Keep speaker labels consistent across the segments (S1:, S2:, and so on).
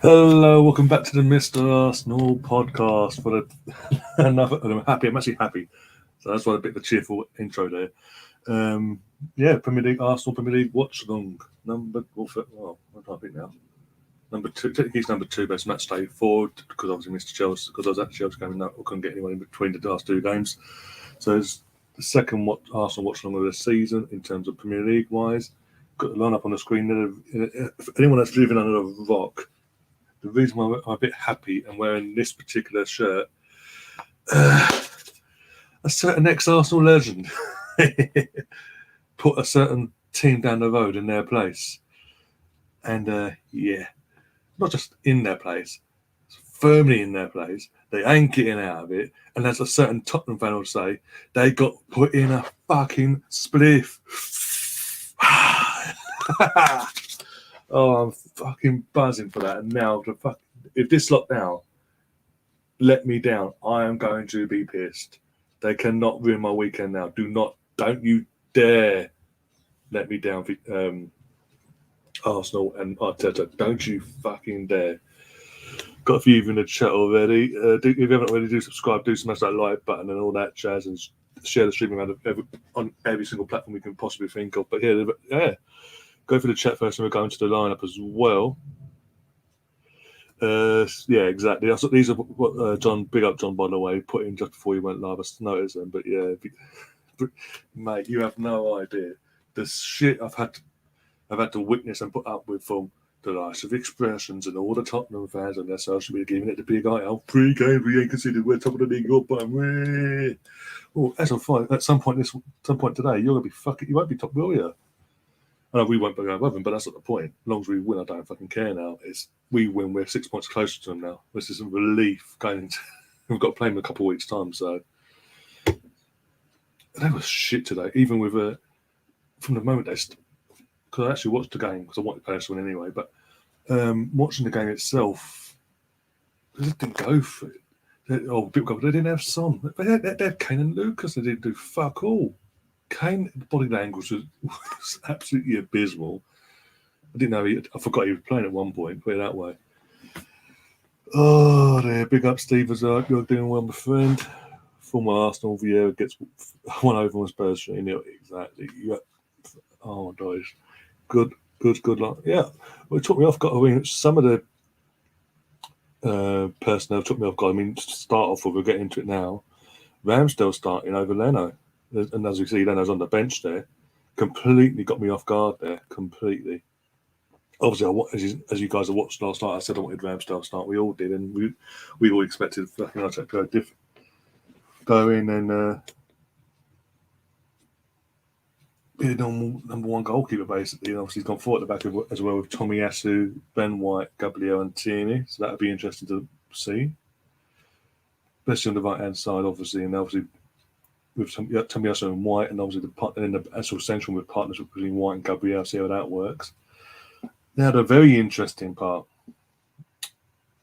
S1: Hello, welcome back to the Mr. Arsenal podcast. For the another, I'm happy. I'm actually happy, so that's why a bit of a cheerful intro there. Premier League, Arsenal Premier League watch along number. Well, I can't think now. Number two, technically it's number two, but it's match day 4 because obviously missed Chelsea because I was at Chelsea game and I couldn't get anyone in between the last two games. So it's the second Arsenal watch along of the season in terms of Premier League wise. Got the line up on the screen there. For anyone that's living under a rock, the reason why I'm a bit happy and wearing this particular shirt, a certain ex-Arsenal legend put a certain team down the road in their place. And not just in their place, firmly in their place. They ain't getting out of it. And as a certain Tottenham fan will say, they got put in a fucking spliff. Oh, I'm fucking buzzing for that. And now, if this lockdown let me down, I am going to be pissed. They cannot ruin my weekend now. Don't you dare let me down, Arsenal and Arteta. Don't you fucking dare. Got a few of you in the chat already. If you haven't already, do subscribe, do smash that like button and all that jazz, and share the stream around on every single platform we can possibly think of. But yeah. Go for the chat first, and we're going to the lineup as well. Yeah, exactly. These are what John, big up John, by the way, put in just before you went live. I noticed them, but yeah, mate, you have no idea the shit I've had to witness and put up with from the likes of Expressions and all the Tottenham fans on their social media, giving it the big eye out. 3 games, we ain't considered we're top of the league. Oh, as I'm fine, at some point today, you're gonna be fucking. You won't be top, will you? I know we won't go above them, but that's not the point. As long as we win, I don't fucking care now. We win, we're 6 points closer to them now. This is a relief going into. We've got to play them in a couple of weeks' time, so they were shit today. Even with from the moment because I actually watched the game because I wanted to play this one anyway. But watching the game itself, they didn't go for it. They didn't have Son. They had Kane and Lucas. They didn't do fuck all. Kane, the body language was absolutely abysmal. I didn't know I forgot he was playing at one point, put it that way. Oh, there. Big up, Steve, as well. You're doing well, my friend. Former Arsenal Vieira gets one over on Spurs. Exactly. Oh, my gosh. Good luck. Yeah. Well, it took me off guard. I mean, some of the personnel took me off guard. I mean, to start off with, we'll get into it now. Ramsdale starting over Leno. And as you see, Leno's on the bench there. Completely got me off guard there. Completely. Obviously, as you guys have watched last night, I said I wanted Ramsdale to start. We all did, and we all expected fucking Arteta to go in and be a normal number one goalkeeper, basically. And obviously, he's gone forward at the back as well with Tomiyasu, Ben White, Gabriel, and Tierney. So that would be interesting to see. Especially on the right-hand side, obviously, and obviously with Tomiyasu and White, and obviously the actual central with partnership between White and Gabriel, see how that works. Now, the very interesting part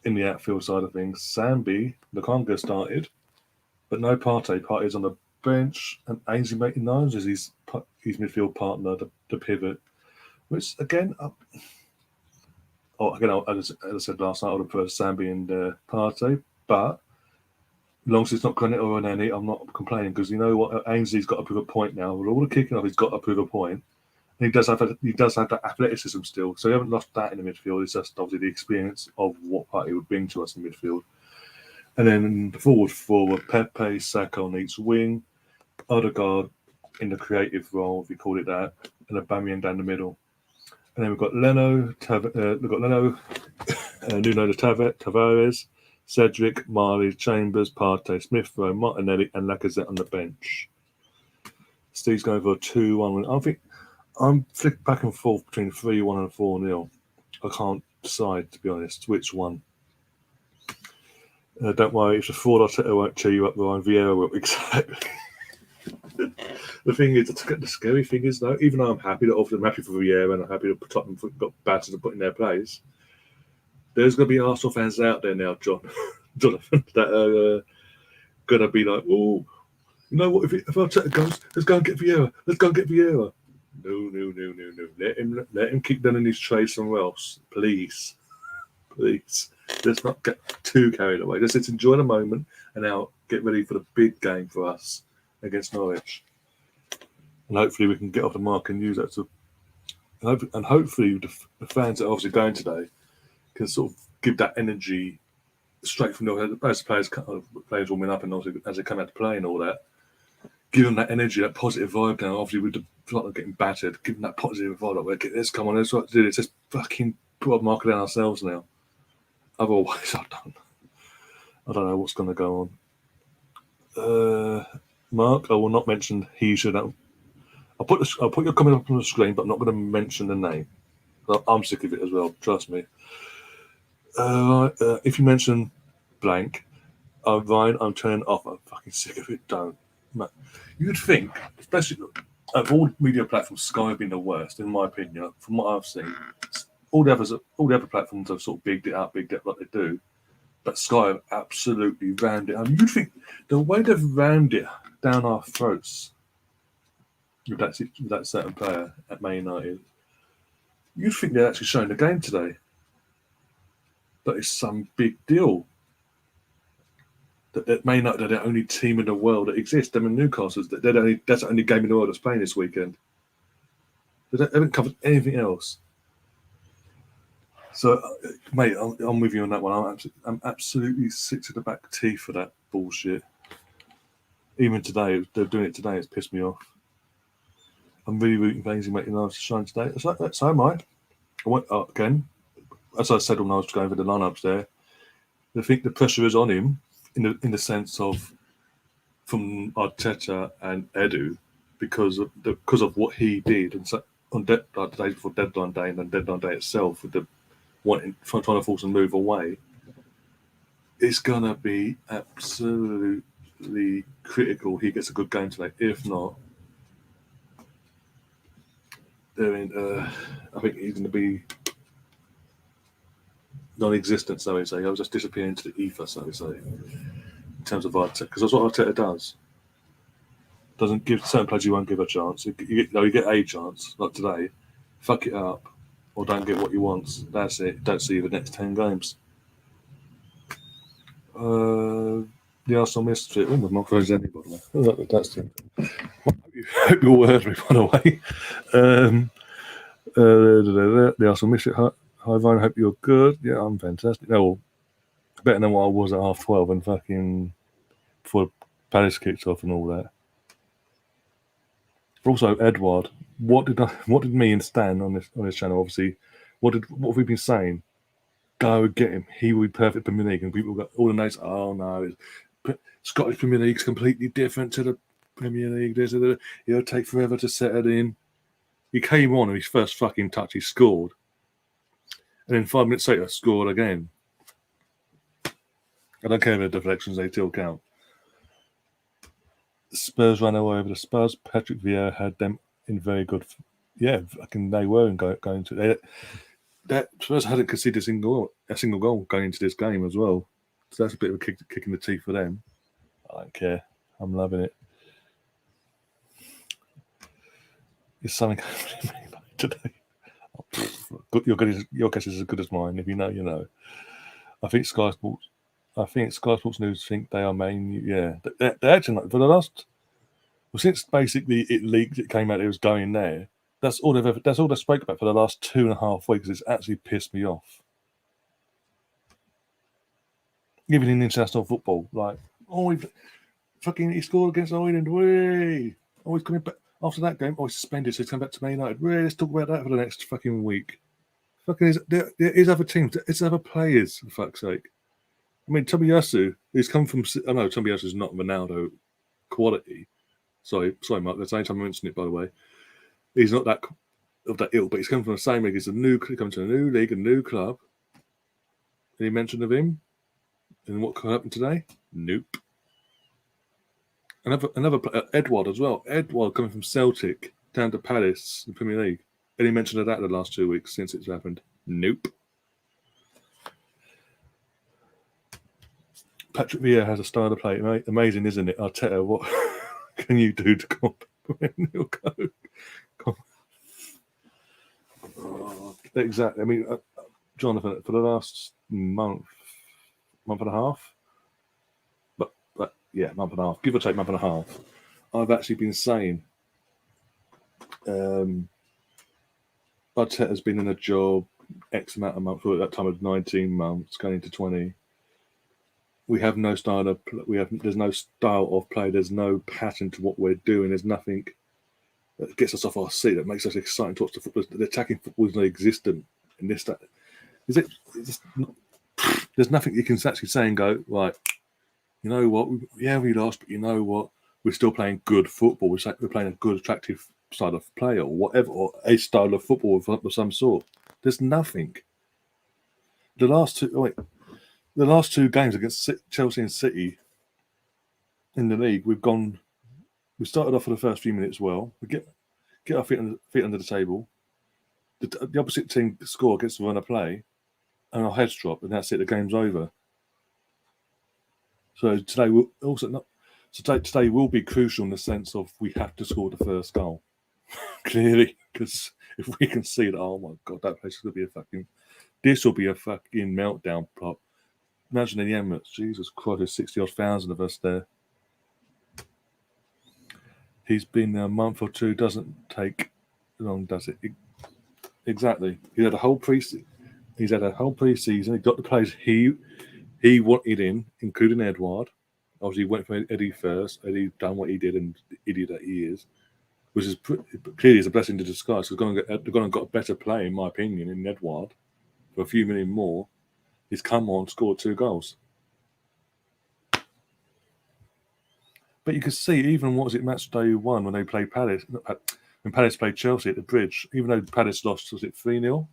S1: in the outfield side of things, Sambi, Lukonga started, but no Partey. Partey's on the bench, and Ainsley Maitland-Niles is his midfield partner, the pivot, which again, as I said last night, I would have preferred Sambi and Partey, but as long as it's not Granit or Onana, I'm not complaining, because you know what, Ainsley's got to prove a point now. With all the kicking off, he's got to prove a point. And he does have that athleticism still, so we haven't lost that in the midfield. It's just obviously the experience of what Partey would bring to us in midfield. And then the forward Pepe, Saka on each wing, Odegaard in the creative role, if you call it that, and Aubameyang down the middle. And then we've got Nuno Tavares, Cedric, Marley, Chambers, Partey, Smith Rowe, Martinelli, and Lacazette on the bench. Steve's going for a 2-1. I think I'm flicked back and forth between 3-1 and 4-0. I can't decide, to be honest, which one. Don't worry, if the fraud Arteta won't cheer you up, Ryan Vieira will. Exactly. The thing is, the scary thing is, though, even though I'm happy that I'm happy for Vieira and I'm happy that Tottenham got battered and put in their place, there's going to be Arsenal fans out there now, Jonathan, that are going to be like, oh, you know what, if Arteta goes, let's go and get Vieira. No. Let him keep doing his trade somewhere else, please. Please, let's not get too carried away. Let's enjoy the moment and now get ready for the big game for us against Norwich. And hopefully we can get off the mark and use that to. And hopefully the fans that are obviously going today can sort of give that energy straight from the as players warming up and obviously as they come out to play and all that. Give them that energy, that positive vibe now. Obviously, with the like getting battered, give them that positive vibe. Like, let's come on, let's do this. Let's fucking put a marker down ourselves now. Otherwise, I don't know what's going to go on. Mark, I will not mention he should. I'll put your comment up on the screen, but I'm not going to mention the name. I'm sick of it as well. Trust me. If you mention blank, Ryan, I'm turning off. I'm fucking sick of it. Don't. You'd think, especially of all media platforms, Sky have been the worst, in my opinion. From what I've seen, all the other platforms have sort of bigged it up like they do, but Sky have absolutely rammed it. You'd think the way they've rammed it down our throats with that certain player at Man United, you'd think they're actually showing the game today. But it's some big deal. That Man United are the only team in the world that exists. Them and Newcastle, that's the only game in the world that's playing this weekend. They haven't covered anything else. So, mate, I'm with you on that one. I'm absolutely sick to the back teeth for that bullshit. Even today, they're doing it today. It's pissed me off. I'm really rooting for Ainsley Maitland-Niles to shine today. So am I. I went again, as I said when I was going over the lineups there. I think the pressure is on him. In the sense of from Arteta and Edu, because of what he did, and so on the day before deadline day and then deadline day itself, with the trying to force a move away, it's gonna be absolutely critical. He gets a good game today. If not, I think he's going to be non-existent, so we say. I'll just disappear into the ether, so we say, in terms of Arteta, because that's what Arteta does. Doesn't give certain players, you won't give a chance. You get a chance, like today. Fuck it up, or don't get what you want. That's it. Don't see you the next 10 games. The Arsenal missed it. I'm not close anybody. That's it. I hope you all heard me, by the way. The Arsenal missed it. Hi, Vine. Hope you're good. Yeah, I'm fantastic. No, better than what I was at 12:30 and fucking before Palace kicked off and all that. Also, Edward, what did me and Stan on this channel, obviously, what have we been saying? Go get him. He will be perfect Premier League, and people got all the names. Oh no, Scottish Premier League's completely different to the Premier League. He'll take forever to settle in. He came on and his first fucking touch, he scored, and then 5 minutes later, scored again. I don't care about deflections; they still count. Spurs ran away over the Spurs. Patrick Vieira had them in very good. Yeah, fucking they were going to. That Spurs hadn't conceded a single goal going into this game as well. So that's a bit of a kick in the teeth for them. I don't care. I'm loving it. Is something today? Your guess is as good as mine. If you know, you know. I think Sky Sports News think they are main. Yeah, they're actually like, for the last. Well, since basically it leaked, it came out it was going there. That's all they spoke about for the last 2.5 weeks. It's actually pissed me off. Even in international football, like, he scored against Ireland. He's coming back after that game. He's suspended, so he's coming back to Man United. Let's talk about that for the next fucking week. There is other teams. It's other players, for fuck's sake. I mean, Tomiyasu, who's come from. I know Tomiyasu's not Ronaldo quality. Sorry, Mark. That's the only time I mentioned it, by the way. He's not that of that ilk, but he's come from the same league. He's come to a new league, a new club. Any mention of him? And what happened today? Nope. Another player, Edward as well. Edward coming from Celtic down to Palace in the Premier League. Any mention of that in the last 2 weeks since it's happened? Nope. Patrick Vieira has a style to play, mate. Amazing, isn't it? Arteta, what can you do to combat? Exactly. I mean, Jonathan, for the last month and a half. But yeah, month and a half, give or take month and a half. I've actually been saying Arteta's been in a job X amount of months, at that time of 19 months, going into 20. We have no style of there's no style of play. There's no pattern to what we're doing. There's nothing that gets us off our seat, that makes us exciting to watch the football. The attacking football is not existent in this. Is it? There's nothing you can actually say and go, right, you know what? Yeah, we lost, but you know what? We're still playing good football. We're playing a good, attractive style of play or whatever, or a style of football of some sort. There's nothing. The last two games against Chelsea and City in the league, we started off for the first few minutes well. We get our feet under the table. The opposite team score, gets to run a play, and our heads drop, and that's it. The game's over. So today today will be crucial in the sense of we have to score the first goal clearly, because if we can see that, oh my god, that place is going to be this will be a fucking meltdown plot. Imagine in the Emirates, Jesus Christ, there's 60,000 of us there. He's been a month or two, doesn't take long, does it? Exactly. He's had a whole pre-season. He got the players he wanted in, including Edouard. Obviously, he went for Eddie first. Eddie done what he did, and the idiot that he is, which is clearly is a blessing in disguise. They're going to got a better play, in my opinion, in Edouard for a few million more. He's come on, scored 2 goals. But you could see, even match day 1 when they played Palace, when Palace played Chelsea at the Bridge, even though Palace lost, was it 3-0?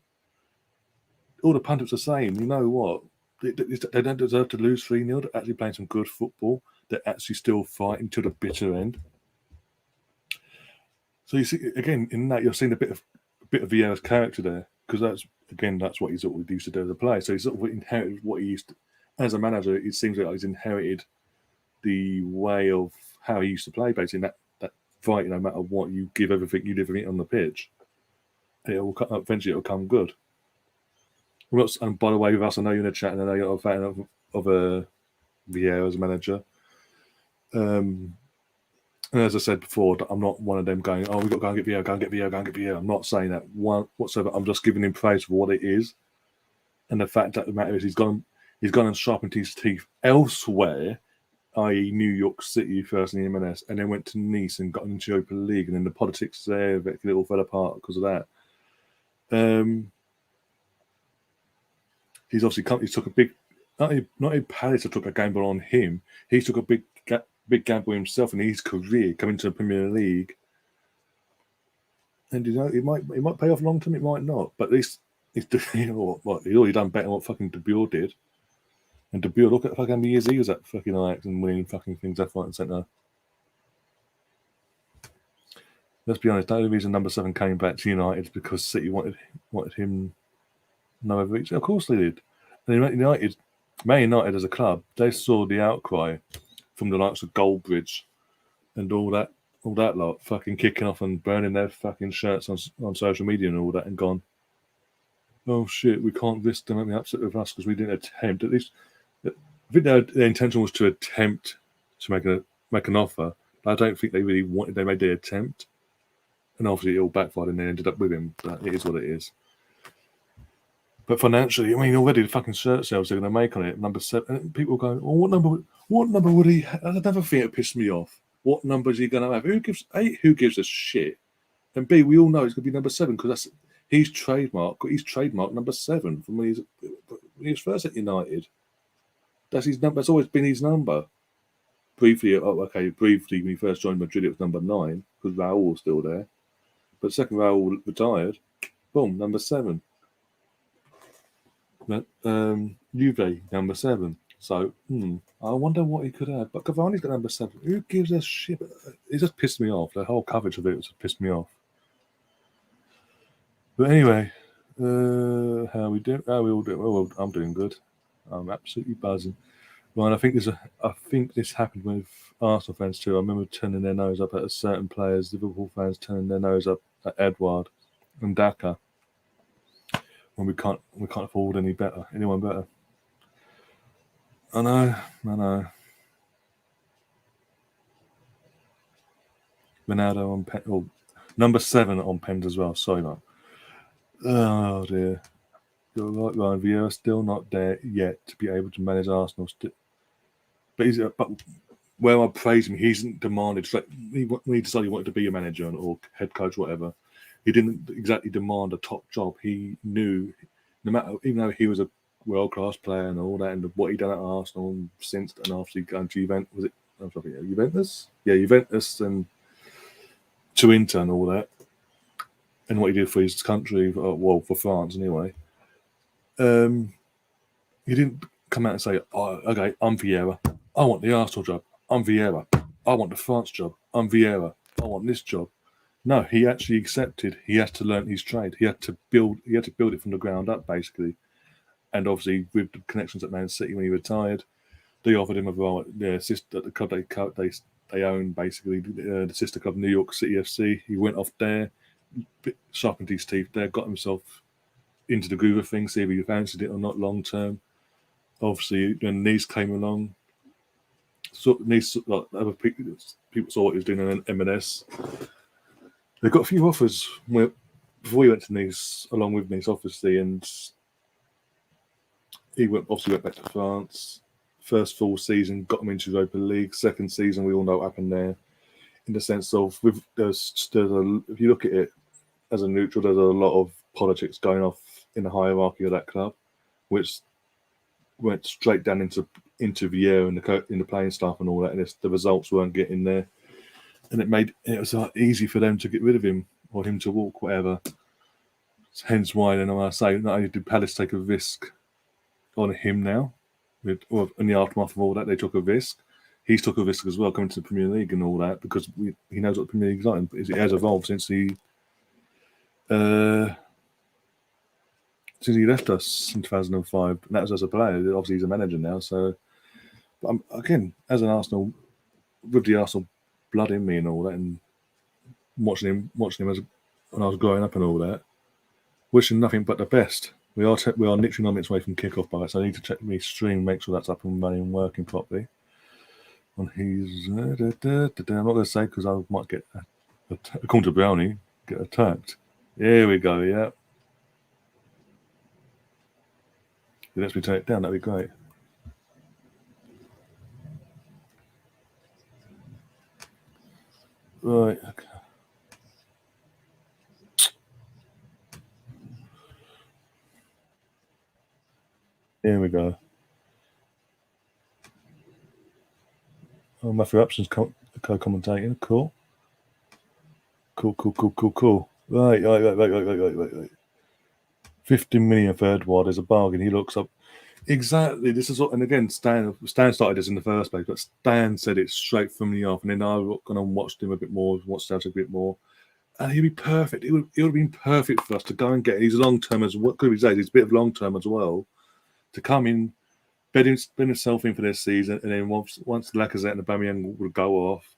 S1: All the pundits are saying, you know what? They don't deserve to lose 3-0. They're actually playing some good football. They're actually still fighting to the bitter end. So you see, again, in that you're seeing a bit of Vieira's character there, because that's what he's always used to do as a player. So he's sort of inherited what he used to, as a manager. It seems like he's inherited the way of how he used to play, basically that fight. No matter what, you give everything, you live everything on the pitch. Eventually it'll come good. And by the way, with us, I know you're in the chat, and I know you're a fan of Vieira as a manager. And as I said before, I'm not one of them going, oh, we've got to go and get Vieira. I'm not saying that whatsoever. I'm just giving him praise for what it is. And the fact that the matter is he's gone and sharpened his teeth elsewhere, i.e. New York City first in the MLS, and then went to Nice and got into the Europa League, and then the politics there, it all fell apart because of that. He's obviously he took a big, not a Palace took a gamble on him. He took a big gamble himself in his career coming to the Premier League. And it might pay off long term, it might not. But at least he's already done better than what fucking De Boer did. And De Boer, look at fucking how many years he was at fucking Ajax and winning fucking things left, right, and centre. Let's be honest, the only reason number 7 came back to United is because City wanted him no other reach. Of course they did. And Man United as a club, they saw the outcry from the likes of Goldbridge and all that lot fucking kicking off and burning their fucking shirts on social media and all that, and gone, oh shit, we can't risk them having upset with us because we didn't attempt. At least I think their intention was to attempt to make an offer, but I don't think they really wanted. They made the attempt, and obviously it all backfired and they ended up with him. But it is what it is. But financially, I mean, already the fucking shirt sales they're going to make on it, number 7. And people are going, well, what number would he have? That's another thing that pissed me off. What number is he going to have? Who gives a shit? And B, we all know it's going to be number 7 because he's trademarked number 7 from when he was first at United. That's his number. That's always been his number. Briefly when he first joined Madrid, it was number 9 because Raul was still there. But second Raul retired, boom, number 7. Juve, number 7. So, I wonder what he could have. But Cavani's got number 7. Who gives a shit? It just pissed me off. The whole coverage of it just pissed me off. But anyway, how we do? How we all do? Well, I'm doing good. I'm absolutely buzzing. Right, I think this happened with Arsenal fans too. I remember turning their nose up at certain players. Liverpool fans turning their nose up at Edouard and Daka. When we can't afford anyone better. I know. Ronaldo on pen, or number 7 on pens as well. Sorry, mate. Oh dear. You're right, Ryan Vieira still not there yet to be able to manage Arsenal. But where I praise him, he hasn't demanded. Like, when he decided he wanted to be a manager or head coach, whatever, he didn't exactly demand a top job. He knew, no matter, even though he was a world class player and all that, and what he done at Arsenal and since and after he gone to Juventus, was it? I'm sorry, Juventus? Yeah, Juventus and to Inter and all that, and what he did for his country, well, for France anyway. He didn't come out and say, "Oh, okay, I'm Vieira. I want the Arsenal job. I'm Vieira. I want the France job. I'm Vieira. I want this job." No, he actually accepted. He had to learn his trade. He had to build. He had to build it from the ground up, basically. And obviously, with the connections at Man City when he retired, they offered him a role at the club they own, basically the sister club, New York City FC. He went off there, sharpened his teeth there, got himself into the groove of things, see if he fancied it or not long term. Obviously, when Nice came along, so Nice, like other people saw what he was doing in MLS. They got a few offers before he went to Nice, along with Nice, obviously, and he went back to France. First full season got him into Europa League. Second season, we all know what happened there. In the sense of, if you look at it as a neutral, there's a lot of politics going off in the hierarchy of that club, which went straight down into Vieira and the playing staff and all that, and the results weren't getting there, and it was easy for them to get rid of him or him to walk, whatever. Hence why, then I say, not only did Palace take a risk on him now, in the aftermath of all that, they took a risk. He's took a risk as well, coming to the Premier League and all that, because he knows what the Premier League's like. It has evolved since he left us in 2005. And that was as a player. Obviously, he's a manager now. So, but again, as an Arsenal, with the Arsenal blood in me and all that, and watching him when I was growing up and all that, wishing nothing but the best. We are literally 9 minutes away from kickoff, by that, so I need to check my stream, make sure that's up and running and working properly. On his, I'm not going to say because I might get, according to Brownie, get attacked. Here we go. Yeah. If it lets me turn it down, that'd be great. Right. Okay. Here we go. Oh, Matthew Upson's co-commentating. Cool. Right. 15 million third ward is a bargain. He looks up. Exactly. This is what, and again, Stan started this in the first place, but Stan said it straight from the off, and then I looked and watched him a bit more, watched Celtic a bit more, and he'd be perfect. It would have been perfect for us to go and get. He's long term as well. Could be said he's a bit of long term as well, to come in, bed himself in for this season, and then once Lacazette and Aubameyang would go off,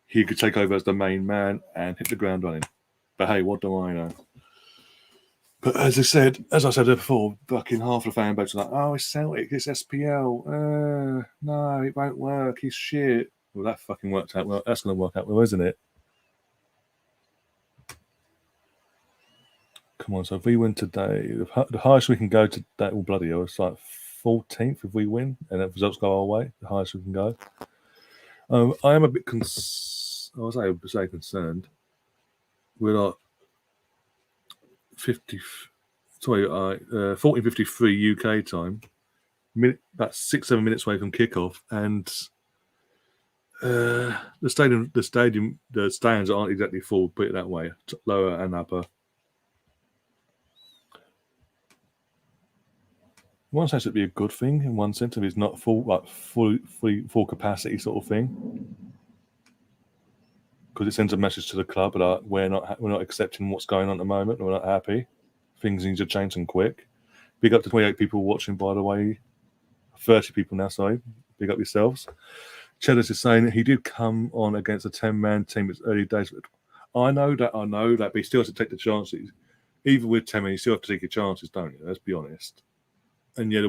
S1: he could take over as the main man and hit the ground running. But hey, what do I know? But as I said before, fucking half the fan base are like, "Oh, it's Celtic, it's SPL. No, it won't work. He's shit." Well, that fucking worked out well. That's going to work out well, isn't it? Come on, so if we win today, the highest we can go to that, oh bloody hell, it's like 14th if we win and the results go our way, the highest we can go. I am a bit concerned. We're like 14:53 UK time. About 6-7 minutes away from kickoff, and the stands aren't exactly full. Put it that way, lower and upper. In one sense, it'd be a good thing. In one sense, if it's not full, like full capacity sort of thing, because it sends a message to the club that we're not accepting what's going on at the moment. We're not happy. Things need to change and quick. Big up to 28 people watching, by the way. 30 people now, sorry. Big up yourselves. Cheddars is saying that he did come on against a 10-man team. It's early days. I know that, but he still has to take the chances. Even with 10 men, you still have to take your chances, don't you? Let's be honest. And yeah,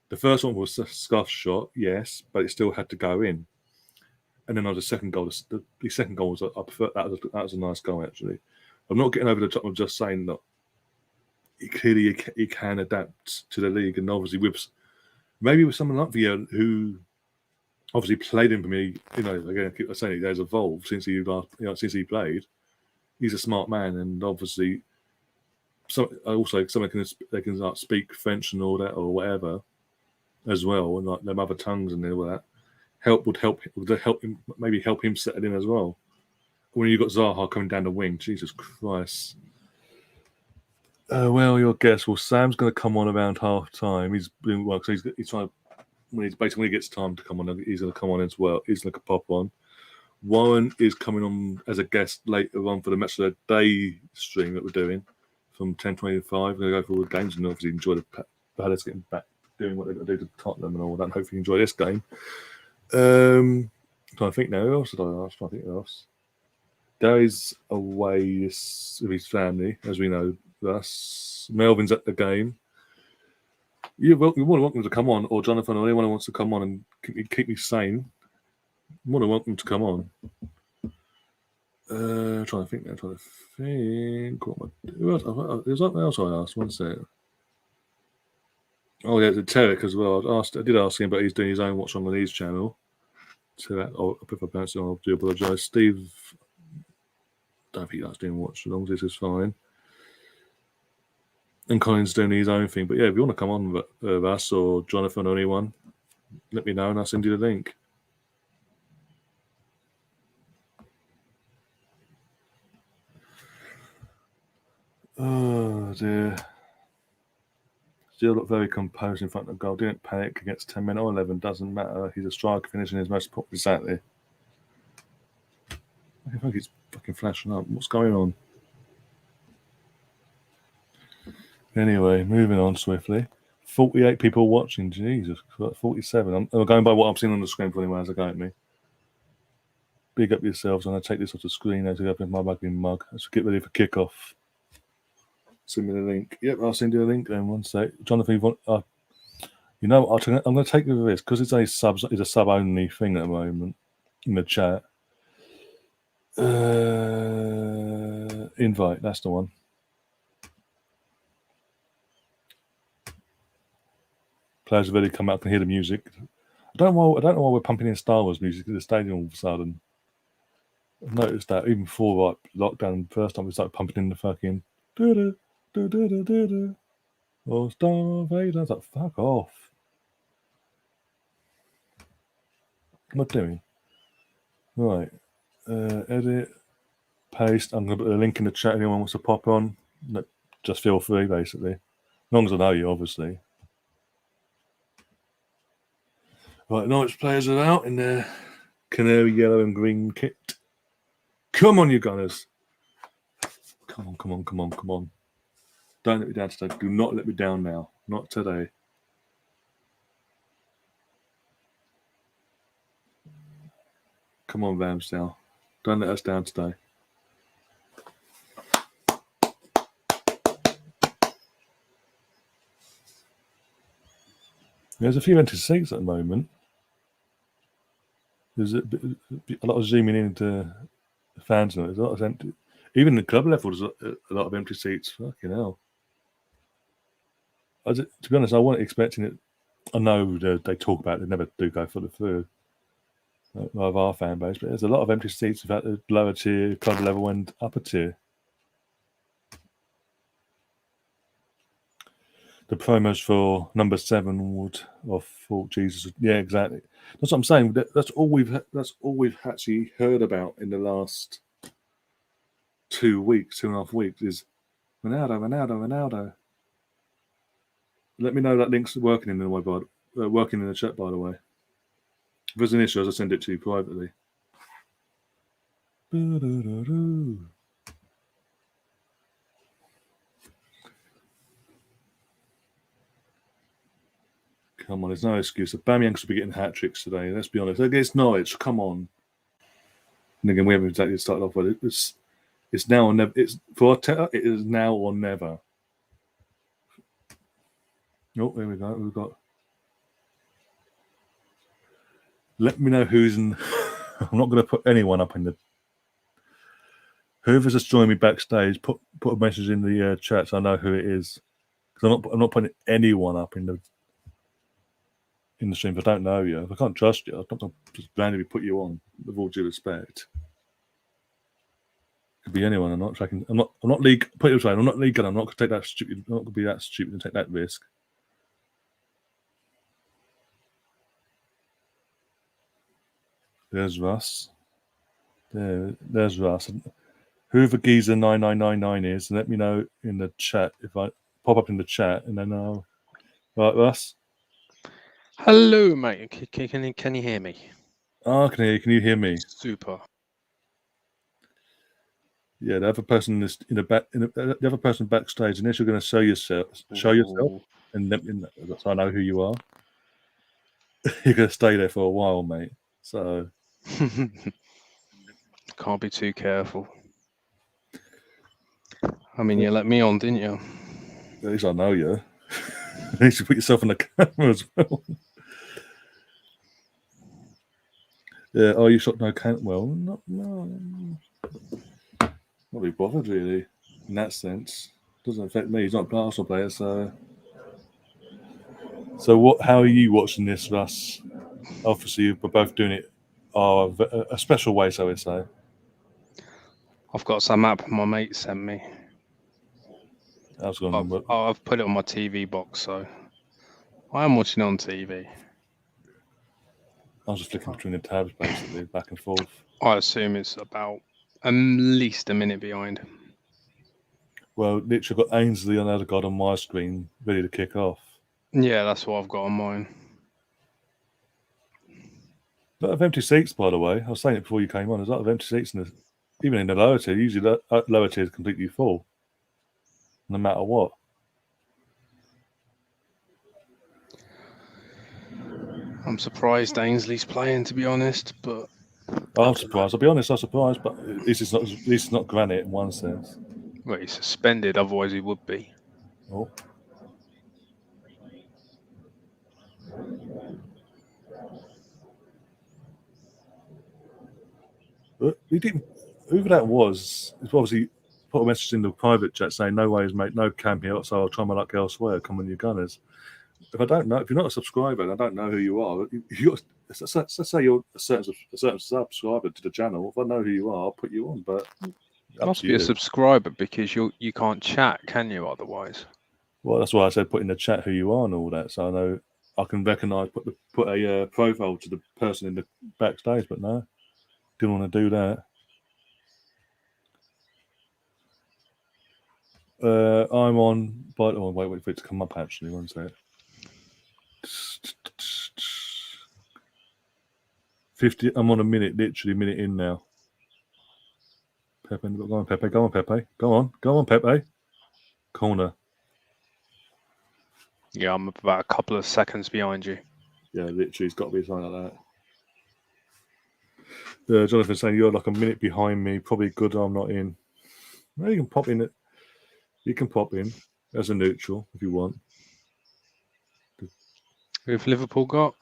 S1: The first one was a scuff shot, yes, but it still had to go in. And then on the second goal, the second goal was, I prefer that was a nice goal, actually. I'm not getting over the top, I'm just saying that he can adapt to the league, and obviously maybe with someone like Villa, who obviously played him for me, again, I keep saying he has evolved since he played. He's a smart man, and obviously someone can like speak French and all that or whatever as well, and like their mother tongues and all that. Would help him, maybe help him settle in as well. When you've got Zaha coming down the wing, Jesus Christ. Well, your guess. Well, Sam's going to come on around half time. He's been so he's trying. When he gets time to come on, he's going to come on as well. He's going to pop on. Warren is coming on as a guest later on for the match of the day stream that we're doing from 10:25. We're going to go through all the games and obviously enjoy the Palace getting back doing what they're going to do to Tottenham and all that. And hopefully enjoy this game. I'm trying to think now. Who else did I ask? I'm trying to think who else. Gary's away with his family, as we know. Thus, Melvin's at the game. You're more than welcome to come on, or Jonathan, or anyone who wants to come on and keep me sane. More than welcome to come on. Trying to think now. Who else? There's something else I asked. One sec. Oh yeah, Tarek as well. I did ask him, but he's doing his own watch on the Leeds channel. So that, if I pronounce it, I do apologise. Steve, don't think that's doing watch along. This is fine. And Colin's doing his own thing. But yeah, if you want to come on with us or Jonathan or anyone, let me know and I'll send you the link. Oh dear. Still look very composed in front of the goal. Didn't panic against 10 men or 11. Doesn't matter. He's a striker finishing his most important. Exactly. I think he's fucking flashing up. What's going on? Anyway, moving on swiftly. 48 people watching. Jesus, 47. I'm going by what I'm seeing on the screen for anyone as they go at me. Big up yourselves. I'm going to take this off the screen now to go up in my mug. Let's get ready for kickoff. Send me the link. Yep, I'll send you a link then. One sec. Jonathan, I'm going to take the risk because it's a sub only thing at the moment in the chat. Invite, that's the one. Players have already come out and hear the music. I don't know why we're pumping in Star Wars music at the stadium all of a sudden. I've noticed that even before lockdown, the first time we started pumping in the fucking or Star Vader. I was like, fuck off. What am I doing? Right. Edit. Paste. I'm going to put a link in the chat if anyone wants to pop on. Just feel free, basically. As long as I know you, obviously. Right, Norwich players are out in their canary yellow and green kit. Come on, you Gunners. Come on. Don't let me down today. Do not let me down now. Not today. Come on, Ramsdale. Don't let us down today. There's a few empty seats at the moment. There's a lot of zooming into the fans now. There's a lot of empty. Even the club level, there's a lot of empty seats. Fucking hell. To be honest, I wasn't expecting it. I know they talk about it, they never do go for the third of our fan base, but there's a lot of empty seats about the lower tier, club level, and upper tier. The promos for number 7 would have thought Jesus. Yeah, exactly. That's what I'm saying. That's all we've actually heard about in the last 2.5 weeks is Ronaldo. Let me know that link's working in the chat, by the way. If there's an issue, I'll send it to you privately. Come on, there's no excuse. Aubameyang should be getting hat tricks today. Let's be honest. Against Norwich, come on. And again, we haven't exactly started off with it. It's now or never. It's for Arteta. It is now or never. Oh, there we go. We've got Let me know who's in. I'm not going to put anyone up in the. Whoever's just joined me backstage, put a message in the chat so I know who it is. Because I'm not putting anyone up in the stream. If I don't know you, if I can't trust you, I'm not going to just randomly put you on. With all due respect, could be anyone. I'm not tracking. I'm not league. Put it this way, I'm not league. I'm not going to take that stupid. I'm not going to be that stupid and take that risk. There's Russ. There's Russ. Whoever Geezer 9999 is, let me know in the chat if I pop up in the chat, and then I'll. Right, Russ.
S2: Hello, mate. Can you hear me?
S1: Oh, I can hear you. Can you hear me?
S2: Super.
S1: Yeah, the other person is in the back. The other person backstage, unless you're going to show yourself, and let me know, so I know who you are. You're going to stay there for a while, mate. So
S2: can't be too careful. I mean, you let me on, didn't you?
S1: At least I know you. At least you put yourself on the camera as well. Yeah. Oh, you shot no count. Well, not be bothered really in that sense. Doesn't affect me. He's not a Arsenal player, so. So what? How are you watching this, Russ? Obviously, we're both doing it a special way, so we say.
S2: I've got some app my mate sent me. I've put it on my TV box, so I am watching it on TV.
S1: I was just flicking between the tabs, basically, back and forth.
S2: I assume it's about at least a minute behind.
S1: Well, literally got Ainsley on the other god on my screen, ready to kick off.
S2: Yeah, that's what I've got on mine.
S1: A lot of empty seats, by the way. I was saying it before you came on. There's a lot of empty seats, even in the lower tier. Usually, the lower tier is completely full, no matter what.
S2: I'm surprised Ainsley's playing, to be honest, but
S1: I'm surprised. I'll be honest, I'm surprised, but this is not granite in one sense.
S2: Well, he's suspended, otherwise he would be.
S1: Oh. We didn't. Whoever that was, it's obviously put a message in the private chat saying no ways, mate, no camp here, so I'll try my luck elsewhere. Come on, you Gunners. If I don't know, if you're not a subscriber and I don't know who you are, let's say you're a certain subscriber to the channel. If I know who you are, I'll put you on. But
S2: you must be a subscriber because you can't chat, can you? Otherwise.
S1: Well, that's why I said put in the chat who you are and all that, so I know I can recognise. Put a profile to the person in the backstage, but no, didn't want to do that. I'm on. But wait for it to come up. Actually, one sec. 50. I'm on a minute, literally a minute in now. Pepe, go on, Pepe. Go on, Pepe. Go on, Pepe. Corner.
S2: Yeah, I'm about a couple of seconds behind you.
S1: Yeah, literally, it's got to be something like that. Jonathan saying you're like a minute behind me. Probably good I'm not in. Well, you can pop in it. You can pop in as a neutral if you want.
S2: Who've Liverpool got?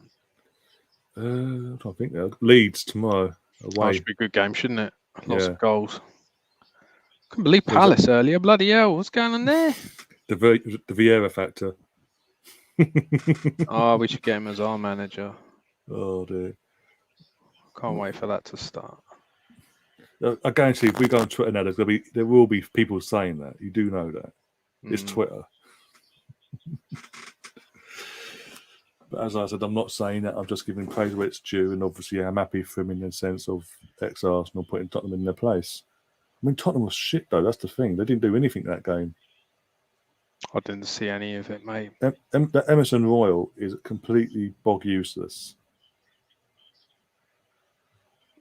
S1: I don't think they'll. Leeds tomorrow away.
S2: That should be a good game, shouldn't it? Lots of goals. Couldn't believe Palace earlier. Bloody hell, what's going on there?
S1: The Vieira factor.
S2: We should get him as our manager.
S1: Oh dear.
S2: Can't wait for that to start.
S1: I guarantee if we go on Twitter now, there will be people saying that. You do know that. It's Twitter. But as I said, I'm not saying that. I'm just giving praise where it's due, and obviously I'm happy for him in the sense of ex-Arsenal putting Tottenham in their place. I mean, Tottenham was shit though. That's the thing. They didn't do anything that game.
S2: I didn't see any of it, mate.
S1: Emerson Royal is completely bog useless.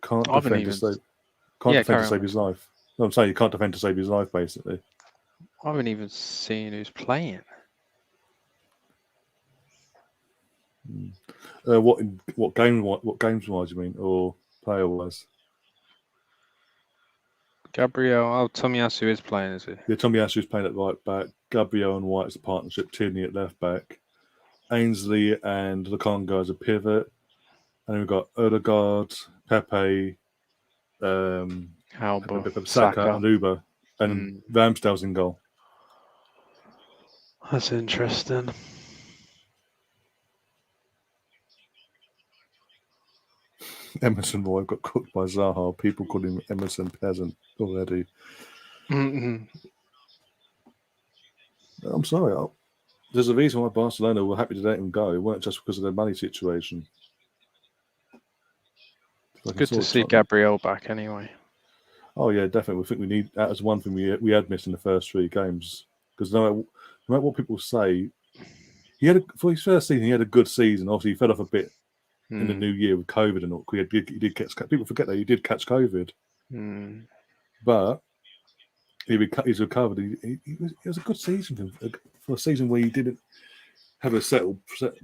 S1: Can't defend to save his life. No, I'm saying you can't defend to save his life, basically.
S2: I haven't even seen who's playing.
S1: What games wise you mean, or player wise?
S2: Gabriel, Tomiyasu is playing, is he?
S1: Yeah, Tomiyasu is playing at right back. Gabriel and White is a partnership. Tierney at left back. Ainsley and Lukonga as a pivot. And then we've got Odegaard, Pepe,
S2: Alba,
S1: Saka, and Uber, and Ramsdale's in goal.
S2: That's interesting.
S1: Emerson Roy got cooked by Zaha. People call him Emerson Peasant already.
S2: Mm-mm.
S1: I'm sorry. There's a reason why Barcelona were happy to let him go. It weren't just because of their money situation.
S2: It's good to see Gabriel back anyway.
S1: Oh yeah, definitely. We think we need that as one thing we had missed in the first 3 games. Because no matter what people say, for his first season he had a good season. Obviously, he fell off a bit in the new year with COVID and all. He did catch. People forget that he did catch COVID, but he's recovered. It was a good season for a season where he didn't have a settled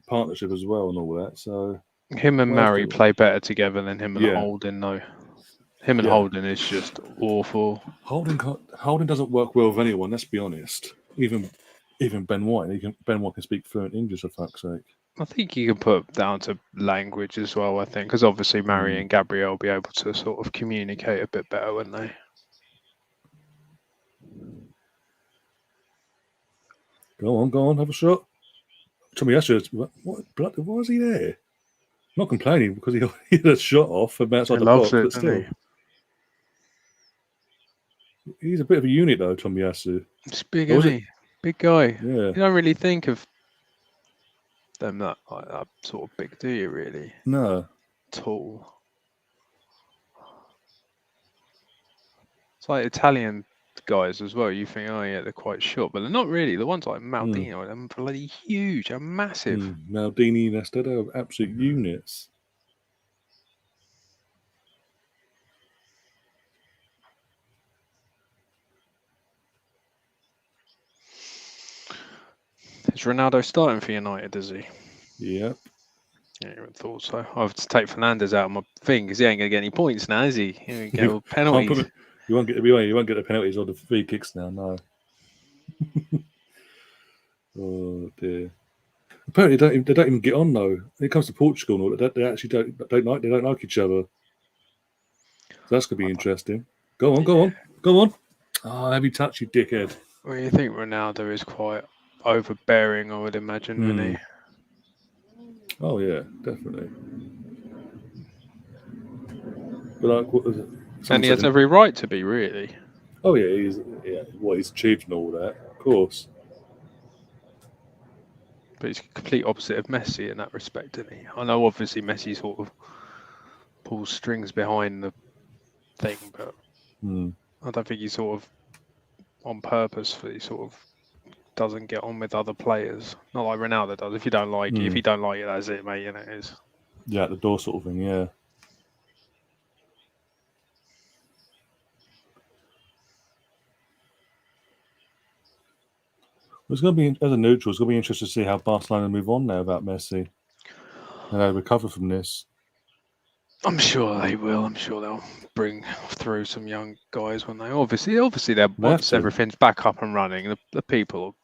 S1: partnership as well and all that. So
S2: him and Murray play better together than him and Holding, though. Him and Holding is just awful.
S1: Holding doesn't work well with anyone. Let's be honest. Even Ben White. Ben White can speak fluent English, for fuck's sake.
S2: I think you can put down to language as well. I think because obviously Murray and Gabriel will be able to sort of communicate a bit better, wouldn't they?
S1: Go on, have a shot. Tomiyasu, why is he there? Not complaining because he had a shot off from outside the box, but still. He's a bit of a unit though, Tomiyasu.
S2: He's big, isn't he? Big guy.
S1: Yeah.
S2: You don't really think of them that sort of big, do you really?
S1: No.
S2: Tall. It's like Italian guys as well. You think, oh yeah, they're quite short, but they're not really. The ones like Maldini, they're bloody huge. They're massive.
S1: Maldini and Estedo are absolute units.
S2: Is Ronaldo starting for United, is he?
S1: Yep.
S2: Yeah, I thought so. I have to take Fernandes out of my thing because he ain't going to get any points now, is he? He won't get all penalties.
S1: You won't get the penalties or the free kicks now, no. Oh dear. Apparently they don't even get on though. When it comes to Portugal and all that, they actually don't like each other. So that's gonna be interesting. Go on. Oh, heavy touch, you dickhead.
S2: Well, you think Ronaldo is quite overbearing, I would imagine, wouldn't he?
S1: Oh yeah, definitely. But
S2: and he has every right to be, really.
S1: Oh yeah, he's achieved and all that, of course.
S2: But he's complete opposite of Messi in that respect, isn't he? I know obviously Messi sort of pulls strings behind the thing, but I don't think he sort of on purpose he sort of doesn't get on with other players. Not like Ronaldo does. If you don't like it, that's it, mate. You know, it is.
S1: Yeah, at the door sort of thing, yeah. It's going to be, as a neutral, it's going to be interesting to see how Barcelona move on now about Messi and how they recover from this.
S2: I'm sure they will. I'm sure they'll bring through some young guys when they obviously once everything's back up and running, the people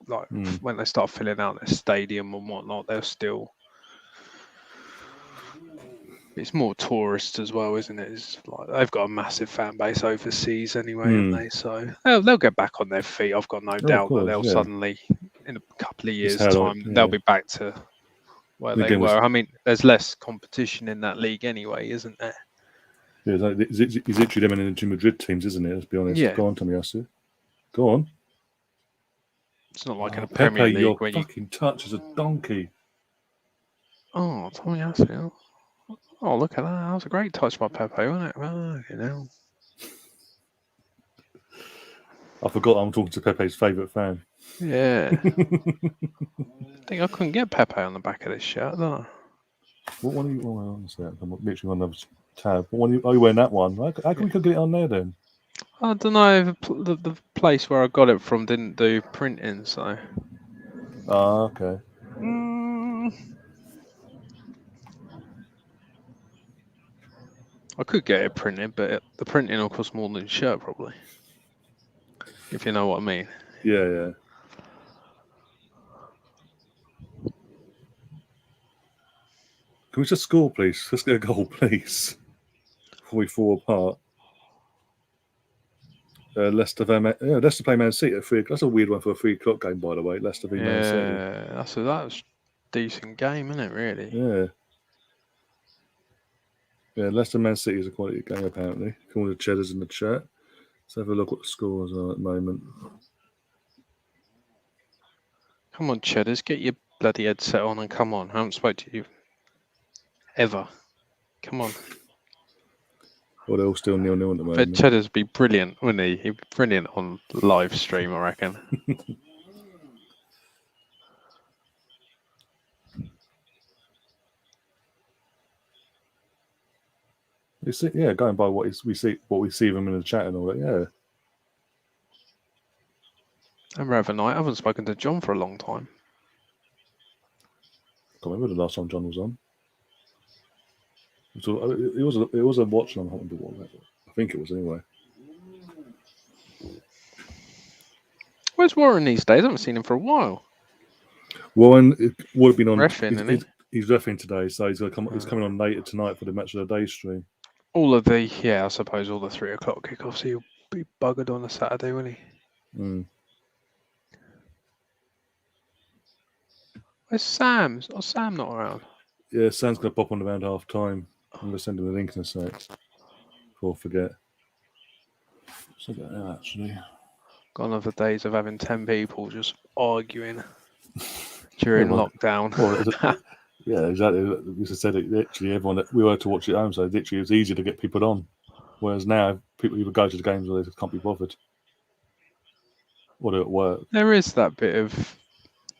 S2: like when they start filling out their stadium and whatnot, they'll still. It's more tourists as well, isn't it? It's like they've got a massive fan base overseas anyway, haven't they? So they'll get back on their feet. I've got no doubt that they'll suddenly, in a couple of years' time, they'll be back to where they were. I mean, there's less competition in that league anyway, isn't there?
S1: Yeah, it's literally them and the Madrid teams, isn't it? Let's be honest.
S2: Yeah.
S1: Go on, Tomiyasu. Go on.
S2: It's not like in a Premier League
S1: your
S2: where
S1: fucking touch is a donkey.
S2: Oh, Tomiyasu. Oh, look at that. That was a great touch by Pepe, wasn't it? Oh, you know.
S1: I forgot I'm talking to Pepe's favourite fan.
S2: Yeah. I think I couldn't get Pepe on the back of this shirt, though.
S1: What one are you? Oh, I'm literally on another tab. What one are you wearing that one? How come we could get it on there then?
S2: I don't know. The place where I got it from didn't do printing, so.
S1: Ah, okay.
S2: I could get it printed, but the printing will cost more than the shirt, probably. If you know what I mean.
S1: Yeah. Can we just score, please? Let's get a goal, please. Before we fall apart. Leicester play Man City at 3 o'clock. That's a weird one for a 3 o'clock game, by the way. Leicester v Man City.
S2: Yeah, that was a decent game, isn't it? Really.
S1: Yeah. Yeah, Leicester Man City is a quality game apparently. Come on, the Cheddars in the chat. Let's have a look what the scores are at the moment.
S2: Come on, Cheddars, get your bloody headset on and come on. I haven't spoke to you ever. Come on.
S1: Well, they're all still 0-0 at the moment.
S2: Cheddars would be brilliant, wouldn't he? He'd be brilliant on live stream, I reckon.
S1: You see, yeah, going by what we see them in the chat and all that. Yeah.
S2: And Ravenite, I haven't spoken to John for a long time.
S1: I can't remember the last time John was on. So it was a watch along. I think it was anyway.
S2: Where's Warren these days? I haven't seen him for a while.
S1: Warren would have been on.
S2: He's
S1: reffing today, so he's gonna he's coming on later tonight for the match of the day stream.
S2: I suppose all the 3 o'clock kickoffs. He'll be buggered on a Saturday, won't he?
S1: Mm.
S2: Where's Sam? Oh, Sam not around.
S1: Yeah, Sam's gonna pop on around half time. I'm gonna send him the link in a sec. Before I forget. So that actually.
S2: Gone are the days of having 10 people just arguing during lockdown.
S1: Yeah, exactly. As I said, literally everyone that we were to watch at home, so literally it was easier to get people on. Whereas now people either go to the games or they just can't be bothered. Or they're at work.
S2: There is that bit of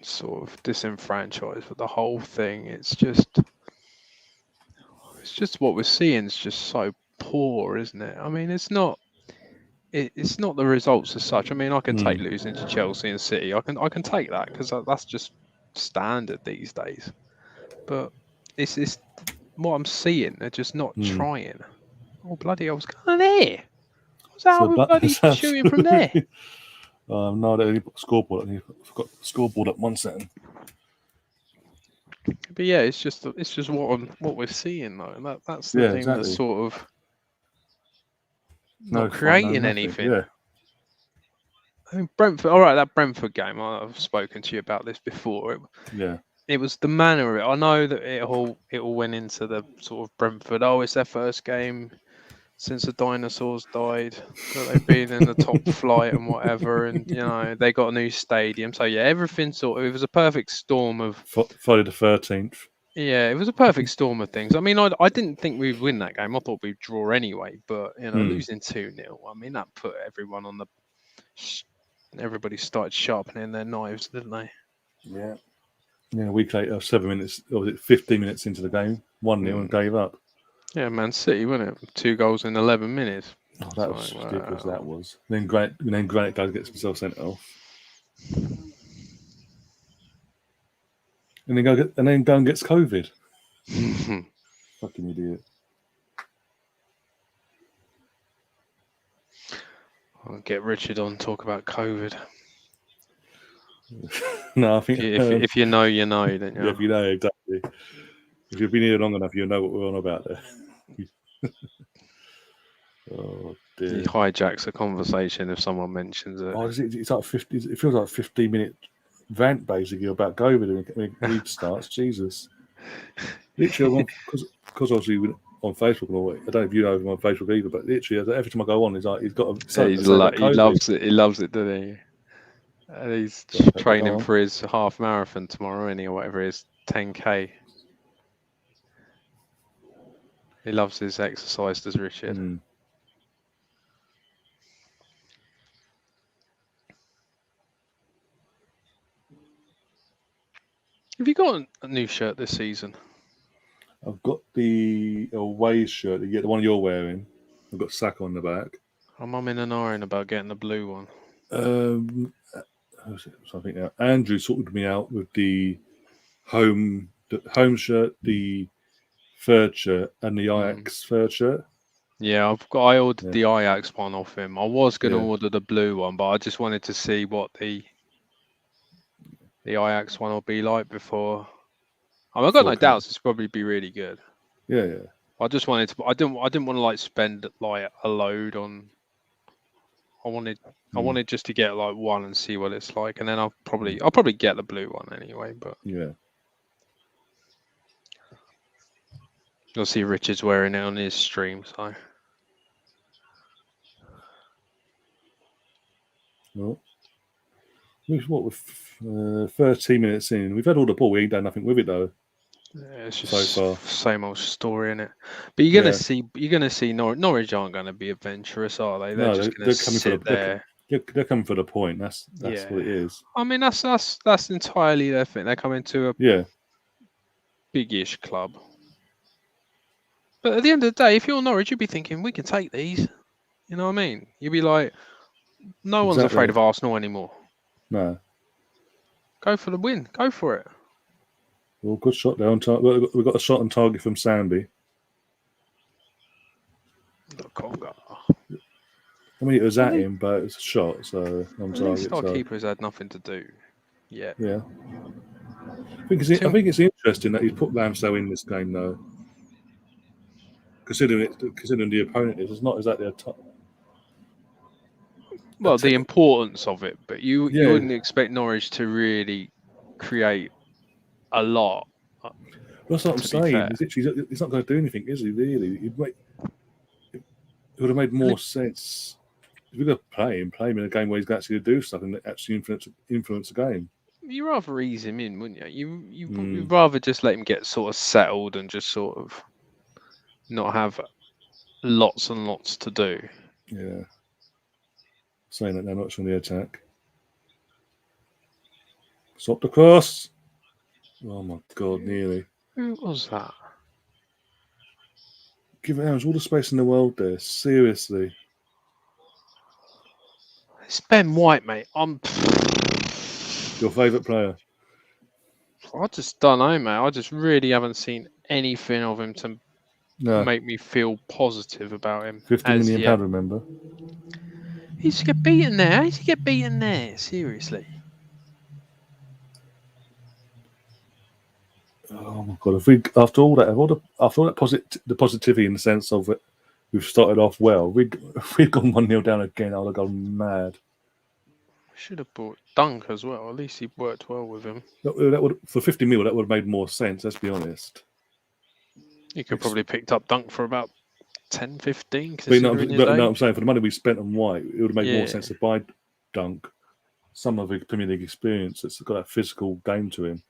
S2: sort of disenfranchised with the whole thing. It's just what we're seeing is just so poor, isn't it? I mean, it's not the results as such. I mean, I can take losing to Chelsea and City. I can take that because that's just standard these days. But it's what I'm seeing. They're just not trying. Oh bloody! I was going there. What's that? We're bloody shooting from there.
S1: No, I only put the scoreboard. I forgot the scoreboard at 1 second.
S2: But yeah, it's just what we're seeing though, and that's the thing that's sort of not creating anything.
S1: Yeah.
S2: I mean, Brentford. All right, that Brentford game. I've spoken to you about this before. It was the manner of it. I know that it all went into the sort of Brentford. Oh, it's their first game since the dinosaurs died. That they've been in the top flight and whatever, and they got a new stadium. So yeah, everything it was a perfect storm of
S1: Friday the 13th.
S2: Yeah, it was a perfect storm of things. I mean, I didn't think we'd win that game. I thought we'd draw anyway. But losing 2-0, I mean, that put everyone on the. Everybody started sharpening their knives, didn't they?
S1: Yeah. Yeah, a week later, 7 minutes, or was it 15 minutes into the game, 1-0 and gave up.
S2: Yeah, Man City, wasn't it? 2 goals in 11 minutes.
S1: Oh, that was ridiculous. That was. And then Granite goes gets himself sent off. And then go and gets COVID. Fucking idiot.
S2: I'll get Richard on talk about COVID.
S1: No, I think
S2: if you know, you know, don't you?
S1: Yeah, if you know exactly. If you've been here long enough, you know what we're on about there. Oh dear!
S2: He hijacks a conversation if someone mentions it.
S1: Oh, it's like 50. It feels like a 15-minute rant basically about COVID when it starts. Jesus, literally, because obviously on Facebook and all. I don't know if you know him on Facebook either, but literally every time I go on, he's got a.
S2: He loves it. He loves it, doesn't he? And he's training for his half marathon tomorrow, or whatever it is, 10K. He loves his exercise, does Richard? Have you got a new shirt this season?
S1: I've got the away shirt, the one you're wearing. I've got Saka on the back.
S2: I'm in an iron about getting the blue one.
S1: So I think now Andrew sorted me out with the home shirt, the third shirt, and the Ajax third shirt.
S2: Yeah, I ordered the Ajax one off him. I was going to order the blue one, but I just wanted to see what the Ajax one will be like before. I've got no doubts it's probably be really good.
S1: Yeah.
S2: I just wanted to. I didn't want to like spend like a load on. I wanted just to get like one and see what it's like, and then I'll probably get the blue one anyway. But
S1: yeah.
S2: you'll see Richard's wearing it on his stream, so.
S1: Well, what we're 13 minutes in. We've had all the ball. We ain't done nothing with it though.
S2: Yeah, it's
S1: so
S2: just
S1: far.
S2: same old story, innit? But you're gonna see Norwich aren't gonna be adventurous, are they? They're just gonna sit there.
S1: They're coming for the point. That's what it is.
S2: I mean, that's entirely their thing. They're coming to a big-ish club. But at the end of the day, if you're Norwich, you'd be thinking we can take these. You know what I mean? You'd be like, no one's afraid of Arsenal anymore.
S1: No.
S2: Go for the win. Go for it.
S1: Well, good shot there on target. We've got a shot on target from Sambi. I mean, it was at him, but it was a shot, so on target.
S2: At least our keeper's had nothing to do. Yeah.
S1: I think it's interesting that he's put Ramsdale in this game, though. Considering the opponent is not exactly a top.
S2: Well, the importance of it, but you wouldn't expect Norwich to really create a lot.
S1: That's what I'm saying. He's not going to do anything, is he? Really? It would have made more sense if we're going to play him in a game where he's actually going to do something that actually influence the game.
S2: You'd rather ease him in, wouldn't you? You'd rather just let him get sort of settled and just sort of not have lots and lots to do.
S1: Yeah. Saying that they're not on the attack. Stop the cross. Oh my God, nearly.
S2: Who was that?
S1: Give it all the space in the world there. Seriously.
S2: It's Ben White, mate.
S1: Your favourite player?
S2: I just don't know, mate. I just really haven't seen anything of him to make me feel positive about him.
S1: £50 million, remember?
S2: He used to get beaten there. How did he get beaten there? Seriously.
S1: Oh my God! After all that the positivity in the sense of it, we've started off well. If we'd gone 1-0 down again, I would have gone mad.
S2: Should have bought Dunk as well. At least he worked well with him.
S1: That would for 50 mil. That would have made more sense. Let's be honest.
S2: You could probably picked up Dunk for about 10, 15.
S1: I'm saying for the money we spent on White, it would have made more sense to buy Dunk. Some of the Premier League experience that's got that physical game to him.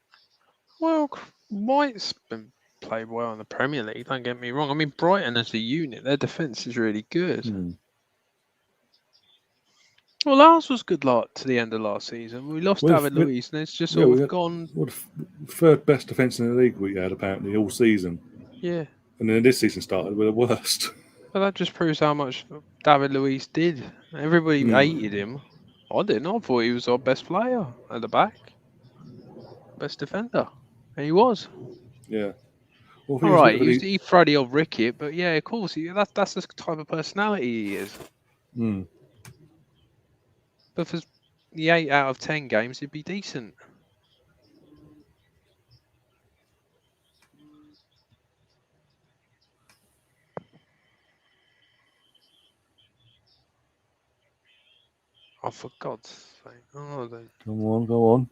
S2: Well, White's been played well in the Premier League. Don't get me wrong. I mean, Brighton as a unit, their defence is really good. Well, ours was good luck to the end of last season. We lost David Luiz, and it's just sort of gone.
S1: Well, the third best defence in the league we had apparently all season.
S2: Yeah.
S1: And then this season started with the worst.
S2: But that just proves how much David Luiz did. Everybody hated him. I didn't. I thought he was our best player at the back. Best defender. And he was.
S1: Yeah.
S2: Well, all right, he threw the old Rickett, but yeah, of course, that's the type of personality he is. But for the 8 out of 10 games, it'd be decent. Oh, for God's sake. Oh,
S1: Go on.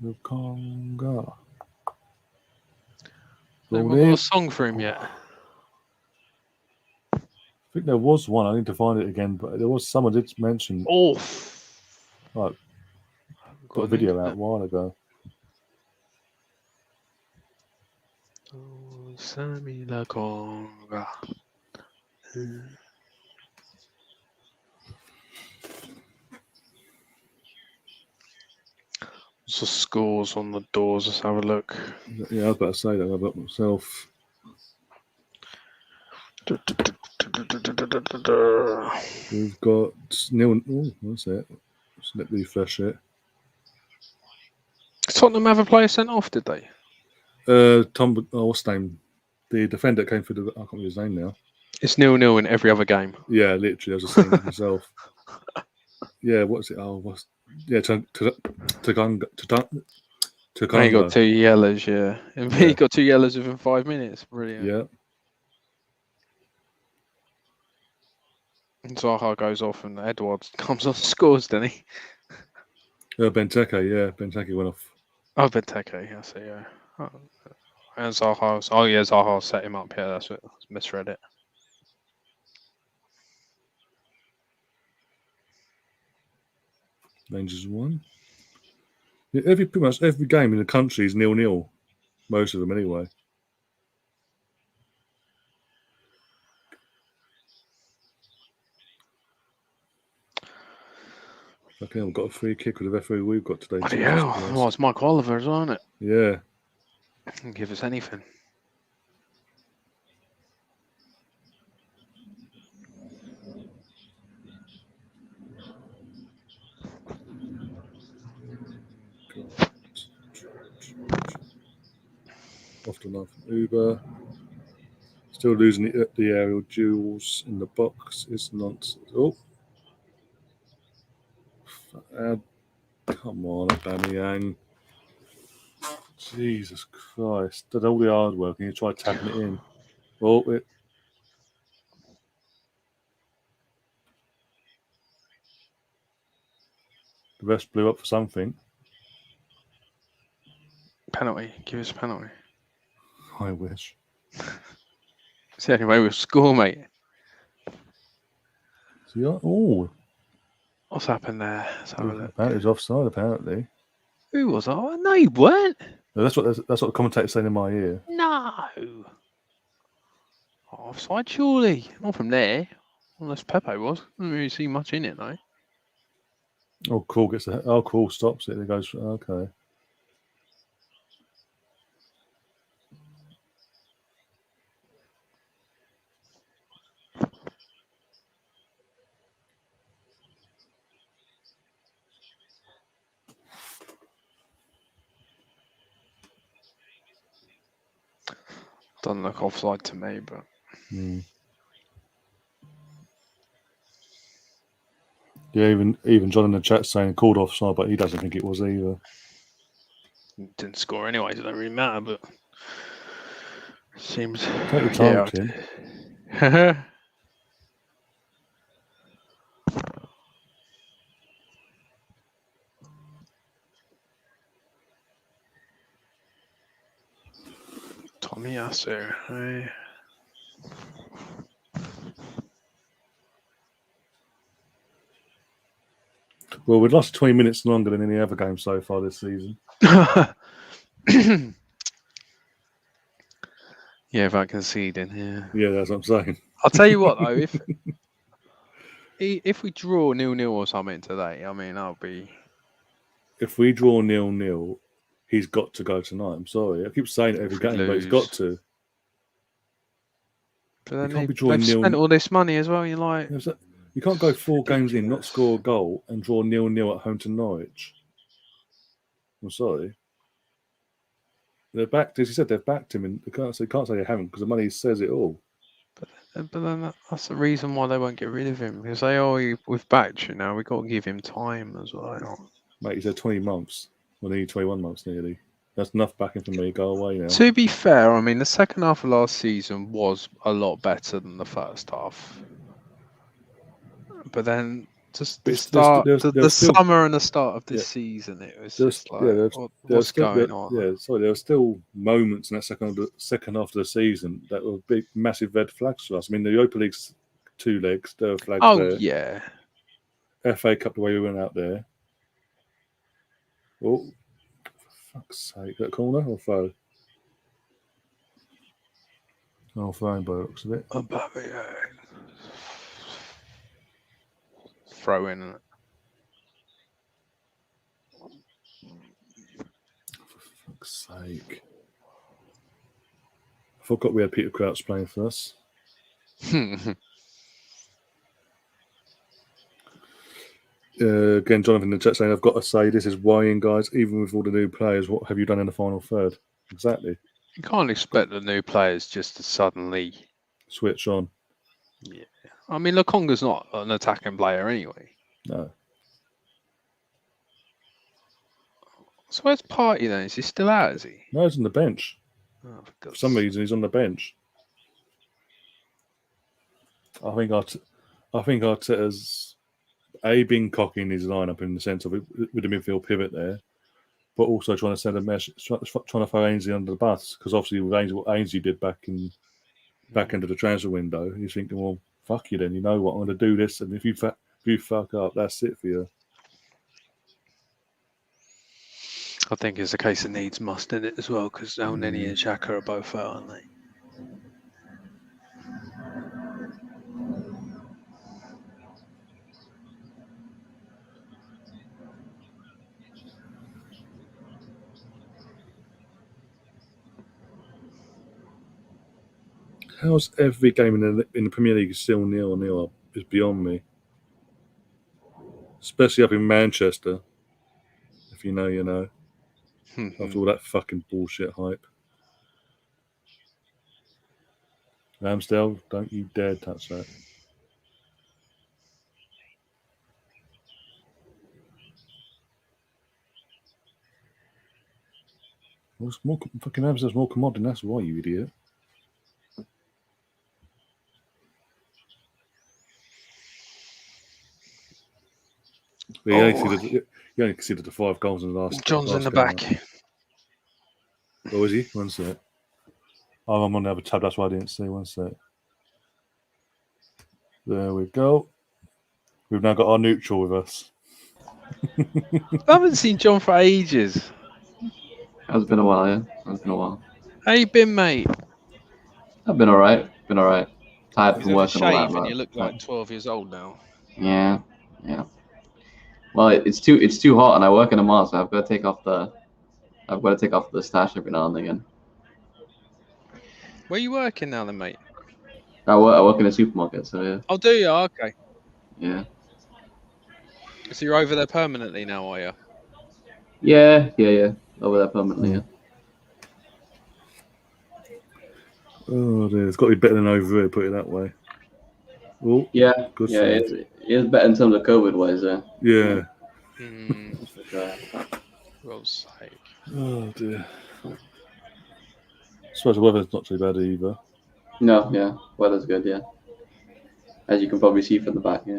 S1: The Conga.
S2: We've got a song for him yet.
S1: I think there was one. I need to find it again, but there was someone did mention.
S2: Oh,
S1: right. Got a video out a while ago.
S2: Oh, Sammy La Conga. What's the scores on the doors? Let's have a look.
S1: Yeah, I was about to say that about myself. We've got nil. Oh, what's that? Just let me refresh it.
S2: Tottenham have a player sent off, did they?
S1: Tom, what's his name? The defender that came through I can't remember his name now.
S2: It's 0-0 in every other game.
S1: Yeah, literally, I was just saying it myself. Yeah, what's it?
S2: He got 2 yellows, yeah. And he got 2 yellows within 5 minutes. Brilliant.
S1: Yeah.
S2: And Zaha goes off and Edwards comes on and scores, doesn't he?
S1: Benteke went off.
S2: Oh, Benteke, I see, yeah. Oh, and Zaha set him up, yeah, that's it. I misread it.
S1: Rangers won. Yeah, pretty much every game in the country is 0-0. Most of them, anyway. Okay, we've got a free kick with the referee we've got today.
S2: Yeah, well, it's Mike Oliver's, isn't it?
S1: Yeah.
S2: Can give us anything.
S1: Often off Uber. Still losing the aerial duels in the box. It's nonsense. Oh. Come on, Aubameyang. Jesus Christ. Did all the hard work and you try tapping it in. Oh, The rest blew up for something.
S2: Penalty. Give us a penalty.
S1: I wish.
S2: It's the only way we'll score, mate.
S1: Oh.
S2: What's happened there? Let's have a look.
S1: Apparently it was offside, apparently.
S2: Who was I? No, you weren't.
S1: No, that's what the commentator's saying in my ear.
S2: No. Offside, surely. Not from there. Unless Pepe was. I didn't really see much in it, though.
S1: Oh, Cool stops it. It goes, okay.
S2: Doesn't look offside to me, but.
S1: Yeah, even John in the chat saying called offside, but he doesn't think it was either.
S2: Didn't score anyway, so it don't really matter, but. Seems.
S1: Take your time, Tim.
S2: Tomiyasu, hey.
S1: Well, we've lost 20 minutes longer than any other game so far this season.
S2: Yeah, without conceding, yeah.
S1: Yeah, that's what I'm saying.
S2: I'll tell you what, though, if we draw 0-0 or something today, I mean, I'll be...
S1: If we draw 0-0, he's got to go tonight. I'm sorry. I keep saying it every game, but he's got to.
S2: But then they've spent all this money as well, you're like...
S1: You can't go 4 games in, not score a goal, and draw 0-0 at home to Norwich. I'm sorry. They're backed, as you said, they've backed him, and you can't say they haven't because the money says it all.
S2: But then that's the reason why they won't get rid of him, because we've backed you now, we've got to give him time as well.
S1: Mate, he's had 20 months. Well, nearly 21 months nearly. That's enough backing for me. Go away now.
S2: To be fair, I mean, the second half of last season was a lot better than the first half. But then just the summer and the start of this season, it was just like, what's going on?
S1: Yeah, sorry, there were still moments in that second half of the season that were big, massive red flags for us. I mean, the Europa League's 2 legs, there were flags there.
S2: Oh, yeah.
S1: FA Cup, the way we went out there. Oh, for fuck's sake. Is that corner or throw? Oh, throwing by the looks of it.
S2: Throw in it.
S1: For fuck's sake. I forgot we had Peter Crouch playing for us. Again, Jonathan in the chat saying, I've got to say, this is worrying, guys. Even with all the new players, what have you done in the final third? Exactly.
S2: You can't expect the new players just to suddenly
S1: switch on.
S2: Yeah. I mean, Lukonga's not an attacking player anyway.
S1: No.
S2: So where's Party then? Is he still out, is he?
S1: No, he's on the bench.
S2: Oh,
S1: for some reason, he's on the bench. I think Arteta's been cocking his lineup in the sense of it, with the midfield pivot there, but also trying to send a message, trying to throw Ainsley under the bus, because obviously with Ainsley, what Ainsley did back into the transfer window, he's thinking, well, fuck you then, you know what, I'm going to do this, and if you fuck up, that's it for you.
S2: I think it's a case of needs must in it as well, because Elneny and Xhaka are both out, aren't they?
S1: How's every game in the Premier League still 0-0 is beyond me. Especially up in Manchester. If you know, you know. After all that fucking bullshit hype. Ramsdale, don't you dare touch that. What's more fucking Ramsdale's more commodity, that's why, you idiot. He only considered the 5 goals in the last.
S2: John's in the
S1: game.
S2: back.
S1: Oh, is he? One sec. Oh, I'm on the other tab, that's why I didn't see. One sec. There we go. We've now got our neutral with us.
S2: I haven't seen John for ages.
S3: It's been a while, yeah. It's been a while.
S2: How you been, mate?
S3: I've been alright. Tired from working all that.
S2: And you look like 12 years old now.
S3: Yeah. Well, it's too hot, and I work in a mall, so I've got to take off the stash every now and again.
S2: Where are you working now, then, mate?
S3: I work in a supermarket, so yeah.
S2: Oh, do you? Okay.
S3: Yeah.
S2: So you're over there permanently now, are you?
S3: Yeah. Over there permanently, yeah.
S1: Oh dear, it's got to be better than over here, put it that way. Oh,
S3: yeah,
S1: good
S3: it is better in terms of COVID-wise,
S1: yeah.
S3: For sure.
S2: God's sake.
S1: Oh dear. I suppose the weather's not too bad either.
S3: No, yeah, weather's good, yeah. As you can probably see from the back, yeah.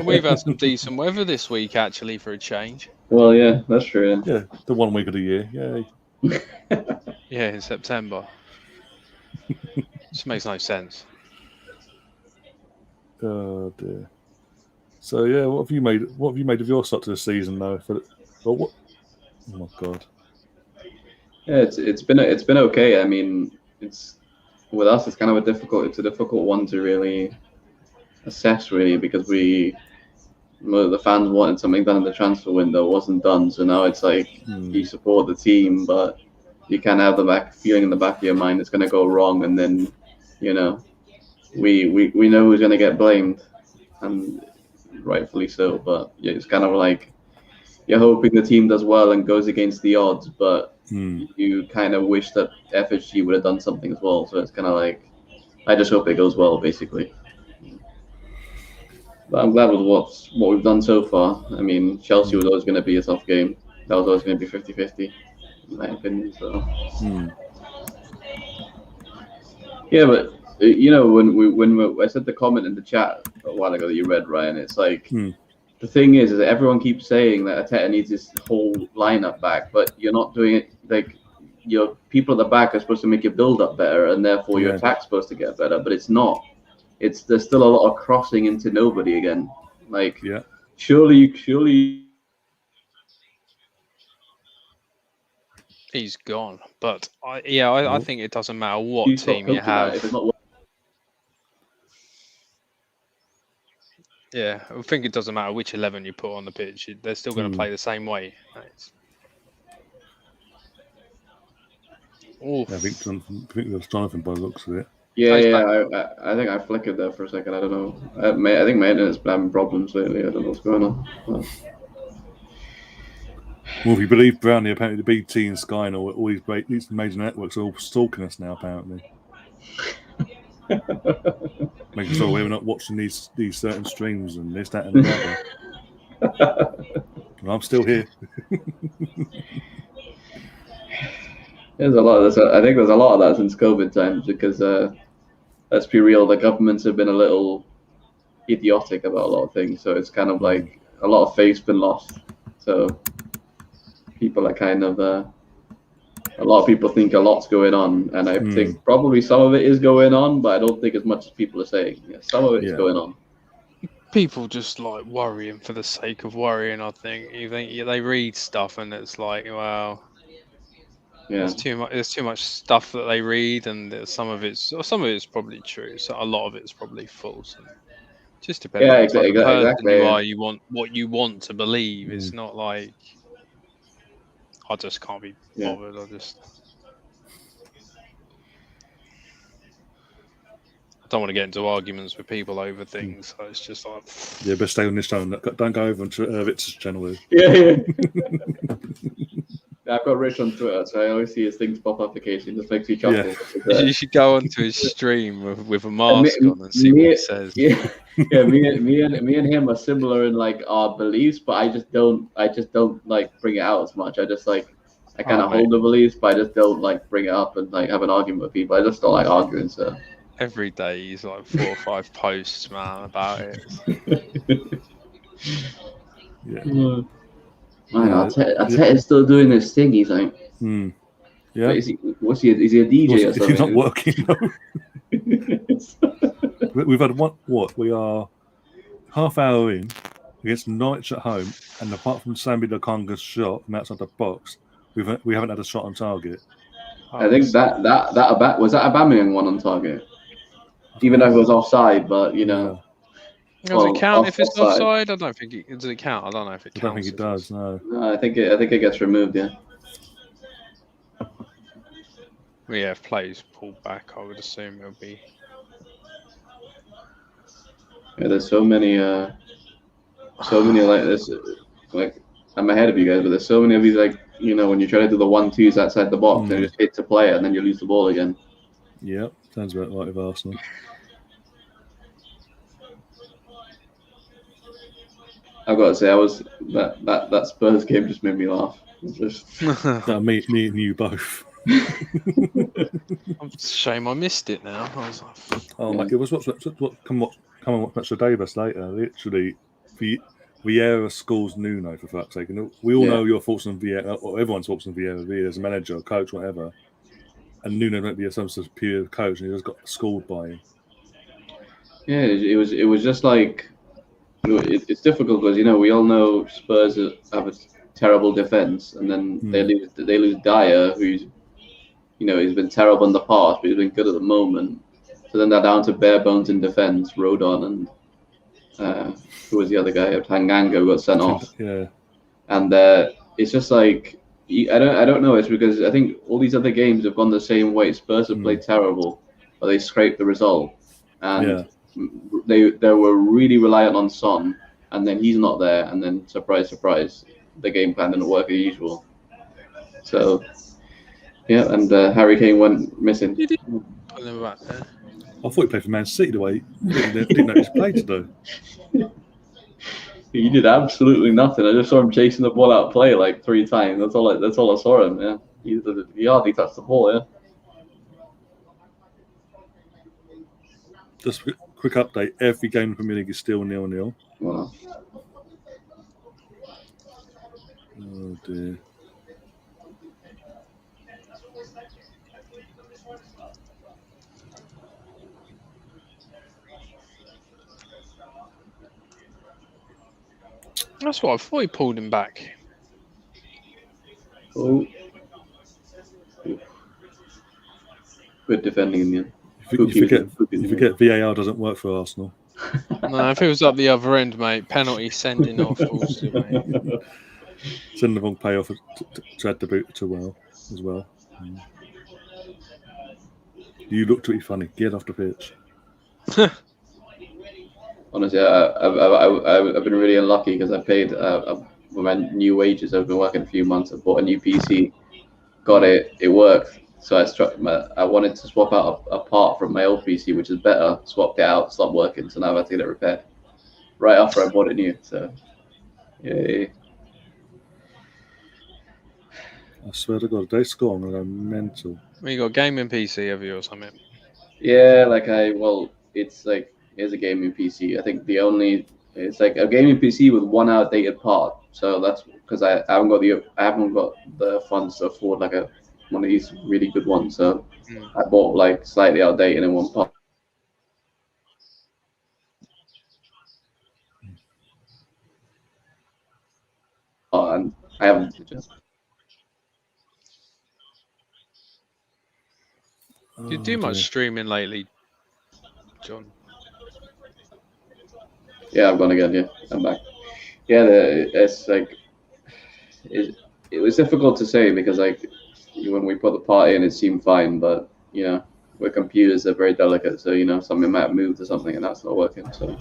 S2: We've had some decent weather this week, actually, for a change.
S3: Well, yeah, that's true.
S1: Yeah, the 1 week of the year, yay.
S2: Yeah, in September. Just makes no sense.
S1: Oh dear. So yeah, what have you made of your start to the season though? Oh my god.
S3: Yeah, it's been okay. I mean, with us, it's kind of a difficult one to really assess, really, because the fans wanted something done in the transfer window, it wasn't done. So now it's like you support the team, but you kind of have the feeling in the back of your mind it's going to go wrong, and then we know who's going to get blamed, and rightfully so. But yeah, it's kind of like you're hoping the team does well and goes against the odds, but you kind of wish that FHG would have done something as well. So it's kind of like I just hope it goes well, basically. But I'm glad with what we've done so far. I mean, Chelsea was always going to be a tough game. That was always going to be 50-50, in my opinion. So yeah, but when I said the comment in the chat a while ago that you read, Ryan, it's like the thing is that everyone keeps saying that Arteta needs this whole lineup back, but you're not doing it. Like your people at the back are supposed to make your build up better, and therefore your attack's supposed to get better, but it's not. There's still a lot of crossing into nobody again. Like surely.
S2: He's gone, but I think it doesn't matter what team you have. Yeah, I think it doesn't matter which 11 you put on the pitch. They're still going to play the same way.
S1: I think it was Jonathan by the looks of it.
S3: Yeah. I think I flickered there for a second. I don't know. I think my internet's been having problems lately. I don't know what's going on.
S1: Well, if you believe Brownie, apparently the BT and Sky and all these major networks are all stalking us now, apparently. Making sure we're not watching these certain streams and this, that, and the other. And I'm still here.
S3: There's a lot of this. I think there's a lot of that since COVID times because, let's be real, the governments have been a little idiotic about a lot of things. So it's kind of like a lot of faith's been lost. So people are kind of, a lot of people think a lot's going on, and I think probably some of it is going on, but I don't think as much as people are saying. Yeah, some of it is going on.
S2: People just like worrying for the sake of worrying. I think they read stuff and it's like, well, there's too much stuff that they read, and some of it's probably true. So a lot of it's probably false. And just depends on the type of person you are. You want what you want to believe. It's not like I just can't be bothered. I don't want to get into arguments with people over things. So it's just like
S1: best stay on this channel. Don't go over to Vitz's channel.
S3: Yeah. I've got Rich on Twitter, so I always see his things pop up occasionally. It just makes me chuckle.
S2: Yeah. You should go onto his stream with a mask on and see what he says.
S3: Yeah, me and him are similar in like our beliefs, but I just don't like bring it out as much. I kind of hold the beliefs, but I just don't like bring it up and like have an argument with people. I just don't like arguing. So
S2: every day he's like 4 or 5 posts, man, about it.
S3: Man, Arteta's still doing this thing. He's like,
S1: yeah.
S3: Is he a DJ or something?
S1: He's not working. No. We've had what? We are half hour in against Norwich at home, and apart from Sambi Lokonga's shot from outside the box, we haven't had a shot on target.
S3: I think that was that Aubameyang one on target, even though it was offside. But you know.
S2: Does it count if it's offside? I don't think it does. It count? I don't know if it counts.
S1: I don't think it does. No.
S3: I think it gets removed. Yeah.
S2: Well, yeah, if plays pulled back, I would assume it'll be.
S3: Yeah, there's so many like this. Like I'm ahead of you guys, but there's so many of these like when you try to do the 1-2s outside the box and you just hit to play it and then you lose the ball again.
S1: Yeah, sounds about right with Arsenal.
S3: I've got to say, that Spurs game just made me laugh. Just
S1: me and you both.
S2: It's a shame I missed it now. I was like,
S1: like it was come and watch Match of Davis later. Literally, Vieira scores Nuno for fuck's sake. And we all know your thoughts on Vieira, or everyone's thoughts on Vieira as a manager, coach, whatever. And Nuno might be some sort of pure coach, and he just got scored by him.
S3: Yeah, it was just like. It's difficult because we all know Spurs have a terrible defense, and then they lose Dyer, who's he's been terrible in the past, but he's been good at the moment. So then they're down to bare bones in defense. Rodon and who was the other guy? Tanganga got sent off.
S1: Yeah,
S3: and it's just like I don't know. It's because I think all these other games have gone the same way. Spurs have played terrible, but they scraped the result, and. They were really reliant on Son, and then he's not there, and then surprise, the game plan didn't work as usual. So, yeah, and Harry Kane went missing.
S2: I
S1: thought he played for Man City the way he didn't know he played today.
S3: He did absolutely nothing. I just saw him chasing the ball out of play like 3 times. That's all I saw him. Yeah, he hardly touched the ball. Yeah.
S1: Just a quick update. Every game in the Premier League is still 0-0.
S3: Wow.
S1: Oh, dear.
S2: That's what I thought. He pulled him back.
S3: Oh. Good defending in the end.
S1: You forget VAR doesn't work for Arsenal.
S2: No, if it was up the other end, mate, penalty sending off also, mate.
S1: Sending the wrong payoff to add the boot as well. You look pretty funny. Get off the pitch.
S3: Honestly, I've been really unlucky because I paid with my new wages. I've been working a few months. I bought a new PC, got it. It worked. So I wanted to swap out a part from my old PC, which is better. Swapped it out, stopped working. So now I've had to get it repaired. Right after I bought it new. So, yeah.
S1: I swear to God, they score, I'm gonna go mental.
S2: Well, you got a gaming PC, have you, or something?
S3: Yeah, it's like here's a gaming PC. I think it's like a gaming PC with one outdated part. So that's because I haven't got the funds to afford like one of these really good ones. So I bought like slightly outdated in one part. And I haven't.
S2: Do you do much streaming lately, John?
S3: Yeah, I've gone again. Yeah, I'm back. Yeah, it's like it was difficult to say because like when we put the part in, it seemed fine, but with computers they're very delicate, so something might have moved or something, and that's not working. So.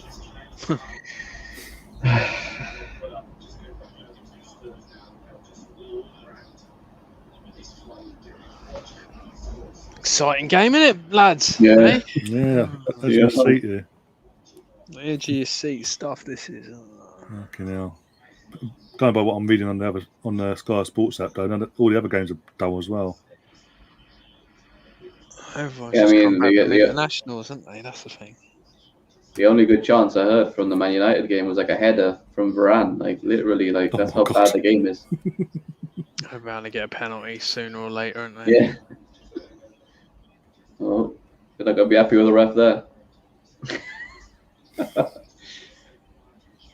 S2: Exciting game, innit, lads?
S3: Yeah.
S2: Eh?
S1: Yeah. That's your seat here.
S2: Edge of your seat stuff. This is.
S1: Fucking hell. Going by what I'm reading on the Sky Sports app, though, all the other games are dull as well.
S2: Everyone's just come back with internationals, haven't they? That's the thing.
S3: The only good chance I heard from the Man United game was like a header from Varane. Like literally, like that's how bad the game is.
S2: They're bound to get a penalty sooner or later, aren't they?
S3: Yeah. Oh, you're not gonna be happy with the ref there.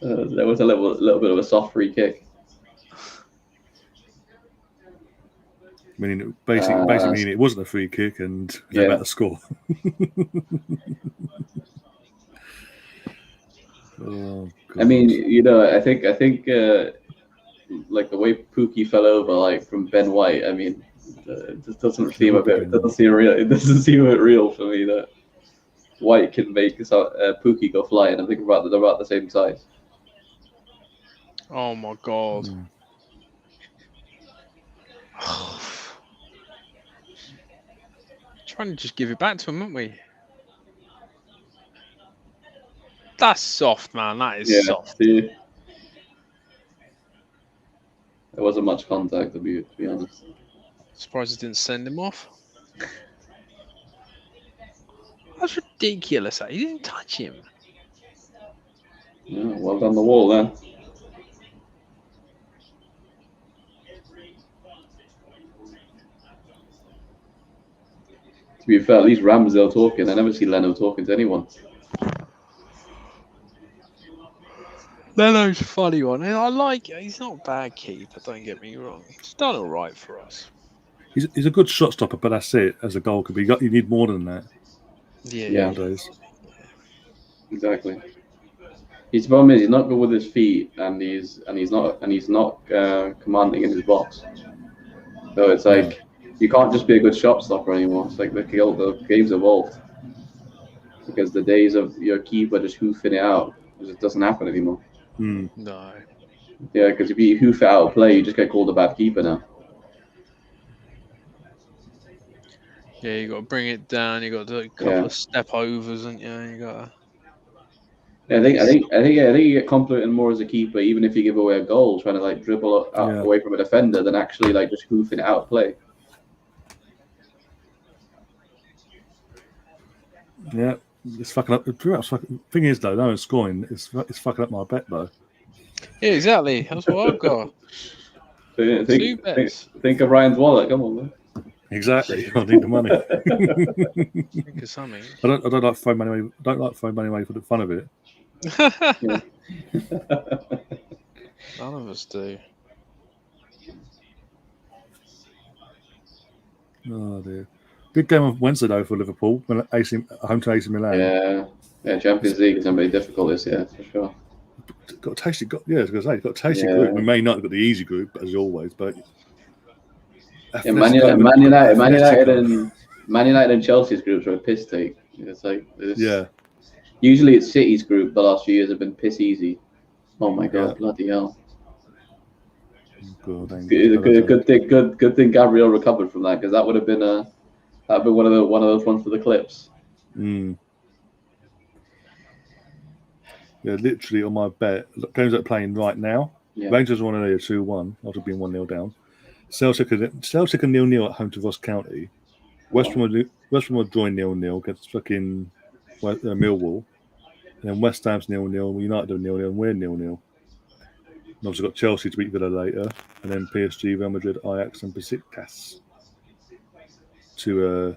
S3: There was a little bit of a soft free kick.
S1: Meaning basically it wasn't a free kick and they're about to score. Oh, God.
S3: I mean, I think like the way Pookie fell over, like from Ben White. I mean, it just doesn't seem a bit. It doesn't seem real. It doesn't seem real for me that White can make Pookie go flying. I think they're about the same size.
S2: Oh my God. Trying to just give it back to him, aren't we? That's soft, man. That is soft.
S3: Yeah. There wasn't much contact, to be honest.
S2: Surprised he didn't send him off. That's ridiculous. He didn't touch him.
S3: Yeah, well done the wall then. To be fair, at least Ramsdale talking. I never see Leno talking to anyone.
S2: Leno's a funny one. I like it. He's not a bad keeper, don't get me wrong. He's done all right for us.
S1: He's a good shot stopper, but that's it as a goalkeeper. You need more than that.
S2: Yeah.
S1: Nowadays.
S3: Exactly. His problem is he's not good with his feet, and he's not commanding in his box. So it's like you can't just be a good shot stopper anymore. It's like the game's evolved because the days of your keeper just hoofing it out just doesn't happen anymore.
S2: No.
S3: Yeah, because if you hoof it out of play, you just get called a bad keeper now.
S2: Yeah, you got to bring it down. You got to do a couple of step overs, and you got to.
S3: Yeah, I think you get complimented more as a keeper, even if you give away a goal, trying to like dribble away from a defender, than actually like just hoofing it out of play.
S1: Yeah, it's fucking up. The thing is, though, no one's scoring. It's fucking up my bet, though.
S2: Yeah, exactly. That's what I've got.
S3: Think of Ryan's wallet. Come on, man.
S1: Exactly. I need the money.
S2: Think of something.
S1: I don't like throwing money away. Don't like throwing money away for the fun of it.
S2: None of us do.
S1: Oh dear. Big game on Wednesday though for Liverpool when home to AC Milan.
S3: Yeah. Champions League is going to be difficult this year for sure.
S1: Got a tasty. Got a tasty group. We may not have got the easy group as always, but
S3: Man United Man United and Chelsea's groups are a piss take. It's like
S1: Yeah.
S3: Usually it's City's group. The last few years have been piss easy. Oh my god,
S1: Yeah.
S3: bloody hell!
S1: Good
S3: Thing Gabriel recovered from that, because that would have been one of those ones for the clips.
S1: Mm. Yeah, literally on my bet, games that are playing right now.
S3: Yeah.
S1: Rangers won earlier 2-1 after being 1-0 down. Celtic are 0-0 at home to Ross County. West Brom are drawing 0-0 against fucking Millwall. And then West Ham's 0-0, United are 0-0, and we're 0-0. And obviously got Chelsea to beat Villa later, and then PSG, Real Madrid, Ajax, and Besiktas to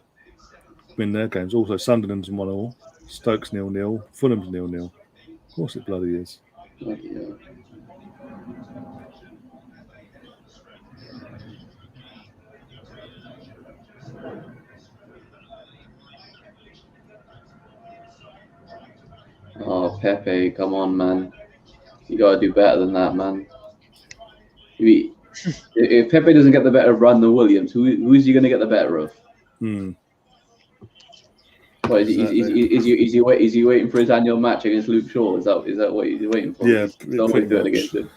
S1: win their games. Also, Sunderland's 1-0, Stokes 0-0, Fulham's 0-0. Of course it bloody is.
S3: Bloody hell. Oh, Pepe, come on, man. You gotta do better than that, man. If Pepe doesn't get the better run than Williams, who is he going to get the better of? What is he waiting for his annual match against Luke Shaw? Is that what he's waiting for?
S1: Yeah,
S3: he's always doing against him.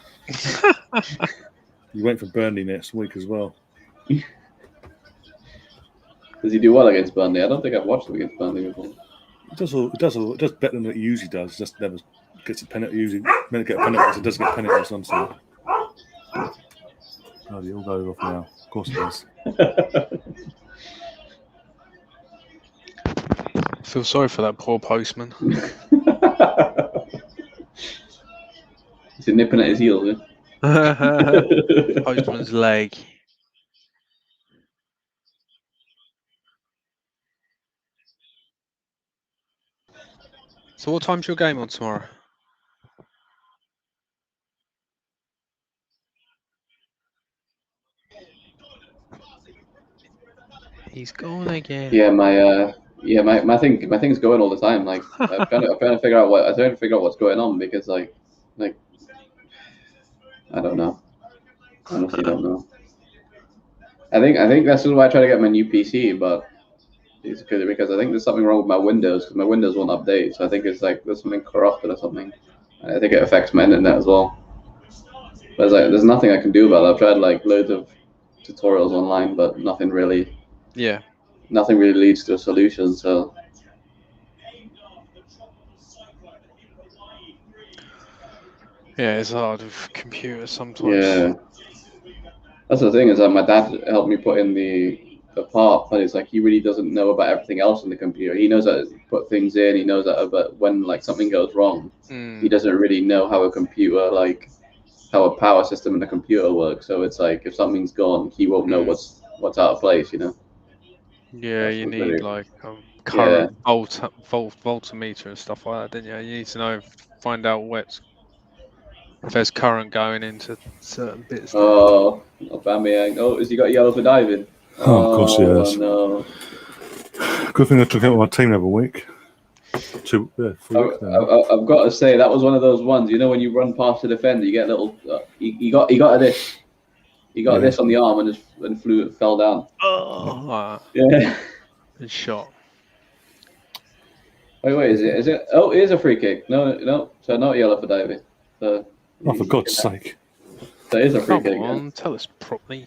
S1: You wait for Burnley next week as well.
S3: Does he do well against Burnley? I don't think I've watched him against Burnley before.
S1: It does better than it usually does. Just never gets a penalty. Usually, meant to get penalties. It doesn't get penalties. I'm sorry. Oh, the all goes off now. Of course it does.
S2: I feel sorry for that poor postman.
S3: Is he nipping at his heels?
S2: Postman's leg. So what time's your game on tomorrow? He's gone again.
S3: Yeah, my thing's going all the time. Like I'm trying to figure out what's going on, because like I don't know. Honestly, don't know. I think that's why I try to get my new PC, but it's because I think there's something wrong with my Windows, because my Windows won't update. So I think it's like there's something corrupted or something. And I think it affects my internet as well. But there's nothing I can do about it. I've tried like loads of tutorials online, but nothing really.
S2: Yeah.
S3: Nothing really leads to a solution. So.
S2: Yeah, it's hard with computers sometimes.
S3: Yeah. That's the thing, is that my dad helped me put in the part, but it's like he really doesn't know about everything else in the computer. He knows how to put things in. He knows that, but when like something goes wrong, he doesn't really know how a computer, like how a power system in a computer works. So it's like if something's gone, he won't know what's out of place. You know.
S2: Yeah,
S3: That's
S2: you
S3: what's
S2: need
S3: really-
S2: like current voltmeter and stuff like that, don't you? You need to know, find out if there's current going into certain bits.
S3: Oh, Aubameyang. Oh, has he got yellow for diving?
S1: Oh, of course he has.
S3: No.
S1: Good thing I took out my team every week. 3 weeks now.
S3: I've got to say, that was one of those ones. You know, when you run past the defender, you get a little. He got this. He got this on the arm and fell down.
S2: Oh,
S3: yeah.
S2: It's shot.
S3: Wait, is it? Oh, it is a free kick. No. So not yellow for diving. So,
S1: Oh, for God's sake!
S3: So it is a free
S2: Come
S3: kick.
S2: on, tell us properly.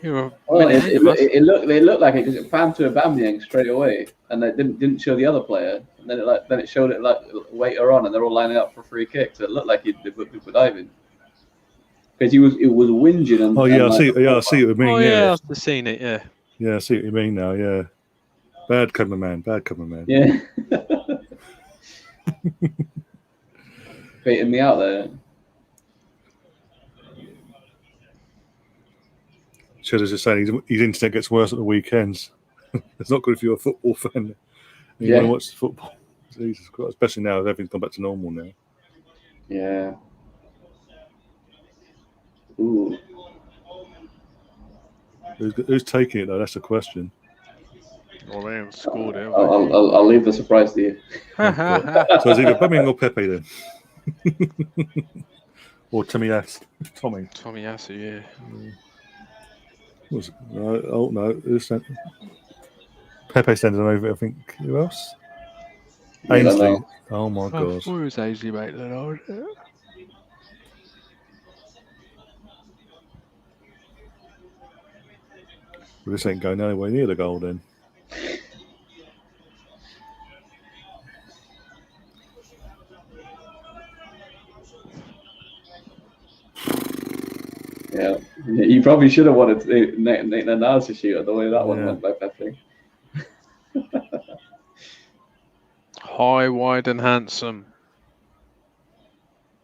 S2: You're
S3: Well, it looked like it, because it panned to Aubameyang straight away, and it didn't show the other player, and then it showed it like later on, and they're all lining up for free kick. So it looked like he was diving, because it was whinging. And,
S1: Oh yeah,
S3: and
S1: I see what you mean.
S2: Oh yeah, I've just seen it. Yeah.
S1: Yeah, I see what you mean now. Yeah, bad cameraman.
S3: Yeah. Baiting me out there.
S1: Cheddar's just saying his internet gets worse at the weekends. It's not good if you're a football fan and you want to watch the football. Jesus Christ, especially now everything's gone back to normal now.
S3: Yeah. Ooh.
S1: Who's taking it though? That's the question.
S2: Well, they haven't scored it.
S3: I'll leave the surprise to you.
S1: So it's either Birmingham or Pepe then, or Tommy
S2: Tomiyasu, yeah.
S1: Oh no, who's that? Pepe sending over. I think who else?
S3: Yeah, I don't
S1: Ainsley.
S3: know.
S1: Oh my god.
S2: Where was Ainsley Maitland?
S1: Well, this ain't going anywhere near the goal then.
S3: Yeah, you probably should have wanted Nathan Niles to shoot it the way that one went by Pepe.
S2: High, wide, and handsome.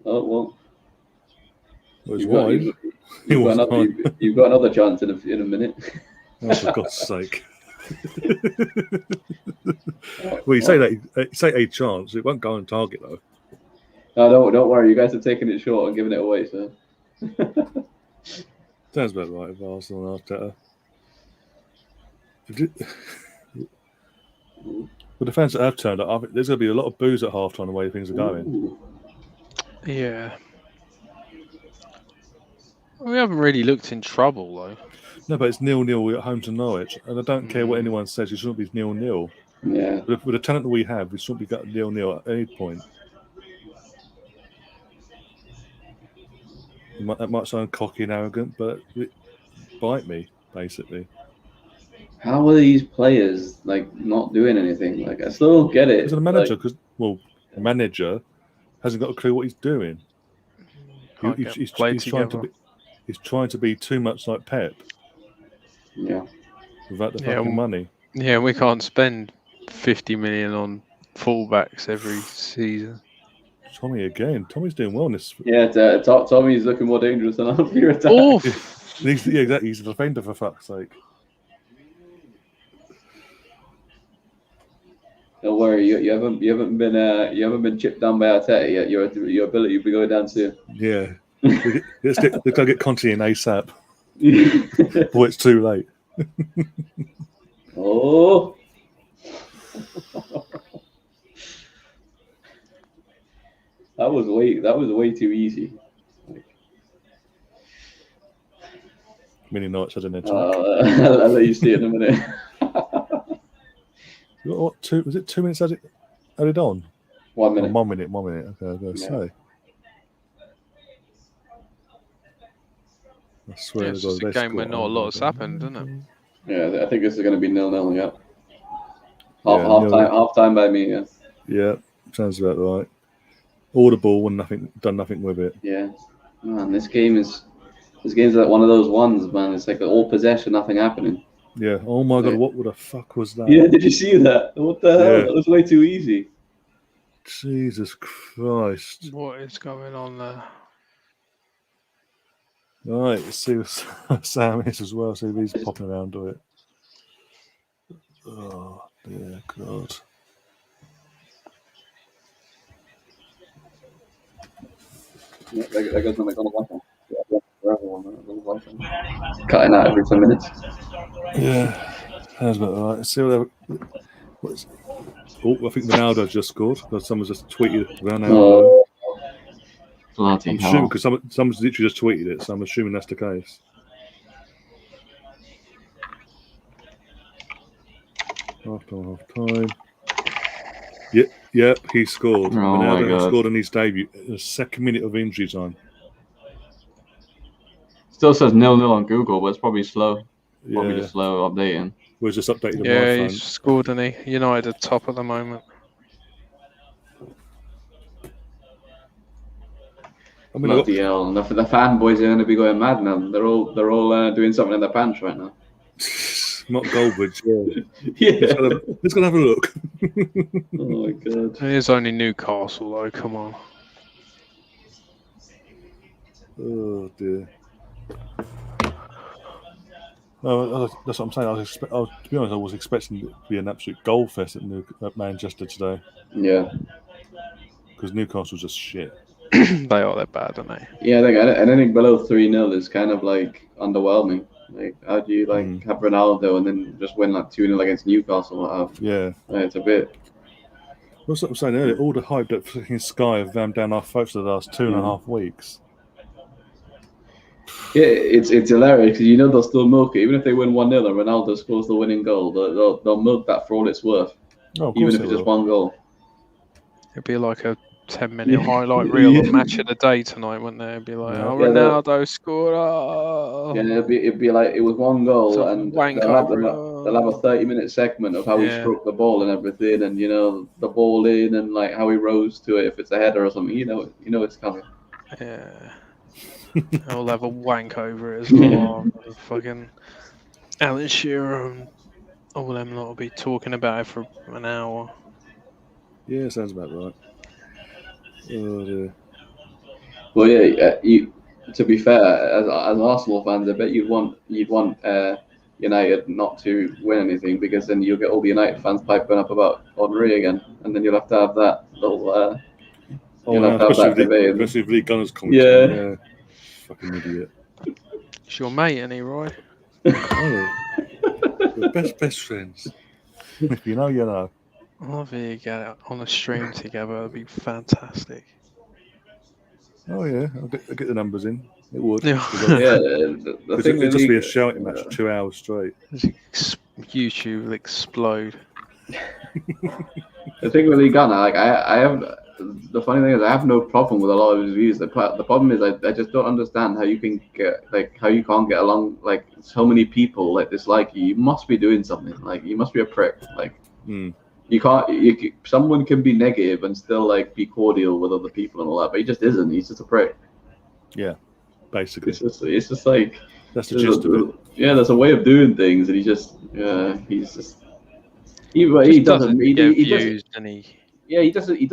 S3: Oh well.
S1: It was wide.
S3: You've got another chance in a minute.
S1: Oh, for God's sake. Well, you say a chance. It won't go on target though.
S3: No, don't worry. You guys are taking it short and giving it away. So
S1: Sounds about right with Arsenal and Arteta. With the fans that have turned up, I think there's going to be a lot of boos at half time the way things are going.
S3: Ooh.
S2: Yeah. We haven't really looked in trouble though.
S1: No, but it's 0-0 at home to Norwich, and I don't care what anyone says. It shouldn't be 0-0.
S3: Yeah.
S1: With the talent that we have, we shouldn't be 0-0 at any point. That might sound cocky and arrogant, but it bite me basically.
S3: How are these players not doing anything? I still don't get it.
S1: Because the manager, manager hasn't got a clue what he's doing. He's trying to be too much like Pep.
S3: Yeah.
S1: Without the fucking money.
S2: Yeah, we can't spend 50 million on fullbacks every season.
S1: Tommy again. Tommy's doing well in this.
S3: Yeah, Tommy's looking more dangerous than Alfie attack.
S1: Yeah, exactly. He's a defender for fuck's sake.
S3: Don't worry, you haven't been chipped down by Arteta yet. Your ability will be going down too.
S1: Yeah. Let's go get Conte in ASAP. Boy, it's too late.
S3: Oh. That was way too easy.
S1: Mini Knights had an attack.
S3: I'll let you see it in a minute.
S1: What, 2? Was it 2 minutes added on?
S3: 1 minute.
S1: Oh, 1 minute. Okay, I was going to say. I swear
S2: it's just a game where not a lot has happened, isn't it?
S3: Yeah, I think this is going to be 0-0. Yeah. Half time by me. Yeah.
S1: Yeah, sounds about right. Audible and done nothing with it.
S3: Yeah, man, this game's like one of those ones, man. It's like all possession, nothing happening.
S1: Yeah. Oh my god, what the fuck was that?
S3: Yeah, did you see that? What the hell? That was way too easy.
S1: Jesus Christ.
S2: What is going on there?
S1: Right, let's see what Sam is as well. See if he's popping around to it. Oh, dear God.
S3: Yeah, that goes on McDonald's. Cutting out every 10 minutes.
S1: Yeah, sounds about right. Let's see what I think Ronaldo just scored because someone just tweeted Ronaldo. I'm assuming because someone's literally just tweeted it, so I'm assuming that's the case. Half time. Yep, he scored. Ronaldo scored on his debut. The 2nd minute of injury time.
S3: Still says 0-0 on Google, but it's probably slow. Probably
S1: Yeah.
S3: just slow updating.
S1: We're just updated on my
S2: Yeah,
S1: phone.
S2: he's scored, and he United at top at the moment.
S1: I mean,
S3: Bloody hell! The fanboys are going to be going mad now. They're all doing something in their pants right now.
S1: Not Goldbridge. Yeah.
S3: Yeah.
S1: Let's go have a look.
S3: Oh my god.
S2: It is only Newcastle though. Come on.
S1: Oh dear. No, that's what I'm saying. To be honest, I was expecting it to be an absolute goal fest at Manchester today.
S3: Yeah.
S1: Because Newcastle's just shit.
S2: They're bad, aren't they?
S3: Yeah, I think anything below 3-0 is kind of like underwhelming. Like, how do you have Ronaldo and then just win 2-0 against Newcastle?
S1: Yeah.
S3: It's a bit.
S1: That's what I'm saying earlier. All the hype that fucking Sky have rammed down our throats for the last 2.5 weeks.
S3: Yeah, it's hilarious because they'll still milk it even if they win 1-0 and Ronaldo scores the winning goal. They'll milk that for all it's worth,
S1: Oh, of
S3: even
S1: course
S3: if
S1: they
S3: it's just
S1: will.
S3: one goal.
S2: It'd be like a 10-minute
S3: Yeah.
S2: highlight reel
S3: Yeah.
S2: of match of the day tonight, wouldn't there? It'd be like,
S1: Yeah.
S2: oh,
S3: Yeah,
S2: Ronaldo scored. Oh,
S3: Yeah, it'd be like it was one goal,
S2: to
S3: and
S2: wank
S3: they'll have
S2: over it.
S3: they'll have a 30-minute segment of how he
S2: Yeah.
S3: struck the ball and everything, and the ball in and like how he rose to it if it's a header or something. It's coming.
S2: Yeah. I'll have a wank over it as well. Fucking Alan Shearer and all them lot will be talking about it for an hour.
S1: Yeah, sounds about right. Oh, dear.
S3: Well, yeah. To be fair, as Arsenal fans, I bet you'd want United not to win anything because then you'll get all the United fans piping up about Henry again, and then you'll have to have that little. You'll have to have that debate.
S1: Especially if Lee Gunners
S3: Yeah.
S1: yeah. Fucking idiot.
S2: It's your mate, any Roy?
S1: Oh, we're best friends. If you know, you know.
S2: I'll have you get it on a stream together. It'd be fantastic.
S1: Oh yeah, I'll get the numbers in. It would.
S2: Yeah.
S3: The thing
S1: It'd
S3: with
S1: just be a
S3: League,
S1: shouting match for 2 hours straight.
S2: YouTube will explode.
S3: the thing with Lee Gunner, like I have. The funny thing is, I have no problem with a lot of his views. The problem is, I just don't understand how you can how you can't get along. Like so many people like dislike you. You must be doing something. Like you must be a prick. Like you can't. Someone can be negative and still like be cordial with other people and all that, but he just isn't. He's just a prick.
S1: Yeah, basically.
S3: It's just like
S1: that's the gist of it.
S3: Yeah, there's a way of doing things, and he's just he doesn't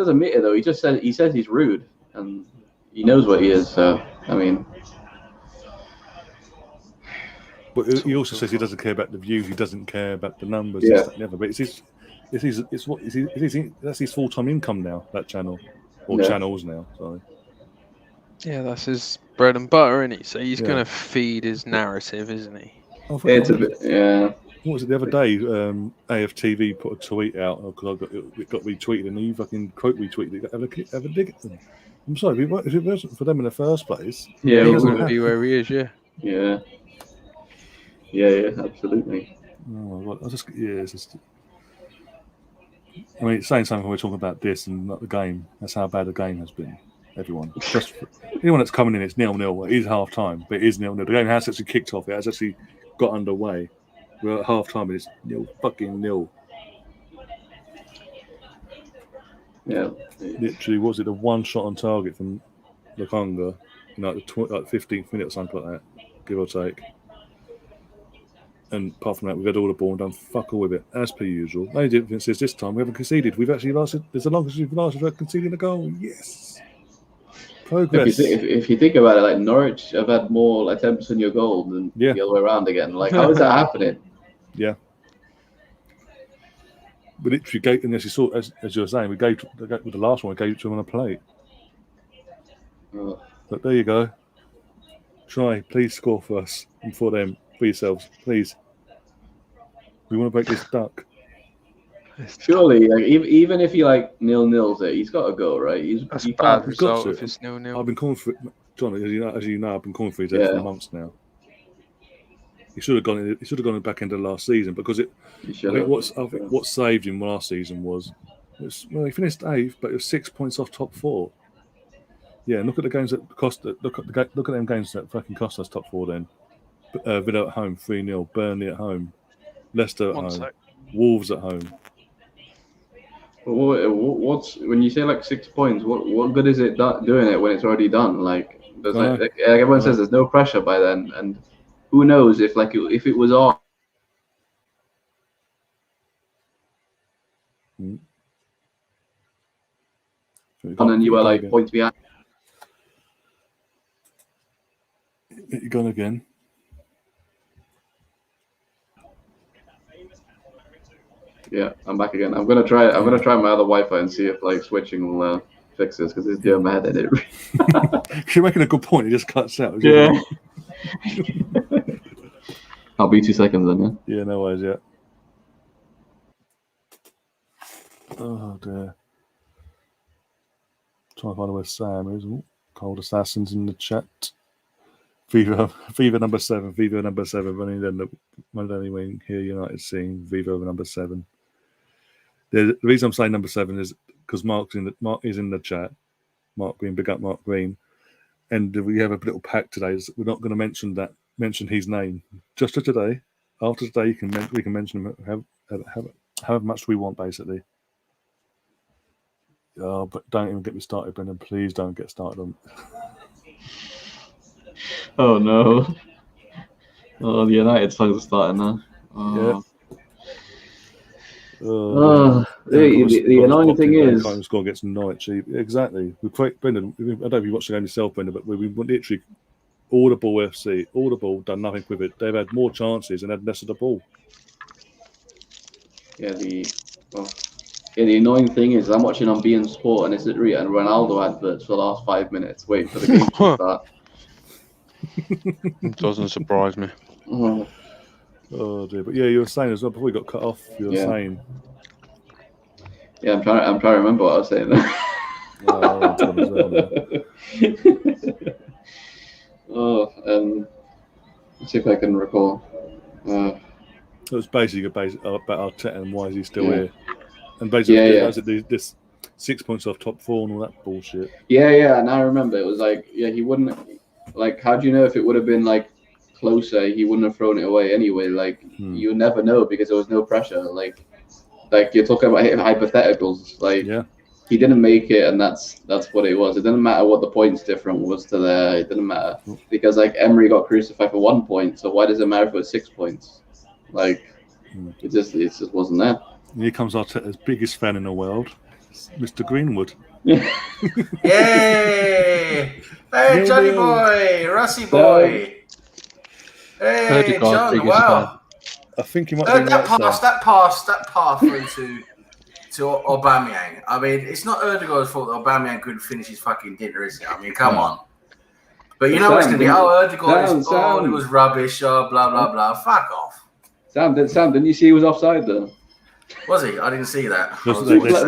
S3: admit it though. He says he's rude, and he knows what he is. So I mean,
S1: but he also says he doesn't care about the views. He doesn't care about the numbers.
S3: Yeah.
S1: Never. But that's his full-time income now. That channel or
S3: Yeah.
S1: channels now. Sorry.
S2: Yeah, that's his bread and butter, isn't he? So he's going to feed his narrative, isn't he?
S3: It's a bit, yeah.
S1: What was it the other day? AFTV put a tweet out because it got retweeted, and you fucking quote retweeted it. Have a dig at them. I'm sorry, if it wasn't for them in the first place,
S3: yeah,
S2: he wouldn't be where he is.
S3: Yeah, absolutely.
S1: Oh, it's just. I mean, it's saying something when we're talking about this and not the game. That's how bad the game has been. Everyone, just anyone that's coming in, it's 0-0. It is half time, but it is 0-0. The game has actually kicked off. It has actually got underway. We're at half time, and it's 0-0.
S3: Yeah,
S1: literally, was it a one shot on target from Lukonga in like the 15th minute or something like that, give or take. And apart from that, we've had all the ball and done fuck all with it, as per usual. The only difference is this time we haven't conceded. We've actually lasted. There's the longest we've lasted without conceding a goal. Yes. Progress.
S3: If you think about it, like Norwich have had more attempts on your goal than the other way around again. Like, how is that happening?
S1: Yeah. We literally gave, and as you saw, as you were saying, we gave with the last one, we gave it to him on a plate.
S3: Oh.
S1: But there you go. Try, please score for us and for them, for yourselves, please. We want to break this duck.
S3: Surely, like, even if he like 0-0s it, he's got to go, right?
S2: That's a bad result if it's 0-0.
S1: I've been calling for it, John. As you know, I've been calling for his head for months now. He should have gone. He should have gone back into last season because it. I think what saved him last season was he finished 8th, but it was 6 points off top 4. Yeah, look at the games that cost. Look at them games that fucking cost us top 4. Then, Villa at home 3-0, Burnley at home, Leicester at home, Wolves at home.
S3: What's when you say like 6 points? What good is it doing it when it's already done? Like, everyone says there's no pressure by then, and who knows if it was on. And you were like points behind.
S1: You're gone again.
S3: Yeah, I'm back again. I'm gonna try my other Wi-Fi and see if like switching will fix this because it's doing my head in it.
S1: You're making a good point. It just cuts out.
S3: Yeah. I'll be 2 seconds then.
S1: Yeah, no worries. Yeah. Oh dear. Trying to find out where Sam is. Cold Assassins in the chat. Viva number 7. Viva number 7. Running wing here. United scene. Viva number 7. The reason I'm saying number 7 is because Mark is in the chat. Mark Green, big up Mark Green, and we have a little pact today. We're not going to mention his name just for today. After today, we can mention him however much we want, basically. But don't even get me started, Brendan. Please don't get started on.
S3: Oh no! Oh, the United songs are starting now.
S1: Yeah.
S3: The annoying thing is,
S1: can't score against Norwich. Exactly. Brendan, I don't know if you watched the game yourself, Brendan, but we literally all the ball FC, all the ball, done nothing with it. They've had more chances and had less of the ball.
S3: Yeah, the annoying thing is I'm watching on beIN Sport and it's literally and Ronaldo adverts for the last 5 minutes. Wait for the game to start.
S2: It doesn't surprise me.
S1: Oh dear, but yeah, you were saying as well before we got cut off. You were saying.
S3: Yeah, I'm trying to remember what I was saying. Let's see if I can recall.
S1: It was basically about Arteta and why is he still here, and basically this 6 points off top 4 and all that bullshit.
S3: Yeah, and I remember it was like he wouldn't how do you know if it would have been like closer he wouldn't have thrown it away anyway? You never know because there was no pressure. Like you're talking about hypotheticals. He didn't make it, and that's what it was. It didn't matter what the points difference was to there. It didn't matter because Emery got crucified for 1 point. So why does it matter if it was 6 points? It just wasn't there.
S1: And here comes Arteta's biggest fan in the world, Mr. Greenwood.
S4: Yay! Hey, Johnny boy, Rusty boy. Hey, John! Wow.
S1: I think he might.
S4: That pass through to Aubameyang. I mean, it's not Erdogan's fault that Aubameyang couldn't finish his fucking dinner, is it? I mean, come on. But you know what's going to be? Erdogan it was rubbish. Blah blah blah. Fuck off.
S3: Sam, didn't you see he was offside though?
S4: Was he? I didn't see that.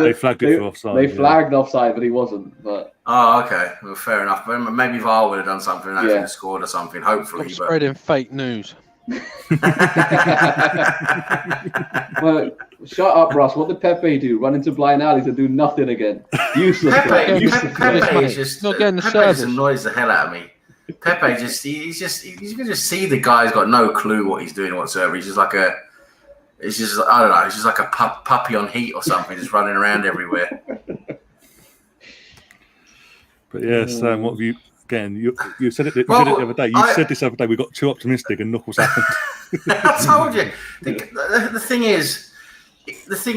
S1: They flagged it for offside.
S3: They flagged offside, but he wasn't. But
S4: okay, well, fair enough. Maybe VAR would have done something and actually scored or something. Hopefully,
S2: Stop spreading fake news.
S3: Well, shut up, Ross. What did Pepe do? Run into blind alleys and do nothing again? Useless.
S4: Pepe is just not getting the service. Just annoys the hell out of me. Pepe you can just see the guy's got no clue what he's doing whatsoever. He's just like I don't know. He's just like a puppy on heat or something, just running around everywhere.
S1: But yeah, Sam, what have you? Again, you said it. You said it the other day. You said this other day. We got too optimistic, and look what's happened.
S4: I told you. The thing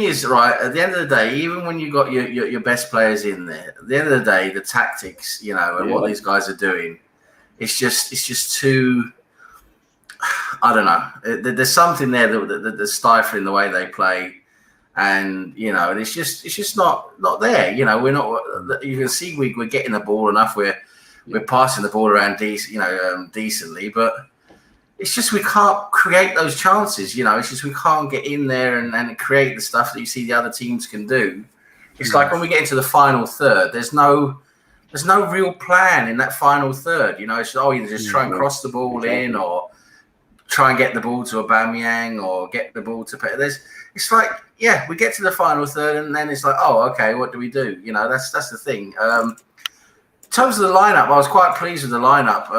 S4: is, right. At the end of the day, even when you got your best players in there, at the end of the day, the tactics, and what these guys are doing, it's just too. I don't know. There's something there that's stifling the way they play, and and it's just not there. We're not. You can see we're getting the ball enough. We're passing the ball around decently, but it's just we can't create those chances. It's just we can't get in there and create the stuff that you see the other teams can do. It's like when we get into the final third, there's no real plan in that final third. It's you just try and cross the ball in or try and get the ball to Aubameyang or get the ball to it's like, we get to the final third and then it's like, okay, what do we do? That's the thing. In terms of the lineup, I was quite pleased with the lineup.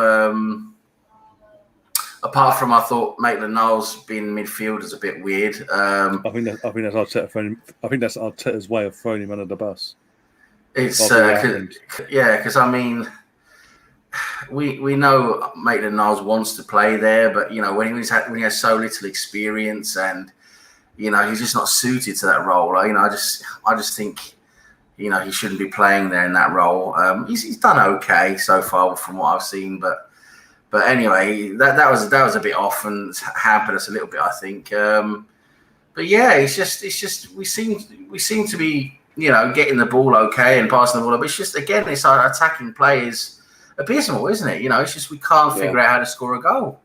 S4: Apart from I thought Maitland-Niles being midfield is a bit weird.
S1: I think that's Arteta. I think that's Arteta's way of throwing him under the bus.
S4: It's because I mean, we know Maitland-Niles wants to play there, but when he has so little experience and he's just not suited to that role. I just think he shouldn't be playing there in that role. He's done okay so far from what I've seen, but anyway, that was a bit off and hampered us a little bit, I think. But yeah, it's just we seem to be getting the ball okay and passing the ball up. It's just again, it's our attacking play is abysmal, isn't it? It's just we can't figure out how to score a goal.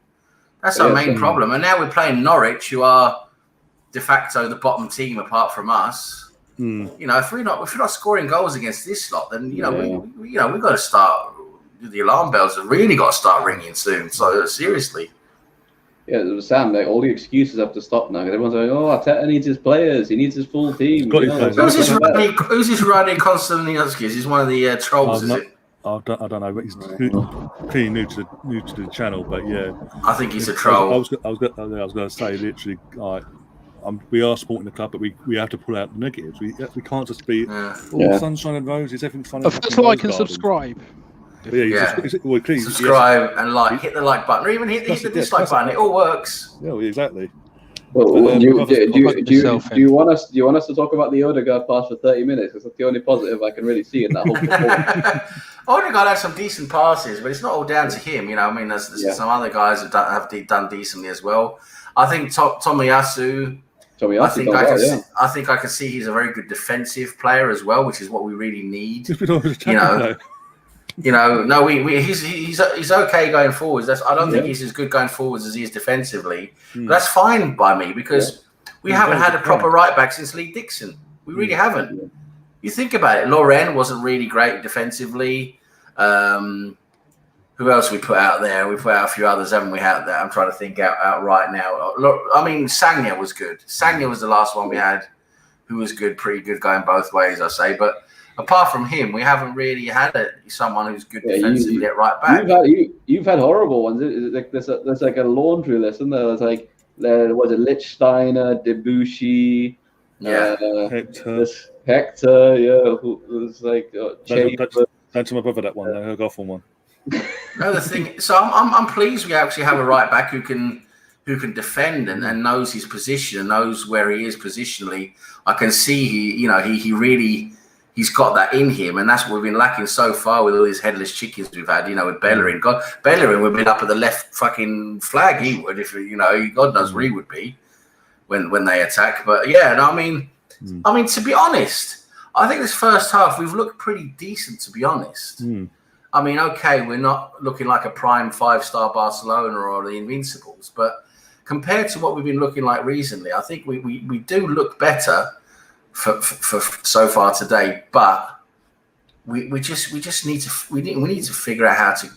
S4: That's our main problem. And now we're playing Norwich, who are de facto the bottom team apart from us. If we're not scoring goals against this lot, then we've got to start the alarm bells have really got to start ringing soon. So seriously.
S3: Yeah, it was Sam. Like all the excuses have to stop now. Everyone's like, "Oh, Arteta needs his players. He needs his full team."
S1: Got his players.
S4: Who's this Rodney Konstantinovsky? He's one of the trolls, is it?
S1: I don't know, but he's pretty new to the channel. But yeah,
S4: I think he's a troll.
S1: I was going to say literally, like, we are supporting the club, but we have to pull out the negatives. We can't just be sunshine and roses. Everything's fun.
S2: First like and subscribe.
S1: Please
S4: subscribe and like, hit the like button, or even hit the dislike button. It all works.
S1: Yeah, exactly.
S3: Well, do you want us to talk about the Odegaard pass for 30 minutes? Because that's the only positive I can really see in that whole performance.
S4: Odegaard had some decent passes, but it's not all down to him. You know, I mean, there's some other guys who have done decently as well. I think Tomiyasu. I think I can see he's a very good defensive player as well, which is what we really need. He's okay going forwards. I don't think he's as good going forwards as he is defensively. But that's fine by me because we haven't had a proper right back since Lee Dixon. We really haven't. You think about it. Loren wasn't really great defensively. Who else we put out there? We put out a few others, haven't we? Out there, I'm trying to think out right now. Look, I mean, Sagna was good. Sagna was the last one we had, who was good, pretty good, going both ways, I say. But apart from him, we haven't really had someone who's good defensively at right back.
S3: You've had horrible ones. There's like a laundry list, isn't there? There's like was it Lichtsteiner, Debussy, Hector, who was like
S1: that's my brother. That one, I got on one.
S4: Another thing, so I'm pleased we actually have a right back who can defend and knows his position and knows where he is positionally. I can see he's got that in him, and that's what we've been lacking so far with all these headless chickens we've had. With Bellerin. Bellerin would be up at the left fucking flag. He would, if God knows where he would be when they attack. But I mean, to be honest, I think this first half we've looked pretty decent. To be honest. I mean, okay, we're not looking like a prime 5-star Barcelona or the Invincibles, but compared to what we've been looking like recently, I think we do look better for so far today. But we need to figure out how to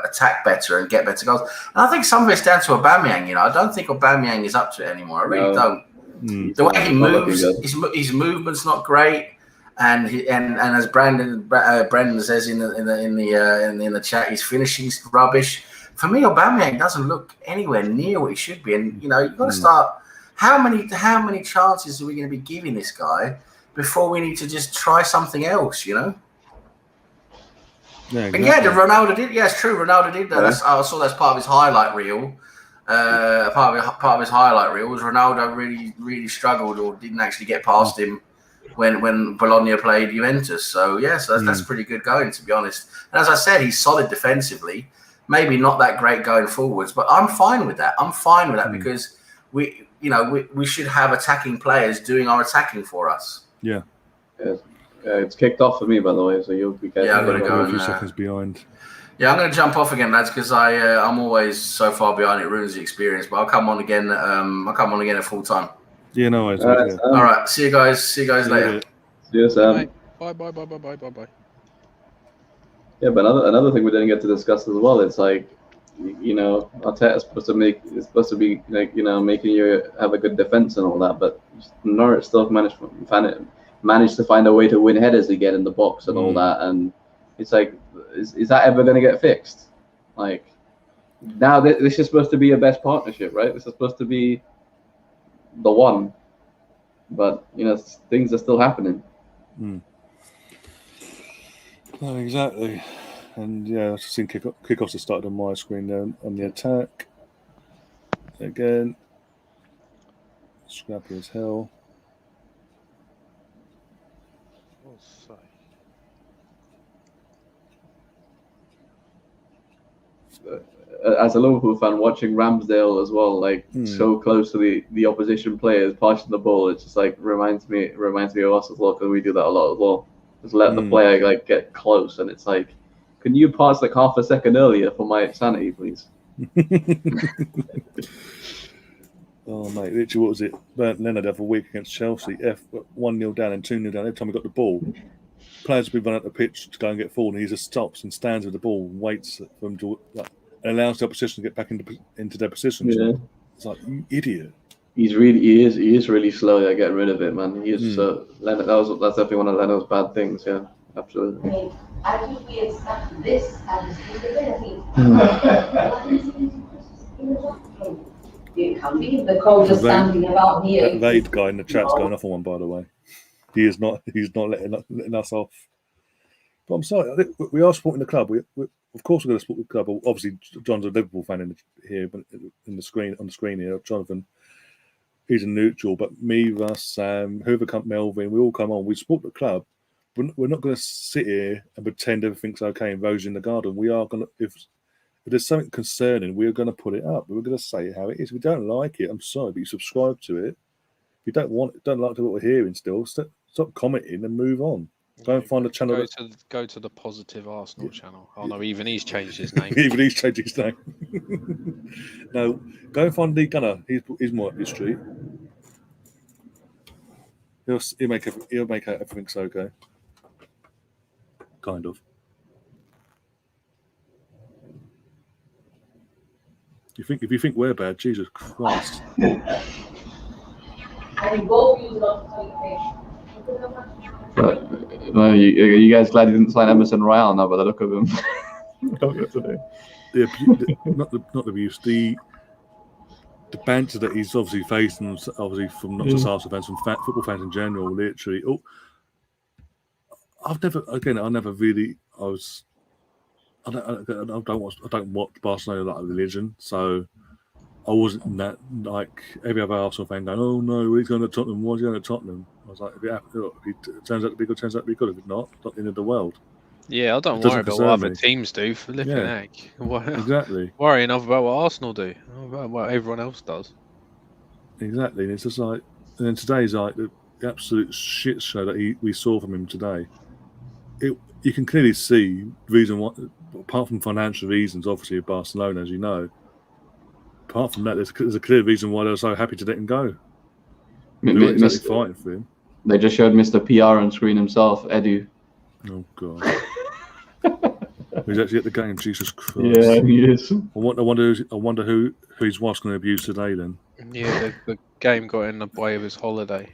S4: attack better and get better goals. And I think some of it's down to Aubameyang. I don't think Aubameyang is up to it anymore. I really don't. The way he moves, his movement's not great. And as Brendan says in the chat, his finishing's rubbish. For me, Aubameyang doesn't look anywhere near what he should be. And you've got to start. How many chances are we going to be giving this guy before we need to just try something else? Yeah, exactly. And Ronaldo did. Yeah, it's true. Ronaldo did that. I saw that's part of his highlight reel. Part of his highlight reel was Ronaldo really, really struggled or didn't actually get past him when Bologna played Juventus. So that's pretty good going, to be honest. And as I said, he's solid defensively. Maybe not that great going forwards, but I'm fine with that. Because we should have attacking players doing our attacking for us. Yeah.
S3: It's kicked off for me, by the way, so you'll be getting
S1: I've got to go a few seconds behind.
S4: Yeah, I'm going to jump off again, lads, because I'm always so far behind. It ruins the experience. But I'll come on again. At full time.
S1: Yeah, no worries.
S4: All right. See you guys later.
S3: See you, Sam.
S2: Bye.
S3: Yeah, but another thing we didn't get to discuss as well. It's like, Arteta is supposed to be like, making you have a good defense and all that, but Norwich still managed to find a way to win headers again in the box and all that. And it's like, is that ever going to get fixed? Like, now this is supposed to be a best partnership, right? This is supposed to be the one, but things are still happening.
S1: Oh, exactly. And I've seen kickoffs have started on my screen there on the attack again. Scrappy as hell.
S3: As a Liverpool fan, watching Ramsdale as well, so close to the opposition players passing the ball, it just reminds me of us as well, because we do that a lot as well. Just let the player get close, and it's like, can you pass half a second earlier for my sanity, please?
S1: Oh mate, literally, what was it? Bernd Leonard had a week against Chelsea. 1-0 down and 2-0 down every time we got the ball. players will be running up the pitch to go and get forward, and he just stops and stands with the ball and waits for them to allows the opposition to get back into their positions.
S3: Yeah.
S1: It's like, you idiot.
S3: He is really slow at getting rid of it, man. He is Leonard. That's definitely one of Leonard's bad things. Yeah, absolutely.
S5: I think we expect this as stability. You can be the coach just standing about here.
S1: That Vade guy in the chat's going off on one, by the way. He's not letting us off. But I'm sorry, I think we are supporting the club. We of course we're going to support the club. Obviously, John's a Liverpool fan here, but on the screen here, Jonathan, he's a neutral. But me, Russ, Sam, whoever come, Melvin, we all come on. We support the club. We're not going to sit here and pretend everything's okay and roses in the garden. We are going to, if there's something concerning, we're going to put it up. We're going to say how it is. If we don't like it, I'm sorry, but you subscribe to it. If you don't like what we're hearing still, stop commenting and move on. Go and find a channel.
S2: Go to the Positive Arsenal channel. Oh no, even he's changed his name.
S1: Even he's changed his name. No, go and find Lee Gunner. He's more up your street. He'll make out everything's okay. Kind of. If you think we're bad, Jesus Christ.
S3: Are you guys glad he didn't sign Emerson Royale now by the look of him?
S1: Not the abuse. The banter that he's obviously facing, obviously from not just Arsenal fans, from football fans in general, literally. I don't watch Barcelona like a religion, so I wasn't that like every other Arsenal fan going, oh no, he's going to Tottenham. Why's he going to Tottenham? I was like, if it turns out to be good, turns out to be good. If it's not the end of the world.
S2: Yeah, I don't worry about what other teams do. Flipping heck.
S1: Exactly.
S2: Worrying about what Arsenal do, about what everyone else does.
S1: Exactly, and it's just like, and then today's like the absolute shit show that we saw from him today. You can clearly see the reason why, apart from financial reasons, obviously, of Barcelona, as you know. Apart from that, there's a clear reason why they were so happy to let him go. They weren't exactly fighting for him.
S3: They just showed Mr. PR on screen himself, Edu.
S1: Oh God. He's actually at the game. Jesus Christ.
S3: Yeah, he is.
S1: I wonder who his wife's going to abuse today. Then.
S2: Yeah, the game got in the way of his holiday.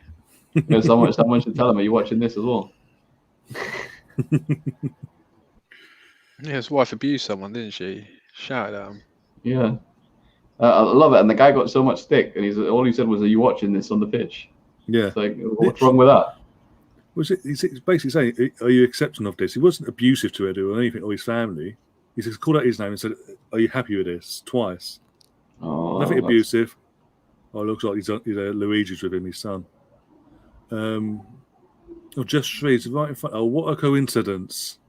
S3: Yeah, someone should tell him. Are you watching this as well?
S2: Yeah, his wife abused someone, didn't she? Shouted at him.
S3: Yeah. I love it. And the guy got so much stick, and all he said was, "Are you watching this on the pitch?"
S1: Yeah.
S3: It's like, what's wrong with that?
S1: He's basically saying, "Are you accepting of this?" He wasn't abusive to Edu or anything, or his family. He just called out his name and said, "Are you happy with this?" Twice.
S3: Oh,
S1: Nothing abusive. Oh, it looks like he's Luigi's with him, his son. Just Shreeds right in front. Oh, what a coincidence!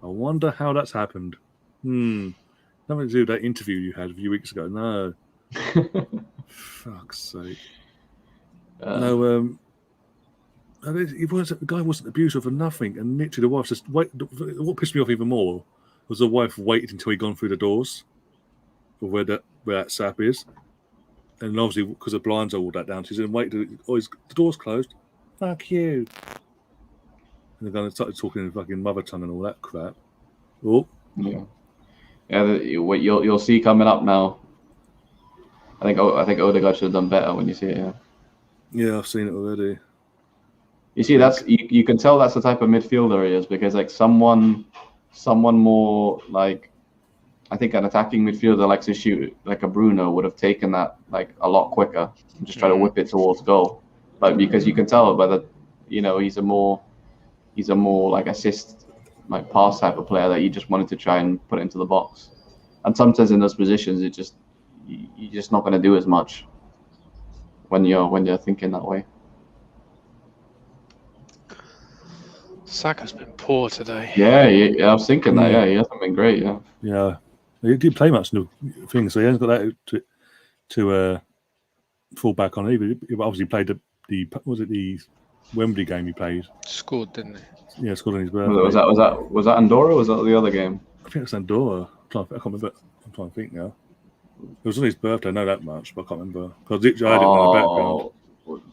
S1: I wonder how that's happened. Nothing to do with that interview you had a few weeks ago. No. Fuck's sake. No. The guy wasn't abusive for nothing, and literally the wife just wait. What pissed me off even more was the wife waited until he'd gone through the doors, of where that sap is, and obviously because the blinds are all that down, she's in wait. The door's closed. Fuck you. And they're going to start talking in fucking mother tongue and all that crap. Oh.
S3: Yeah. Yeah. What you'll see coming up now. I think Odegaard should have done better when you see it. Yeah.
S1: Yeah, I've seen it already.
S3: You see, that's you can tell that's the type of midfielder he is, because like someone more like, I think an attacking midfielder likes to shoot like a Bruno would have taken that like a lot quicker and just try to whip it towards goal. But because you can tell by the, he's a more like assist, like pass type of player that you just wanted to try and put into the box. And sometimes in those positions, you're just not going to do as much when you're thinking that way.
S2: Saka's been poor today.
S3: Yeah, I was thinking that. Yeah, he hasn't been great.
S1: Yeah, he didn't play much new thing, so he hasn't got that to fall back on either. He obviously played the Wembley game he played.
S2: Scored, didn't he?
S1: Yeah, scored on his birthday.
S3: Was that Andorra or was that the other game?
S1: I think it's Andorra. I can't remember. I'm trying to think now. It was on his birthday, I know that much, but I can't remember. Because I heard it in the background.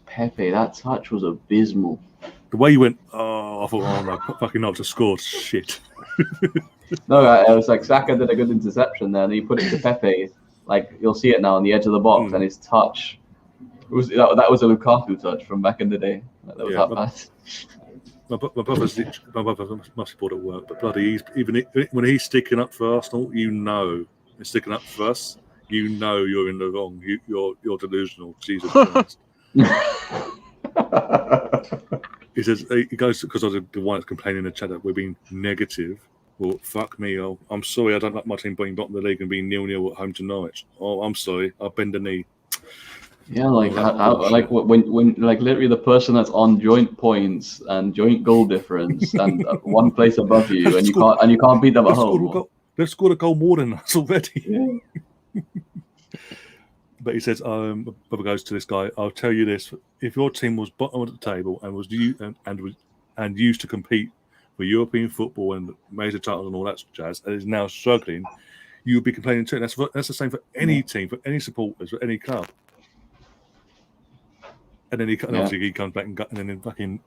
S3: Pepe, that touch was abysmal.
S1: the way you went, I thought, oh no, fucking not to score, shit.
S3: No, it was like Saka did a good interception there, and he put it to Pepe. Like you'll see it now on the edge of the box, and his touch that was a Lukaku touch from back in the day. That was that bad.
S1: My brother must be bored at work, but bloody, when he's sticking up for Arsenal, you know, he's sticking up for us. You know, you're in the wrong. You're delusional. Jesus Christ. He says he goes because I was the one that's complaining in the chat that we're being negative. Well, fuck me. I'm sorry. I don't like my team being bottom of the league and being 0-0 at home to Norwich. Oh, I'm sorry. I'll bend the knee.
S3: Yeah, like like when like literally the person that's on joint points and joint goal difference and one place above you, and you can't beat them at home.
S1: They've scored a goal more than us already.
S3: Yeah.
S1: But he says, Bubba goes to this guy. I'll tell you this: if your team was bottom of the table and was used to compete for European football and major titles and all that jazz, and is now struggling, you would be complaining too. That's the same for any team, for any supporters, for any club. And then obviously he comes back and then fucking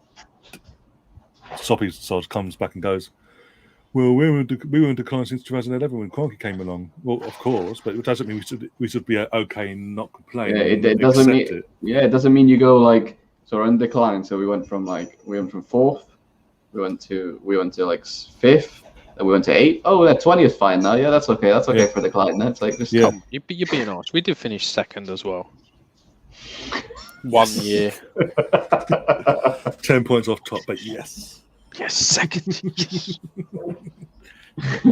S1: Soppy Sods comes back and goes, well, we were in decline since 2011 when Kroenke came along. Well, of course, but it doesn't mean we should be okay and not complain. Yeah,
S3: it doesn't mean it doesn't mean you go like, so we're in decline. So we went from fourth, we went to like fifth, and we went to 8th. Oh, that 20 is fine now. Yeah, that's okay. That's okay for decline. That's like just
S2: you're being honest. We did finish second as well. 1 year.
S1: 10 points off top, but yes,
S2: second.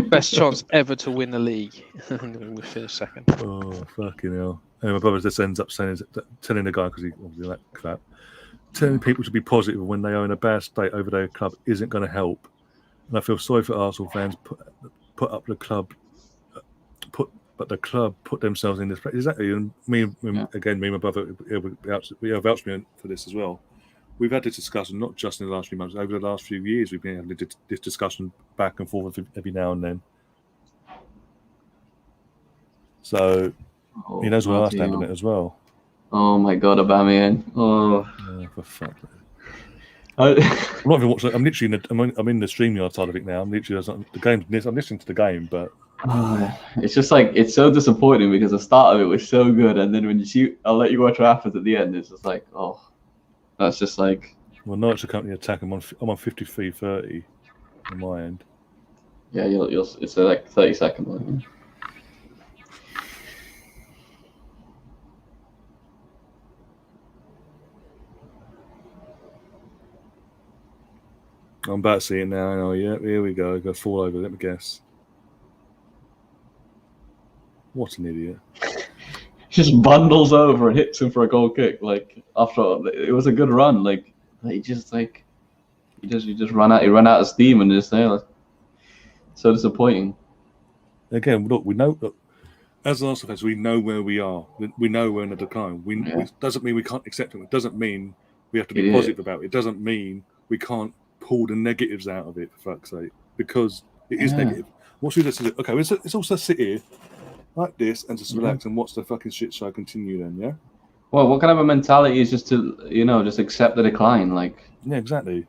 S2: Best chance ever to win the league. We finished second.
S1: Oh, fucking hell. And my brother just ends up telling the guy, because he obviously that crap, telling people to be positive when they are in a bad state over their club isn't going to help. And I feel sorry for Arsenal fans put up the club, but the club put themselves in this place. Exactly. And me and my brother, we have vouched me for this as well. We've had this discussion, not just in the last few months, over the last few years, we've been having this discussion back and forth every now and then. So he knows where I stand on it as well.
S3: Oh my God, Aubameyang! Oh,
S1: for fuck. I'm not even watching. I'm literally I'm in the StreamYard side of it now. I'm literally the game. I'm listening to the game, but
S3: it's just like it's so disappointing because the start of it was so good, and then when you see, I'll let you watch what happens at the end. It's just like, oh, that's just like.
S1: Well, Norwich are currently attacking. I'm on 53-30 on my end.
S3: Yeah, you'll. It's like 30 seconds.
S1: I'm about to see it now. Oh, yeah, here we go. Go fall over. Let me guess. What an idiot!
S3: Just bundles over and hits him for a goal kick. Like after it was a good run. Like he just run out. He ran out of steam and just there. So disappointing.
S1: Again, look, we know. Look, as Arsenal fans, we know where we are. We know we're in a decline. It doesn't mean we can't accept it. It doesn't mean we have to be positive about it. It doesn't mean we can't pull the negatives out of it, for fuck's sake, because it is negative. What should we do? Okay, it's also sit here like this and just relax and watch the fucking shit show continue then, yeah?
S3: Well, what kind of a mentality is just to, just accept the decline? Like,
S1: yeah, exactly.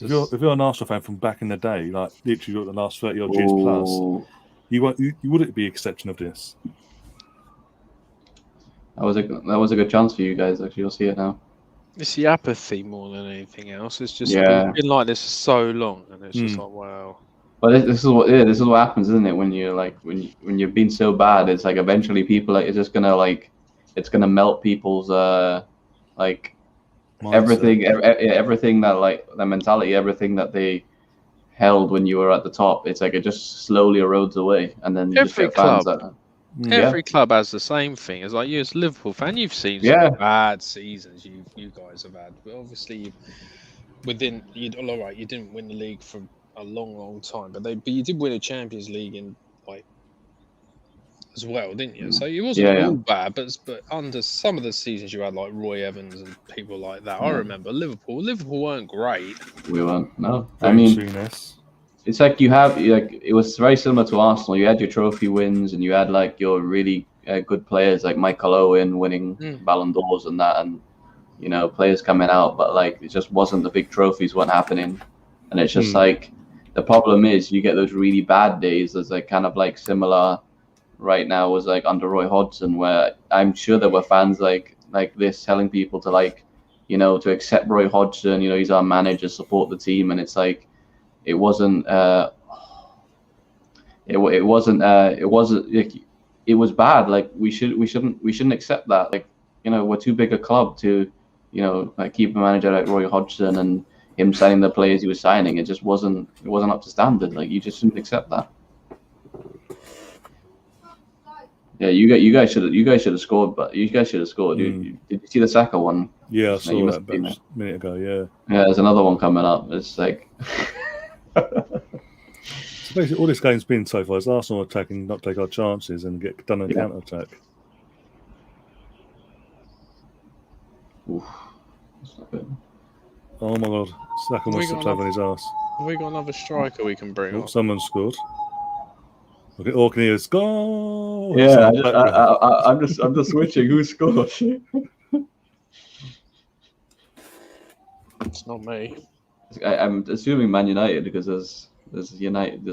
S1: If you're an Arsenal fan from back in the day, like literally the last 30 odd years plus, you wouldn't be accepting of this.
S3: That was a good chance for you guys. Actually, you'll see it now.
S2: It's the apathy more than anything else. It's just been like this for so long, and it's just like, wow.
S3: But this is what happens, isn't it? When you're like when you've been so bad, it's like eventually people it's just gonna it's gonna melt people's like mindset. everything that like the mentality, everything that they held when you were at the top. It's like it just slowly erodes away, and then
S2: every club has the same thing. It's like you as a Liverpool fan, you've seen some bad seasons you guys have had, but obviously you didn't win the league for a long time, but you did win a Champions League in as well, didn't you? So it wasn't all bad, but under some of the seasons you had like Roy Evans and people like that. I remember Liverpool weren't great.
S3: We weren't. No, I mean. It's like it was very similar to Arsenal. You had your trophy wins, and you had like your really good players like Michael Owen winning Ballon d'Ors and that, and players coming out, but like it just wasn't, the big trophies weren't happening, and it's just like the problem is you get those really bad days. There's like kind of like similar right now was like under Roy Hodgson, where I'm sure there were fans like this telling people to like to accept Roy Hodgson. He's our manager, support the team, and it's like it wasn't. It was bad. Like we shouldn't accept that. Like we're too big a club to like keep a manager like Roy Hodgson and him signing the players he was signing. It just wasn't up to standard. Like you just shouldn't accept that. Yeah, you guys should have scored, but you guys should have scored. Did you see the Saka one?
S1: Yeah, I saw that about a minute ago. Yeah.
S3: Yeah, there's another one coming up. It's like.
S1: So basically, all this game's been so far is Arsenal attacking, not take our chances, and get done on counter attack.
S3: Oof. That's not good.
S1: Oh my God, Saka must have on his ass.
S2: Have we got another striker we can bring up?
S1: Someone scored. Look at Orkney's goal.
S3: Yeah, I'm just switching. Who scored?
S2: It's not me.
S3: I'm assuming Man United because there's a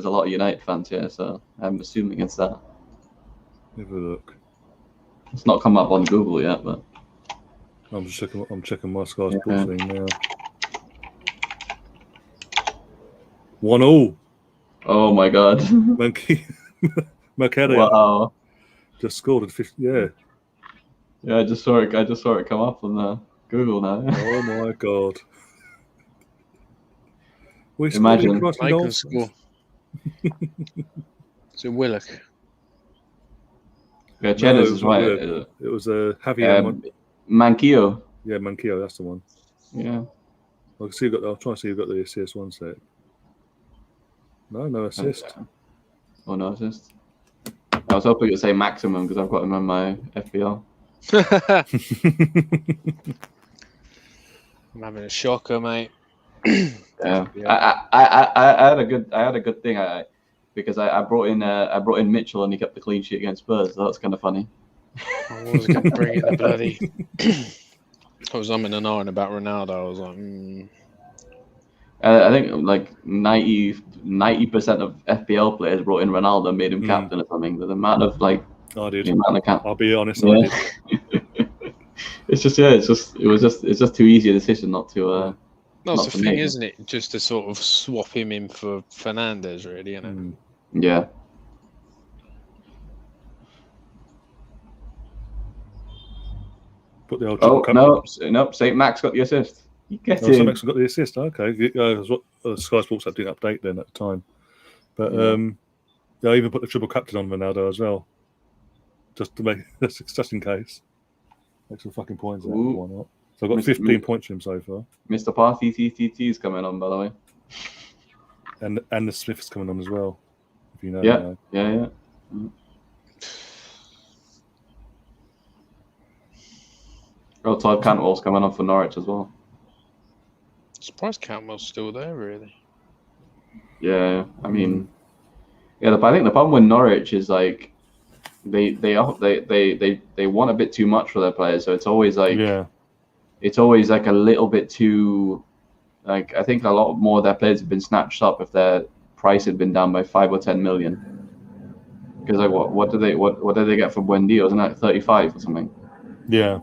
S3: lot of United fans here, so I'm assuming it's that.
S1: Have a look.
S3: It's not come up on Google yet, but
S1: I'm checking my Sky Sports thing now. 1-0.
S3: Oh my God.
S1: Mercado.
S3: Wow.
S1: Just scored at 50. Yeah.
S3: Yeah, I just saw it come up on Google now.
S1: Oh my God.
S3: Imagine.
S2: I can score. It's a Willock.
S3: Yeah, Cheddars is right.
S1: It was a Javier
S3: Manquillo.
S1: Yeah, Manquillo, that's the one.
S3: Yeah.
S1: I'll try to see who got the assist. One sec. No assist.
S3: Oh, no assist. I was hoping you'd say maximum because I've got him on my FPL.
S2: I'm having a shocker, mate.
S3: Yeah, I had a good thing. Because I brought in Mitchell and he kept the clean sheet against Spurs. So that's kind of funny.
S2: I was going to bring it the bloody. I was umming and ahhing about Ronaldo. I was like,
S3: I think like 90% of FPL players brought in Ronaldo and made him captain or something. The amount of like.
S1: I did.
S3: I'll
S1: be honest.
S3: Yeah.
S1: I did.
S3: It's just too easy a decision not to.
S2: That's the thing, isn't it? Just to sort of swap him in for Fernandes, really, isn't it?
S3: Yeah.
S1: Put the old
S3: nope. St. Max got the assist. You get
S1: St.
S3: him.
S1: Max got the assist. Okay, it was what Sky Sports didn't update then at the time, but I even put the triple captain on Ronaldo as well, just to make just in case. Make some fucking points out. Why not? So I've got 15 points from him so far.
S3: Mr. Parthy TTT is coming on, by the way.
S1: And the Smith's coming on as well. If you know.
S3: Yeah. Oh, Todd Cantwell's coming on for Norwich as well.
S2: Surprised Cantwell's still there, really.
S3: Yeah, I mean, I think the problem with Norwich is like they want a bit too much for their players, so it's always like it's always like a little bit too. Like I think a lot more of their players have been snatched up if their price had been down by 5 or 10 million. Because like what did they get for Buendia? Wasn't that 35 or something?
S1: Yeah.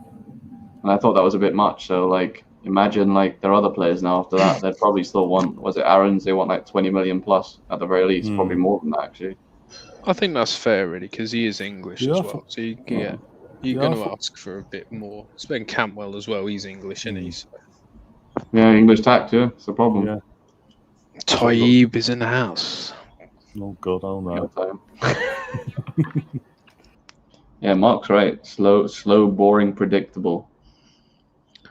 S3: And I thought that was a bit much. So like imagine like their other players now after that they'd probably still want. Was it Aaron's? They want like 20 million plus at the very least, probably more than that actually.
S2: I think that's fair, really, because he is English as well. So you're going to ask for a bit more. It's been Cantwell as well. He's English, isn't he? So.
S3: Yeah, English tact, yeah. It's a problem.
S1: Yeah.
S2: Tayyib is in the house.
S1: Oh, God, I don't know.
S3: Yeah, Mark's right. Slow, boring, predictable.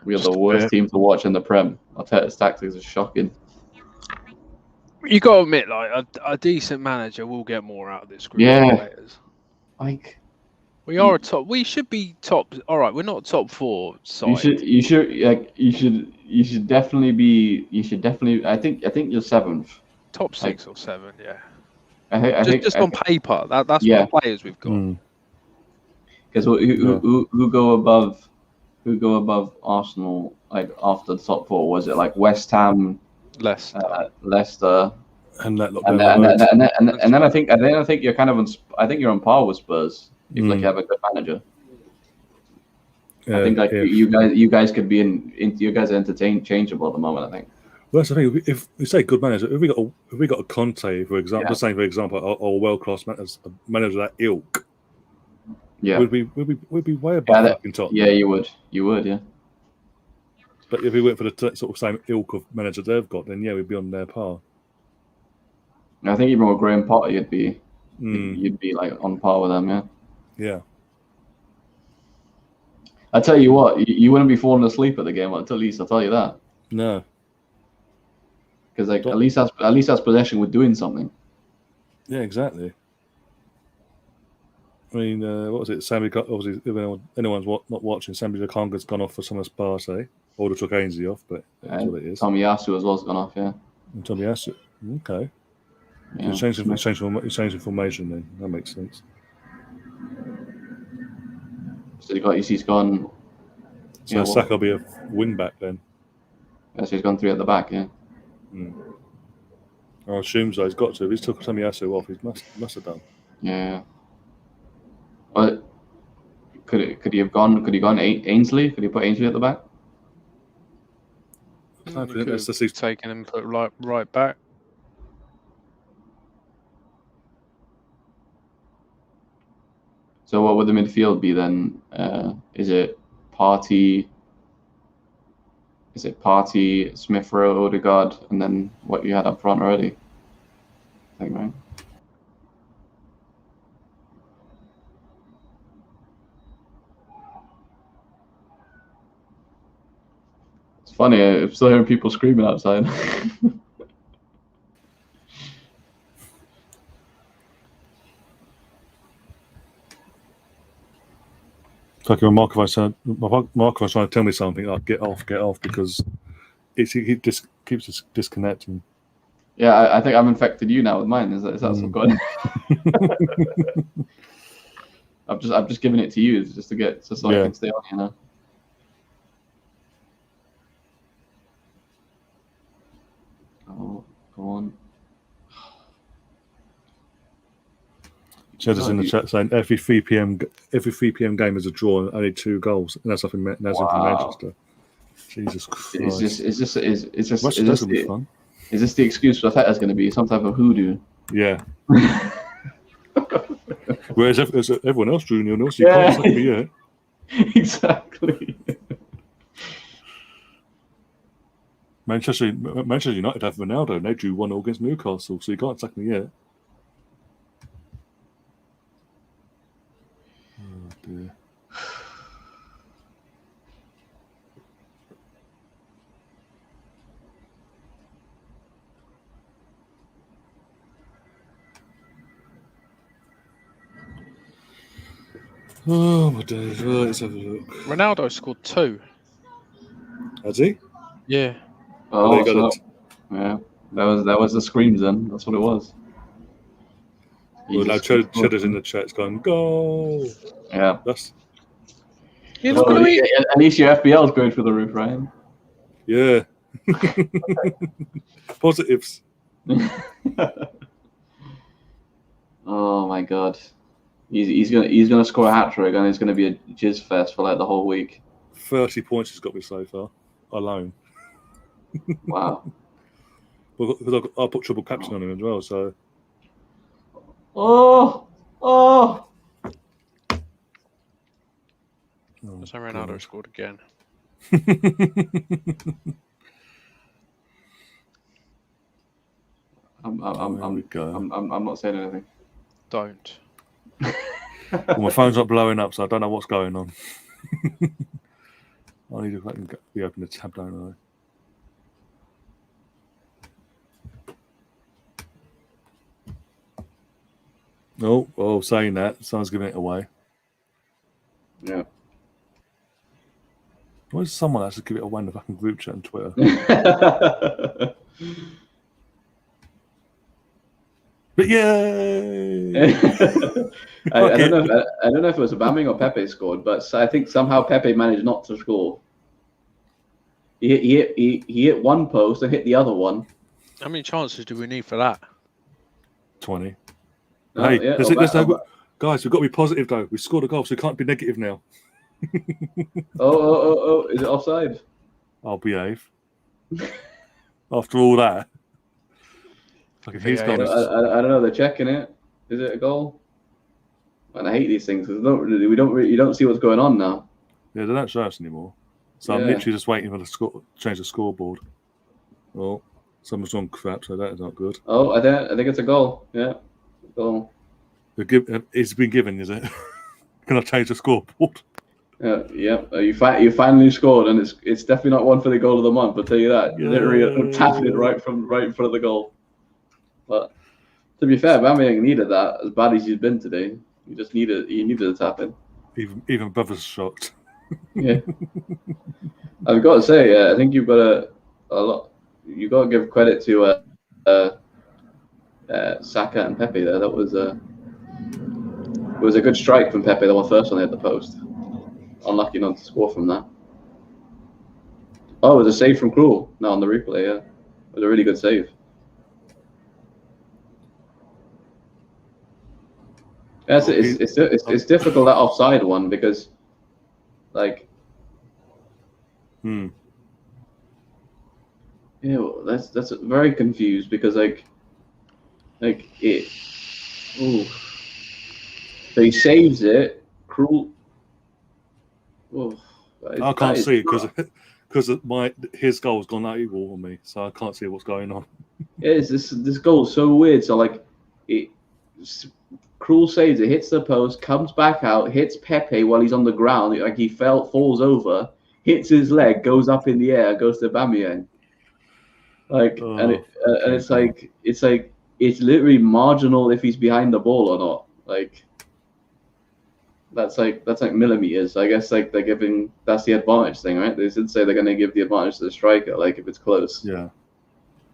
S3: We are the worst team to watch in the Prem. Arteta's tactics are shocking.
S2: You got to admit, like a decent manager will get more out of this group of players.
S3: Like
S2: we are a top. We should be top. All right, we're not top 4 side.
S3: You should definitely be. You should definitely. I think you're 7th.
S2: Top 6 or 7, yeah.
S3: I think
S2: on paper, that's what players we've got.
S3: Because who go above who go above Arsenal like after the top four? Was it like West Ham,
S2: Leicester,
S3: Leicester,
S1: And that lot
S3: and
S1: down the road.
S3: then I think you're kind of on par with Spurs if like you have a good manager. I think like you guys could be you guys are interchangeable at the moment. I think.
S1: Well, that's the thing. If we say good manager, if we got a Conte, for example, just saying for example, or world class manager that ilk, we'd be way above fucking top.
S3: Yeah, you would, yeah.
S1: But if we went for the sort of same ilk of manager they've got, then we'd be on their par.
S3: I think even with Graham Potter, you'd be like on par with them, yeah.
S1: Yeah.
S3: I tell you what, you wouldn't be falling asleep at the game. At least I'll tell you that.
S1: No.
S3: Because like at least that's possession with doing something.
S1: Yeah, exactly. I mean, what was it? Sammy, obviously, if anyone's not watching, Sammy Lukonga's gone off for Summer's party. Or they took Ainsley off, but that's what it is.
S3: Tommy Yasu as well has gone off, yeah.
S1: And Tommy Yasu, okay.
S3: Yeah.
S1: He's changing formation then. That makes sense.
S3: So he's gone.
S1: So Saka will be a wing back then.
S3: Yeah, so he's gone 3 at the back, yeah.
S1: I assume so. He's got to. If he's took Tommy Yasu off, he must have done.
S3: Yeah. Well, could he have gone? Could he gone Ainsley? Could he put Ainsley at the back?
S2: Could have taken him, put right back.
S3: So what would the midfield be then? Is it Partey, Smith Rowe, Odegaard, and then what you had up front already? I think, right? It's funny, I'm still hearing people screaming outside.
S1: It's like when Mark was trying to tell me something, like get off, because he just keeps disconnecting.
S3: Yeah, I think I've infected you now with mine. Is that some good? I've just given it to you just so I can stay on, you know. Oh, go on.
S1: Cheddar's in the chat saying every 3 p.m. game is a draw and only 2 goals, and that's up in Manchester. Jesus Christ! Is this gonna be fun?
S3: Is this the excuse for that? Is going to be some type of hoodoo?
S1: Yeah. Whereas everyone else drew 0-0, so you can't say yeah.
S3: Exactly.
S1: Manchester United have Ronaldo, and they drew 1-0 against Newcastle, so you can't sack me yet. Oh dear. Oh my days! Right, let's have a look.
S2: Ronaldo scored 2.
S1: Has he?
S2: Yeah.
S3: Oh, yeah. That was the screams then. That's what it was.
S1: Well, now Cheddar's in the chat. It's going goal.
S3: Yeah.
S1: That's.
S2: Yeah, look at it.
S3: At least your FBL is going through the roof, Ryan.
S1: Yeah. Positives.
S3: Oh my God. He's gonna score a hat trick and it's gonna be a jizz fest for like the whole week.
S1: 30 points he's got me so far alone.
S3: Wow.
S1: Well, because I'll put triple captain on him as well. So.
S3: Oh.
S2: So Ronaldo scored again.
S3: I'm not saying anything.
S2: Don't.
S1: Well, my phone's not blowing up, so I don't know what's going on. I need to reopen the tab, don't I? Oh, saying that, someone's giving it away.
S3: Yeah.
S1: Why does someone has to give it away in the fucking group chat on Twitter? But yay!
S3: I don't know if it was Aubameyang or Pepe scored, but I think somehow Pepe managed not to score. He hit one post and hit the other one.
S2: How many chances do we need for that?
S1: 20.
S3: Oh,
S1: Hey,
S3: yeah,
S1: guys, we've got to be positive though. We scored a goal, so we can't be negative now.
S3: Oh! Is it offside?
S1: I'll behave. After all that, he's
S3: I
S1: gone.
S3: don't know. They're checking it. Is it a goal? And I hate these things because you don't see what's going on now.
S1: Yeah, they don't show us anymore. So I'm literally just waiting for the change the scoreboard. Oh, someone's gone crap, so that is not good.
S3: Oh, I think it's a goal. Yeah, goal.
S1: It's been given, is it? Can I change the scoreboard?
S3: Yeah. You finally scored, and it's definitely not one for the goal of the month. I'll tell you that.
S1: Yeah.
S3: Literally tapping it right in front of the goal. But to be fair, Aubameyang needed that as bad as he's been today. He needed a tap in.
S1: Even Brothers shocked.
S3: Yeah. I've got to say, I think you've got a lot. You got to give credit to Saka and Pepe there. That was a good strike from Pepe. The first one hit the post. Unlucky not to score from that. Oh, it was a save from Krul. No, on the replay, yeah. It was a really good save. Yes, it's difficult, that offside one, because like yeah, well, that's very confused, because like it so he saves it. Krul.
S1: I can't see it because his goal's gone out equal on me, so I can't see what's going on.
S3: Yeah, this goal is so weird. So like Krul saves it, hits the post, comes back out, hits Pepe while he's on the ground, like he falls over, hits his leg, goes up in the air, goes to Aubameyang. Like, it's literally marginal if he's behind the ball or not. Like, that's like millimeters. I guess like that's the advantage thing, right? They did say they're going to give the advantage to the striker, like if it's close.
S1: Yeah.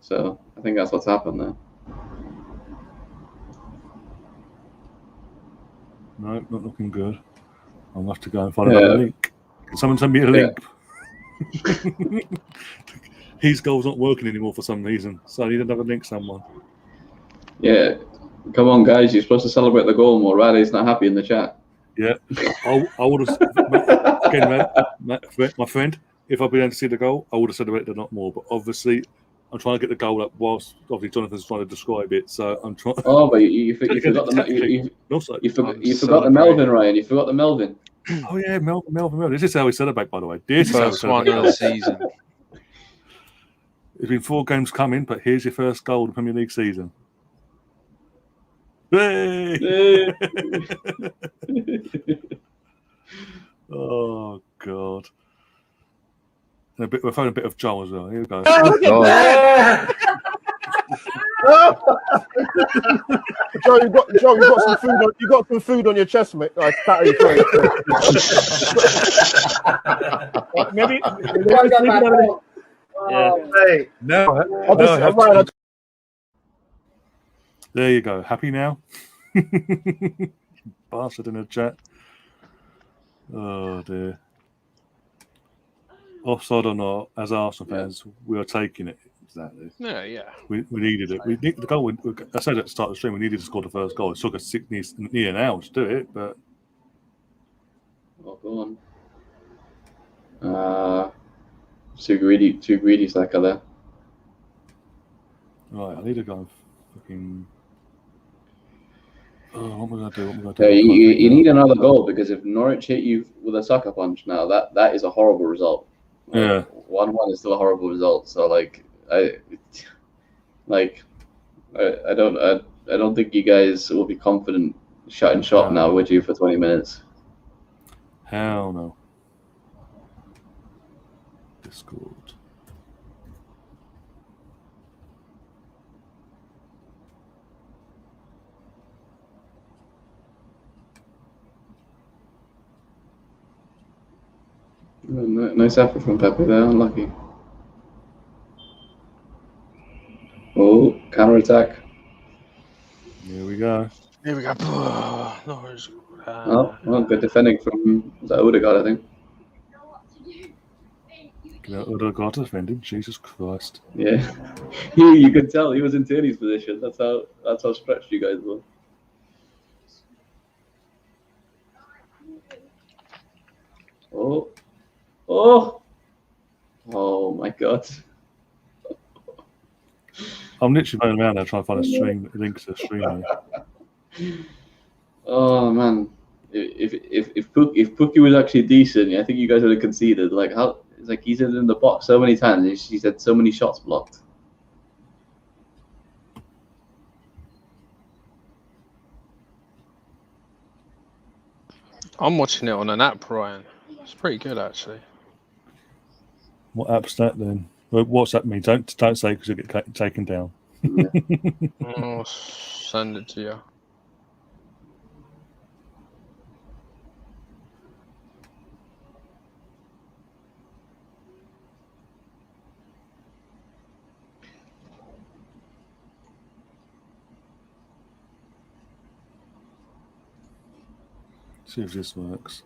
S3: So I think that's what's happened there.
S1: No, not looking good. I'll have to go and find another link. Can someone send me a link? His goal's not working anymore for some reason, so I need another link, someone.
S3: Yeah. Come on, guys. You're supposed to celebrate the goal more. Riley's not happy in the chat.
S1: Yeah. I would have... Again, my friend, if I'd been able to see the goal, I would have celebrated a lot more. But obviously, I'm trying to get the goal up whilst obviously Jonathan's trying to describe it. So I'm trying...
S3: Oh, but you forgot the Melvin, Ryan. You forgot the Melvin.
S1: Oh, yeah, Melvin. This is how we celebrate, by the way. This
S2: first one of the season.
S1: It's been 4 games coming, but here's your first goal in the Premier League season. Hey! Oh, God. We're throwing a bit of Joel as well. Here we go.
S6: Oh, Joe, you got some food. You got some food on your chest, mate. Maybe
S7: Yeah.
S6: Hey.
S1: No. There you go. Happy now? Bastard in the chat. Oh, dear. Offside or not, as Arsenal fans, we are taking it. Exactly.
S2: Yeah.
S1: We needed it. We needed the goal. I said at the start of the stream, we needed to score the first goal. It took us near an hour to do it, but...
S3: Oh, go on. Too greedy, Saka there.
S1: Right, I need to go and fucking... Oh, what am I going to do?
S3: Yeah, you need another goal, because if Norwich hit you with a sucker punch now, that is a horrible result.
S1: Yeah.
S3: 1-1 is still a horrible result. So I don't think you guys will be confident shutting shop now, would you, for 20 minutes?
S1: Hell no. Discord.
S3: Nice effort from Pepe there, unlucky. Oh, counter attack.
S1: go.
S2: Here we go. Norwich.
S3: Well, good defending from Odegaard, I think.
S1: Odegaard defending. Jesus Christ.
S3: Yeah, you could tell he was in Tierney's position. That's how stretched you guys were. Oh my God!
S1: I'm literally going around there trying to find a stream link to the stream.
S3: Oh man, if Pookie was actually decent, I think you guys would have conceded. Like how? It's like he's in the box so many times. He's had so many shots blocked.
S2: I'm watching it on an app, Ryan. It's pretty good, actually.
S1: What app's that then? Well, what's that mean? Don't say because you'll get taken down.
S2: I'll send it to you.
S1: See if this works.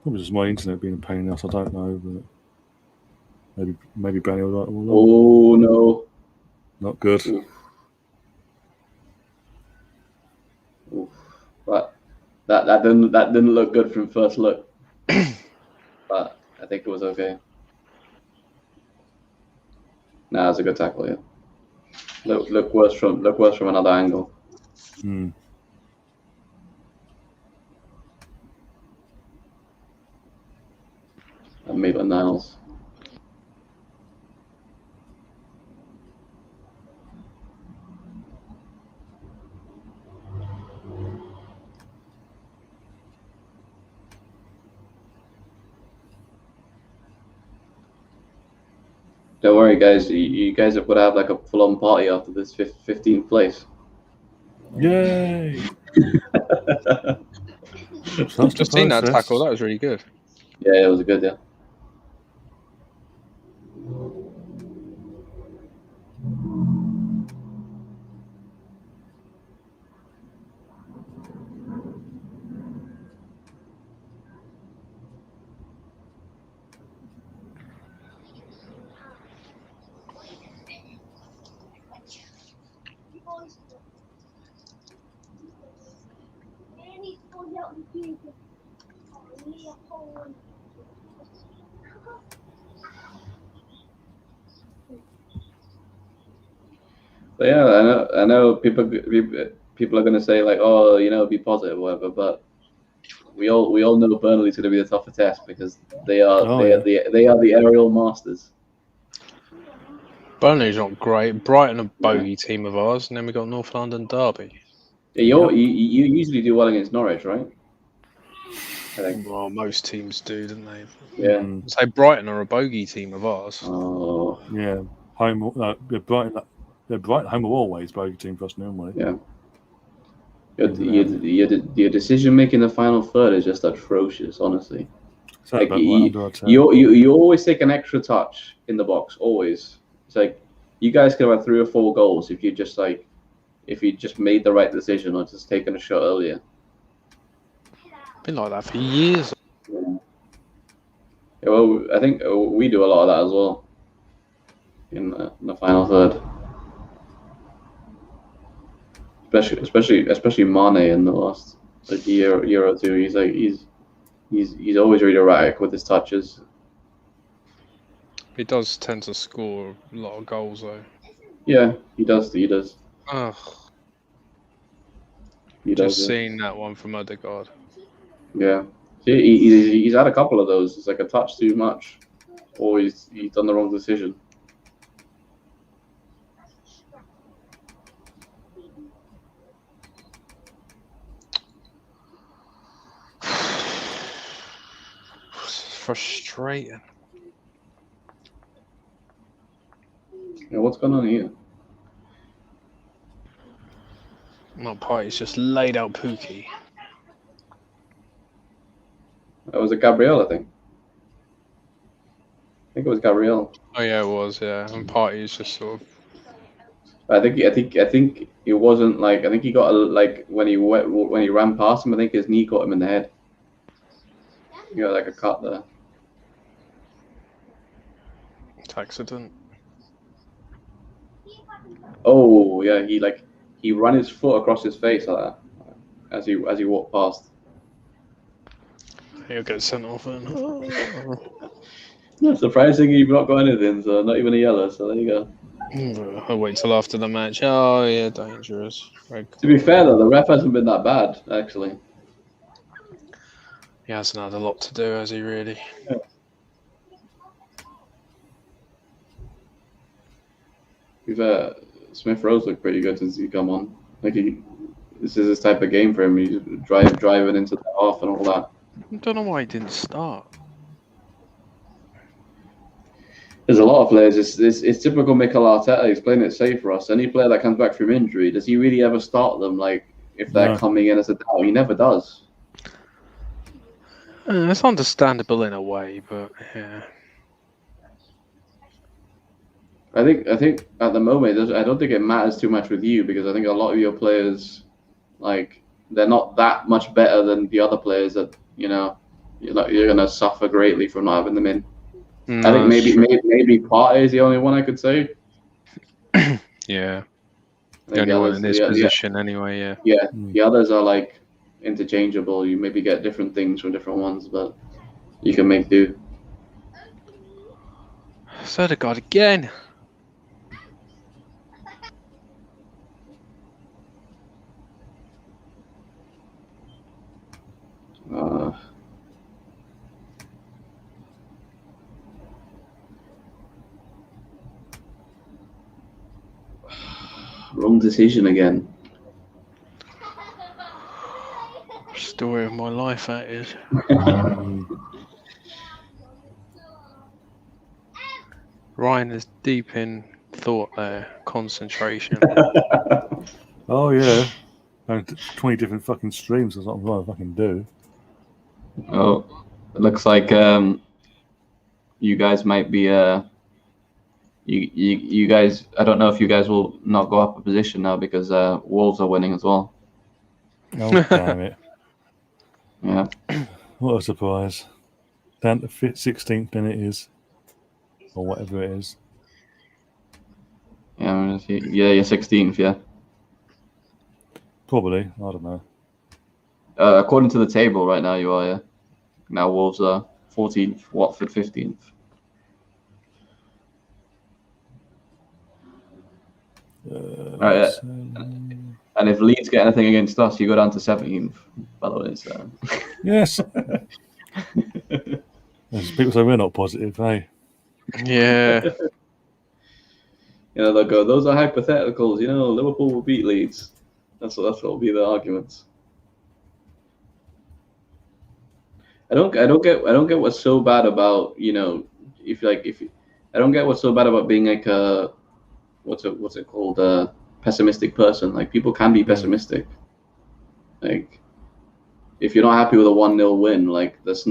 S1: Probably just my internet being a pain in the ass. I don't know, but maybe Branny will like it all.
S3: Oh no!
S1: Not good.
S3: Oof. But that didn't look good from first look. But I think it was okay. Nah, it's a good tackle. Yeah. Look worse from another angle.
S1: Hmm.
S3: And Maitland-Niles. Don't worry, guys. You guys have got to have like a full-on party after this 15th place.
S1: Yay!
S2: Just seen that tackle. That was really good.
S3: Yeah, it was good. Yeah. But yeah, I know people are going to say like, oh, be positive or whatever, but we all know Burnley's going to be the tougher test because they are the aerial masters.
S2: Burnley's not great. Brighton a bogey team of ours, and then we got North London Derby.
S3: Yeah, you usually do well against Norwich, right? I think.
S2: Well, most teams do, don't they?
S3: Yeah.
S2: Say Brighton are a bogey team of ours.
S3: Oh.
S1: Yeah. Brighton. Brighton home or always bogey team for us normally.
S3: Yeah. Your decision making in the final third is just atrocious, honestly. Like you always take an extra touch in the box, always. It's like you guys could have had 3 or 4 goals if you just made the right decision or just taken a shot earlier.
S2: Been like that for years.
S3: Yeah, well, I think we do a lot of that as well in the final third. Especially Mane in the last year or two. He's always really erratic with his touches.
S2: He does tend to score a lot of goals though.
S3: Yeah, he does.
S2: Ugh.
S3: Just
S2: seen that one from Odegaard.
S3: Yeah, he's had a couple of those. It's like a touch too much, or he's done the wrong decision.
S2: Frustrating.
S3: Yeah, what's going on here?
S2: My party's just laid out Pookie.
S3: That was a Gabriel, I think. it was Gabriel.
S2: Oh yeah, it was. Yeah, and Party is just sort of.
S3: I think it wasn't like. I think he got when he ran past him. I think his knee caught him in the head. You got like a cut there.
S2: Accident.
S3: Oh yeah, he ran his foot across his face like that as he walked past.
S2: He'll get sent off then.
S3: No, surprising you've not got anything, so not even a yellow. So there you go.
S2: I'll wait till after the match. Oh yeah, dangerous. Red
S3: To be fair though, the ref hasn't been that bad actually.
S2: He hasn't had a lot to do, has he really?
S3: Yeah. Smith Rose looked pretty good since he come on. This is his type of game for him. He's driving into the half and all that.
S2: I don't know why he didn't start.
S3: There's a lot of players. It's typical Mikel Arteta. He's playing it safe for us. Any player that comes back from injury, does he really ever start them? Like if they're coming in as a doubt, he never does.
S2: It's understandable in a way, but yeah.
S3: I think at the moment, I don't think it matters too much with you because I think a lot of your players, like they're not that much better than the other players that you're gonna suffer greatly from not having them in. No, I think maybe Partey is the only one I could say.
S2: Yeah, the only one in this position anyway. Yeah.
S3: Yeah, the others are like interchangeable. You maybe get different things from different ones, but you can make do.
S2: Södergaard again.
S3: Wrong decision again.
S2: Story of my life, that is. Ryan is deep in thought there, concentration.
S1: Oh yeah, 20 different fucking streams. That's what I'm trying to fucking do.
S3: Oh, it looks like you guys might be you guys. I don't know if you guys will not go up a position now because Wolves are winning as well.
S1: Oh damn it!
S3: Yeah.
S1: What a surprise! Down to 16th, then it is, or whatever it is.
S3: Yeah, you're 16th. Yeah.
S1: Probably. I don't know.
S3: According to the table right now, you are. Yeah. Now Wolves are 14th. Watford 15th. Right. And if Leeds get anything against us, you go down to 17th. By the way, so.
S1: Yes. People say we're not positive, hey?
S2: Yeah.
S3: They'll go, those are hypotheticals. Liverpool will beat Leeds. That's what will be the arguments. I don't get what's so bad about I don't get what's so bad about being like a what's it called, a pessimistic person. Like people can be pessimistic. Like if you're not happy with a 1-0 win, like there's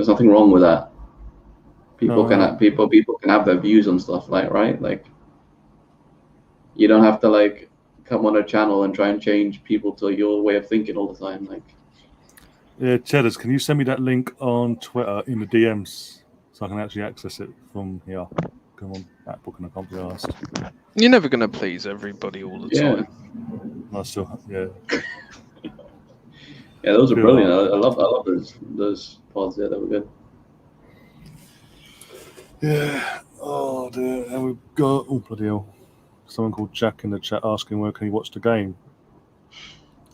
S3: nothing wrong with that. People can have their views on stuff, like, right? Like you don't have to like come on a channel and try and change people to your way of thinking all the time. Like,
S1: yeah, Cheddars, can you send me that link on Twitter in the DMs so I can actually access it from here? Come on, that book and I can't be asked.
S2: You're never going to please everybody all the time.
S1: I still, yeah.
S3: Yeah, those are brilliant. I love those pods. Yeah, they were good.
S1: Yeah. Oh dear. And we've got bloody hell. Someone called Jack in the chat asking where can he watch the game.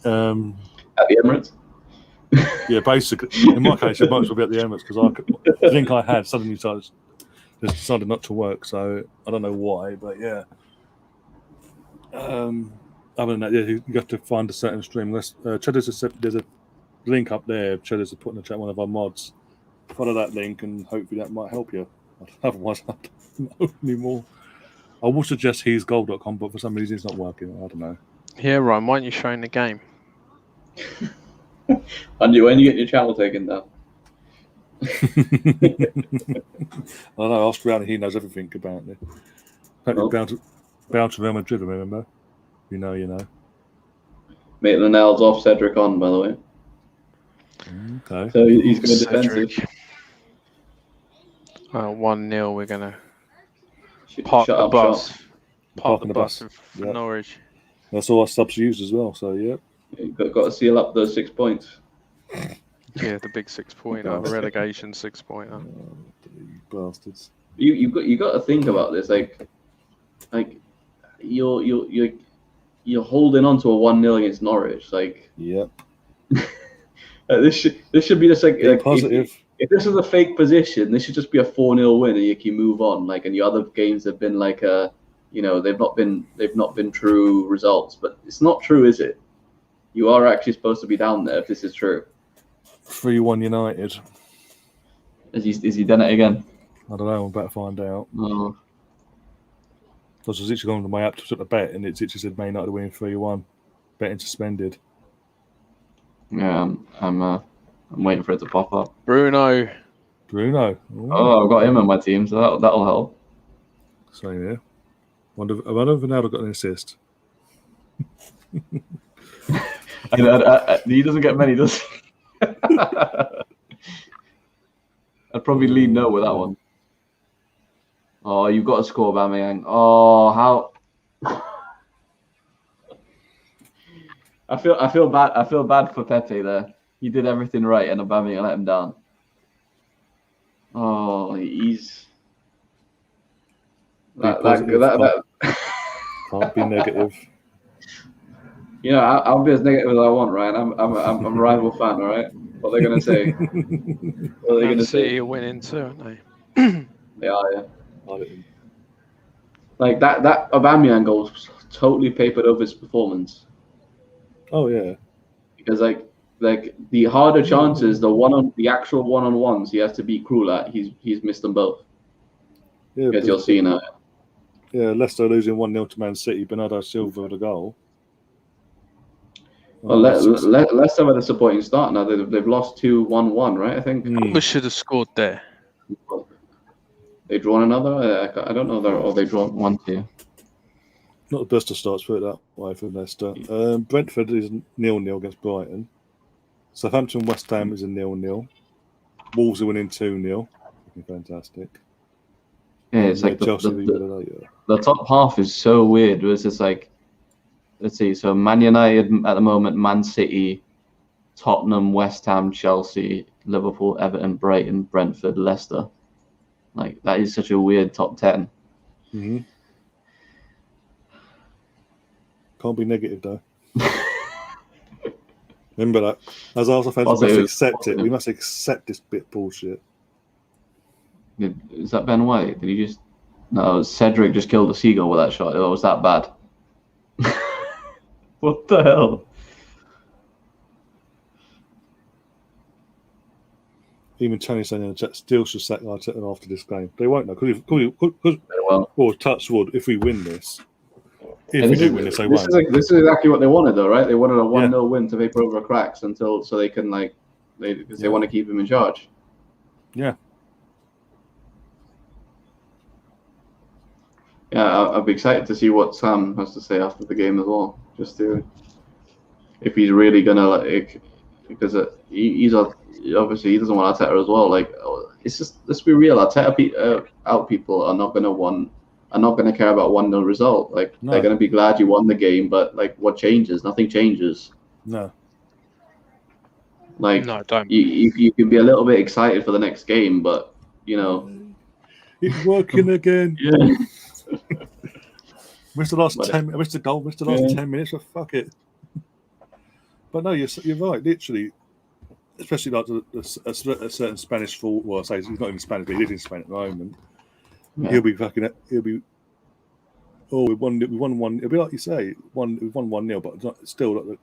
S3: At the Emirates.
S1: Yeah, basically. In my case, it might as well be at the Emirates because the link I had suddenly decided not to work. So I don't know why, but yeah. Other than that, yeah, you have to find a certain stream. There's a link up there. Cheddars has put in the chat one of our mods. Follow that link, and hopefully that might help you. Otherwise, I don't know anymore. I will suggest he'sgoal.com, but for some reason it's not working. I don't know.
S2: Yeah, Ryan, why aren't you showing the game?
S3: And when you get your channel taken down.
S1: I know, Australian, he knows everything about it. Apparently bound to Real Madrid, remember? You know.
S3: Make the nails off, Cedric on, by the way.
S1: Okay.
S3: So he's going to
S2: Cedric.
S3: defensive.
S2: 1-0, we're going to
S3: Shut
S2: the
S3: up
S2: bus.
S3: shop.
S2: Park the bus for
S1: Yep.
S2: Norwich.
S1: That's all our subs used as well, so yeah.
S3: You've got to seal up those 6 points.
S2: Yeah, the big 6-pointer, relegation 6-pointer.
S1: You bastards.
S3: You got to think about this, like you're holding on to a 1-0 against Norwich, like.
S1: Yep.
S3: This should be just like
S1: positive.
S3: If this is a fake position, this should just be a 4-0 win, and you can move on. Like, and your other games have been like they've not been true results. But it's not true, is it? You are actually supposed to be down there if this is true.
S1: 3-1 United.
S3: Is he done it again?
S1: I don't know. I'm about to find out.
S3: Oh.
S1: I was literally going to my app to put the bet, and it literally said Man United winning 3-1. Betting suspended.
S3: Yeah, I'm waiting for it to pop up.
S2: Bruno.
S1: Ooh.
S3: Oh, I've got him on my team, so that'll help.
S1: Same here. I wonder if Ronaldo got an assist.
S3: He doesn't get many, does he? I'd probably lean no with that one. Oh, you've got to score, Aubameyang. Oh, how? I feel bad. I feel bad for Pepe there. He did everything right, and Aubameyang let him down. Oh, he's that.
S1: Can't be negative.
S3: You know, I'll be as negative as I want, right? I'm a rival fan, all right? What are they gonna say? What are they gonna say?
S2: You're winning too, aren't they?
S3: They are, yeah. Like that Aubameyang goal totally papered over his performance.
S1: Oh yeah.
S3: Because like the harder chances, the actual one-on-ones he has to beat Krul at, he's missed them both.
S1: Yeah.
S3: As you'll see now.
S1: Yeah, Leicester losing 1-0 to Man City. Bernardo Silva with a goal.
S3: Well, Leicester had a supporting start now. They've lost 2-1-1, right? I think.
S2: We should have scored there.
S3: They drawn another. I don't know. They drawn 1-2.
S1: Not the best of starts, put it that way for Leicester. Brentford is 0-0 against Brighton. Southampton West Ham is a 0-0. Wolves are winning 2-0. Fantastic.
S3: Yeah, it's like the top half is so weird. It's just like, let's see. So Man United at the moment, Man City, Tottenham, West Ham, Chelsea, Liverpool, Everton, Brighton, Brentford, Leicester. Like, that is such a weird top 10.
S1: Mm-hmm. Can't be negative though. Remember that. As Arsenal fans, we must accept it. We must accept this bit bullshit.
S3: Is that Ben White? Did he just? No, Cedric just killed a seagull with that shot. It was that bad. What the hell?
S1: Even Tony saying in the chat, still should sack Arteta after this game. They won't know because or touch wood if we win this. If we do win this, they won't.
S3: This is exactly what they wanted, though, right? They wanted a 1-0 win to paper over cracks so they can because they want to keep him in charge.
S1: Yeah.
S3: Yeah, I'll be excited to see what Sam has to say after the game as well. Just to, if he's really gonna because he's obviously he doesn't want Arteta as well. Like, it's just, let's be real. Arteta out people are not gonna care about 1-0 result. Like, no. They're gonna be glad you won the game, but like, what changes? Nothing changes.
S1: No.
S3: Like,
S2: no, don't.
S3: You can be a little bit excited for the next game, but you know,
S1: it's working again.
S3: Yeah.
S1: Missed the last 10 minutes, but fuck it. But no, you're right. Literally, especially like a certain Spanish football. Well, I say he's not even Spanish, but he lives in Spain at the moment. Yeah. He'll be. Oh, we won 1. It'll be like you say, we won 1-0, but not, still.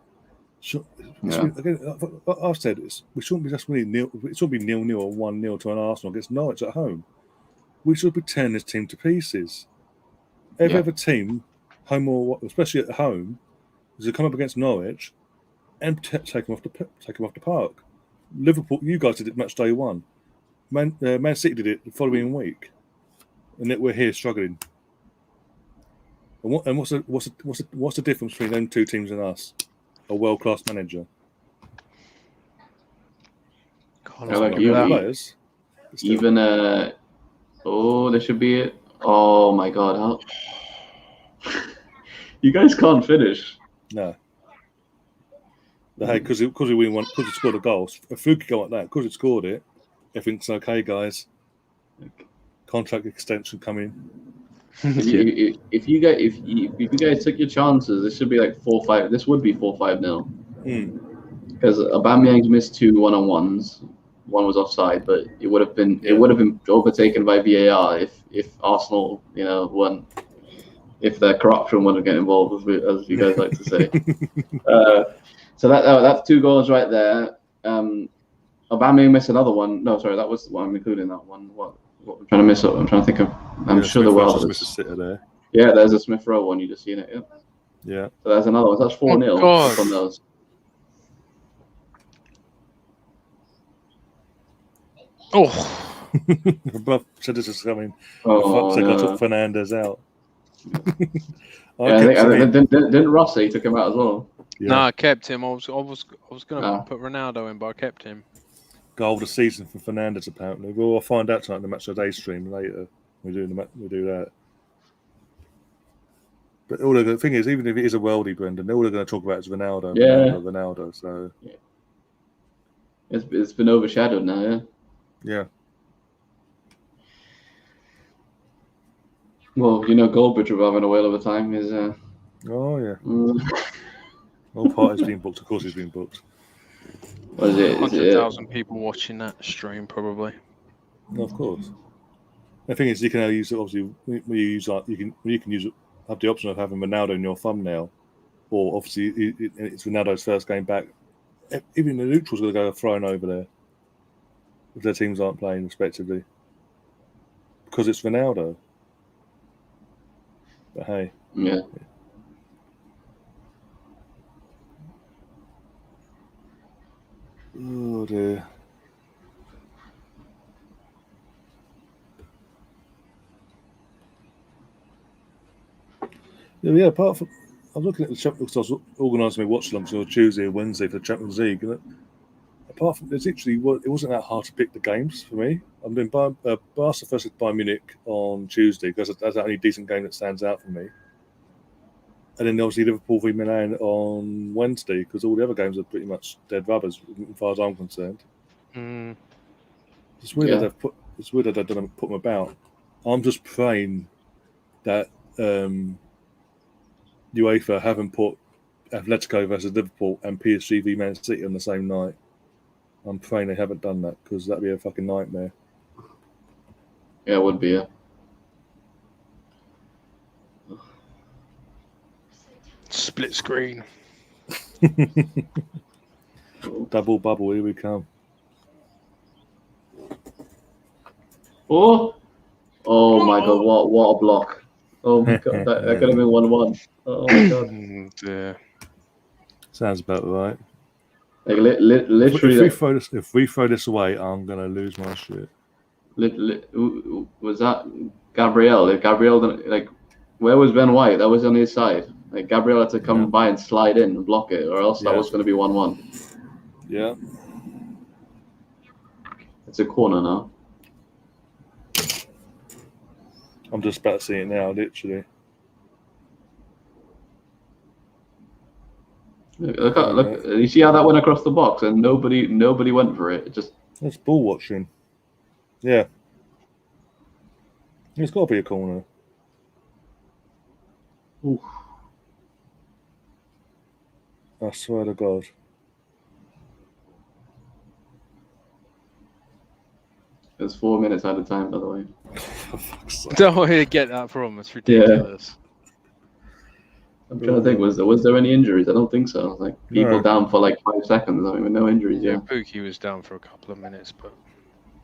S1: Again, I've said we shouldn't be just winning nil. It shouldn't be 0-0 or 1-0 to an Arsenal against Norwich at home. We should be tearing this team to pieces. Every other team, home or especially at home, is to come up against Norwich and take them off the park. Liverpool, you guys did it match day 1. Man City did it the following week, and that we're here struggling. And what's the difference between them two teams and us? A world-class manager.
S2: Can't
S3: Yeah, like
S2: argue with that.
S1: Players.
S3: Even there should be it. Oh my God! How you guys can't finish?
S1: No. But hey, because we win one, because he scored a goal, a fluky goal like that, because he scored it, everything's okay, guys. Contract extension coming.
S3: If you guys took your chances, this should be like 4-5. This would be 4-5-0. Because Aubameyang's missed 2 1-on-1s. One was offside, but it would have been overtaken by VAR if Arsenal, won. If the corruption wouldn't get involved, as you guys like to say. So that's 2 goals right there. Aubameyang missed another one. No, sorry, that was the one I'm including. That one. What I'm trying to miss up. I'm trying to think of. I'm sure there were others.
S1: There.
S3: Yeah, there's a Smith Rowe one. You just seen it. Yeah.
S1: Yeah.
S3: So there's another one. That's 4-0 from those.
S2: Oh.
S1: Above said this is coming.
S3: Oh,
S1: I took Fernandez out.
S3: I think didn't Rossi took him out as well.
S1: Yeah.
S2: No, I kept him. I was going to put Ronaldo in, but I kept him.
S1: Goal of the season for Fernandez, apparently. Well, I'll find out tonight in the Match of the Day stream later. We do that. But all the thing is, even if it is a worldie, Brendan, all they're going to talk about is Ronaldo.
S3: Yeah.
S1: Ronaldo. So
S3: it's been overshadowed now. Yeah.
S1: Yeah.
S3: Well, Goldbridge will having a whale of a time. Is
S1: Oh yeah. All parties being booked. Of course, he's been booked.
S3: What is it?
S2: 100,000 people watching that stream, probably.
S1: No, of course. The thing is, you can use obviously when you use have the option of having Ronaldo in your thumbnail, or obviously it's Ronaldo's first game back. Even the neutrals are going to go thrown over there if their teams aren't playing respectively, because it's Ronaldo. But hey,
S3: yeah.
S1: Oh dear. Yeah. Apart from, I'm looking at the Champions League because I was organising my watch alongs on Tuesday and Wednesday for the Champions League. And apart from, it wasn't that hard to pick the games for me. I've been Barca versus Bayern Munich on Tuesday because that's the only decent game that stands out for me. And then obviously Liverpool v Milan on Wednesday because all the other games are pretty much dead rubbers as far as I'm concerned. It's weird that they don't put them about. I'm just praying that UEFA haven't put Atletico versus Liverpool and PSG v Man City on the same night. I'm praying they haven't done that because that'd be a fucking nightmare.
S3: Yeah, it would be. Yeah.
S2: Split screen.
S1: Double bubble, here we come.
S3: Oh my God! What a block! Oh my God, that could have been 1-1. Oh my God.
S2: Yeah.
S1: Sounds about right.
S3: Like literally.
S1: If we throw this away, I'm gonna lose my shit.
S3: Was that Gabriel? If Gabriel where was Ben White? That was on his side. Like Gabriel had to come by and slide in and block it, or else that was going to be 1-1.
S1: Yeah.
S3: It's a corner now.
S1: I'm just about to see it now, literally.
S3: Look! You see how that went across the box, and nobody went for it.
S1: That's ball watching. Yeah. It's got to be a corner.
S3: Oof.
S1: I swear to God.
S3: It's 4 minutes out of time, by the way.
S1: For fuck's sake.
S2: Don't want to get that from. It's ridiculous.
S3: I'm trying to think. Was there any injuries? I don't think so. Like people down for like 5 seconds. I mean, no injuries. Yeah.
S2: Pookie was down for a couple of minutes, but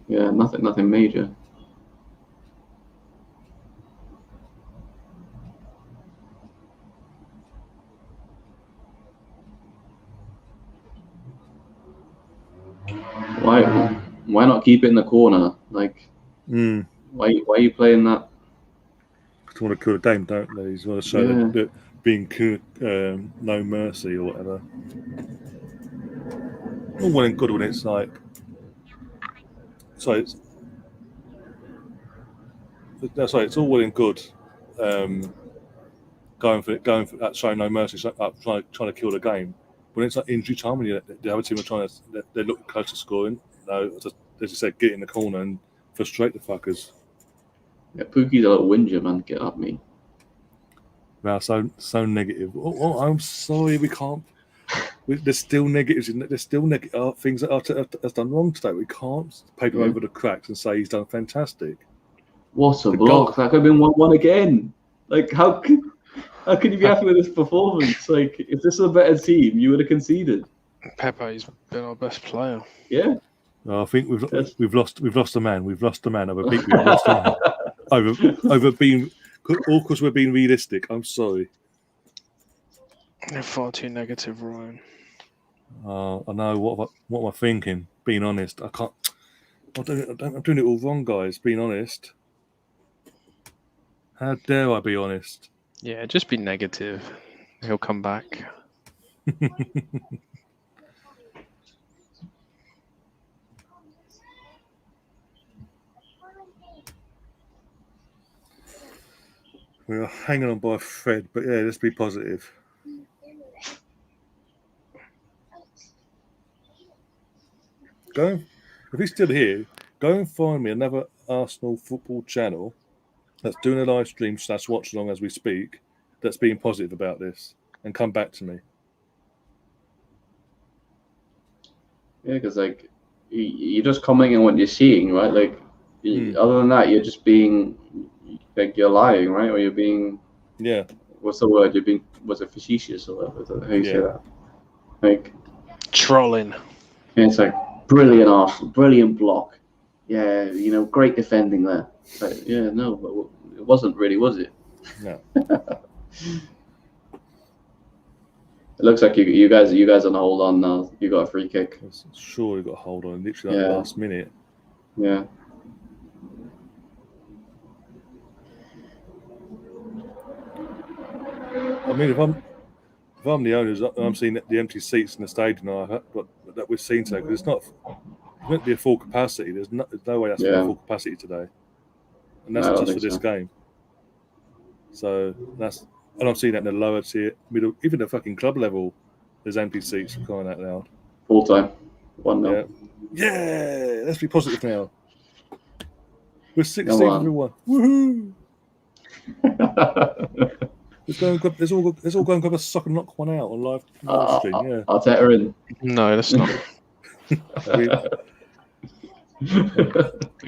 S3: yeah, nothing major. why not keep it in the corner? Like, why are you playing that?
S1: They want to kill the game, don't they? He's want to show that being no mercy or whatever. All well and good when it's like, it's all well and good. Going for that, showing no mercy, trying to kill the game. When it's like injury time, when the other team are trying to, they look close to scoring. No, as you said, get in the corner and frustrate the fuckers.
S3: Yeah, Pookie's a little whinger, man. Get up me.
S1: Wow, so negative. Oh, I'm sorry, we can't. There's still negatives. There's still negative things that Arteta has done wrong today. We can't paper over the cracks and say he's done fantastic.
S3: What a block! That could have been 1-1 again. Like, how can you be happy with this performance? Like, if this was a better team, you would have conceded.
S2: Pepe's been our best player.
S3: Yeah.
S1: I think we've lost a man. We've lost a man. We've lost a man. over being, all because we're being realistic. I'm sorry.
S2: They're far too negative, Ryan.
S1: I know what am I thinking? Being honest, I can't. I'm doing it all wrong, guys. Being honest. How dare I be honest?
S2: Yeah, just be negative. He'll come back.
S1: We are hanging on by a thread, but yeah, let's be positive. If he's still here, go and find me another Arsenal football channel that's doing a live stream / watch along as we speak that's being positive about this, and come back to me.
S3: Yeah, because like you're just commenting on what you're seeing, right? Like other than that, you're just being like you're lying, right? Or you're being what's the word? Was it facetious or whatever? How you say that? Like
S2: trolling.
S3: And it's like brilliant Arsenal, brilliant block. Yeah, great defending there. Like, yeah, no, but it wasn't really, was it?
S1: No.
S3: It looks like you guys on a hold on now. You got a free kick.
S1: Sure, you got a hold on. Literally at the last minute.
S3: Yeah.
S1: I mean, if I'm the owners, I'm seeing the empty seats in the stadium that we've seen today, because it's meant to be a full capacity. There's no way that's full capacity today, and that's just for this game. So and I'm seeing that in the lower tier, middle, even the fucking club level. There's empty seats for crying out loud.
S3: Full time, 1-0.
S1: Yeah, let's be positive now. We're 16th, everyone. Woohoo! Let's all go and grab a sock and knock one out on live stream. Yeah.
S3: Arteta in.
S2: No, that's not.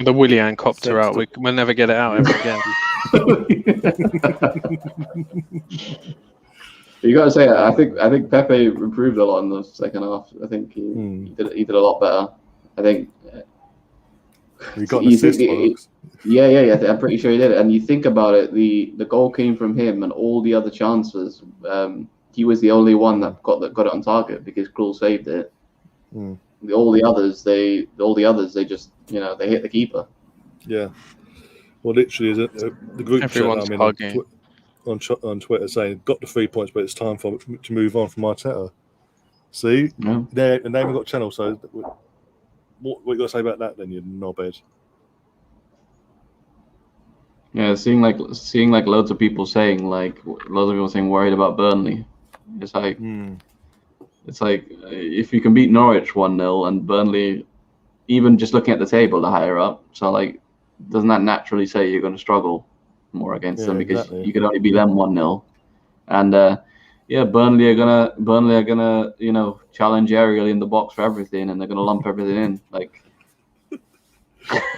S2: The Willian copter out. We'll never get it out ever again.
S3: You got to say, I think Pepe improved a lot in the second half. I think he did a lot better. I think
S1: he got an assist.
S3: Yeah. I'm pretty sure he did it. And you think about it, the goal came from him, and all the other chances, he was the only one that got it on target because Krul saved it. All the others, they just they hit the keeper.
S1: Yeah. Well, literally, the group
S2: everyone's hugging
S1: on Twitter saying got the 3 points, but it's time to move on from Arteta. See, and they haven't got channel. So, what you got to say about that then, you knobhead?
S3: Yeah, seeing like loads of people saying worried about Burnley. It's like if you can beat Norwich 1-0 and Burnley, even just looking at the table, they're higher up. So like, doesn't that naturally say you're going to struggle more against them because you can only beat them 1-0? And Burnley are gonna challenge aerially in the box for everything, and they're gonna lump everything in like.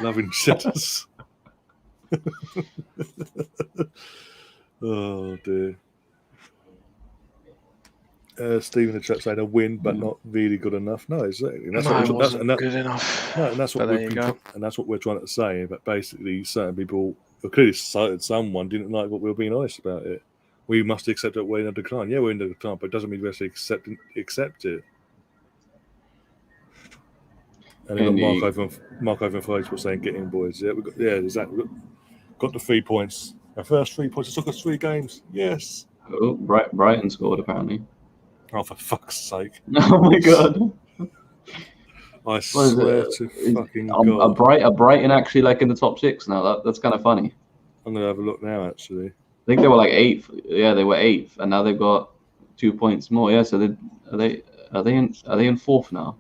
S1: Loving shitters. Oh dear. Steve in the chat saying a win, but not really good enough. No, exactly. And that's
S2: good enough.
S1: No, and that's what we're trying to say. But basically, certain people, clearly someone didn't like what we were being honest about it. We must accept that we're in a decline. Yeah, we're in a decline, but it doesn't mean we actually accept it. And then Mark over on Facebook saying, "Get in, boys." Yeah, exactly. Got the 3 points. Our first 3 points. It took us 3 games. Yes.
S3: Oh, Brighton scored apparently.
S1: Oh, for fuck's sake!
S3: Oh my god!
S1: I swear to fucking God.
S3: Are Brighton actually like in the top 6 now? That's kind of funny.
S1: I'm gonna have a look now. Actually,
S3: I think they were like 8th. Yeah, they were 8th, and now they've got 2 points more. Yeah, so are they in 4th now?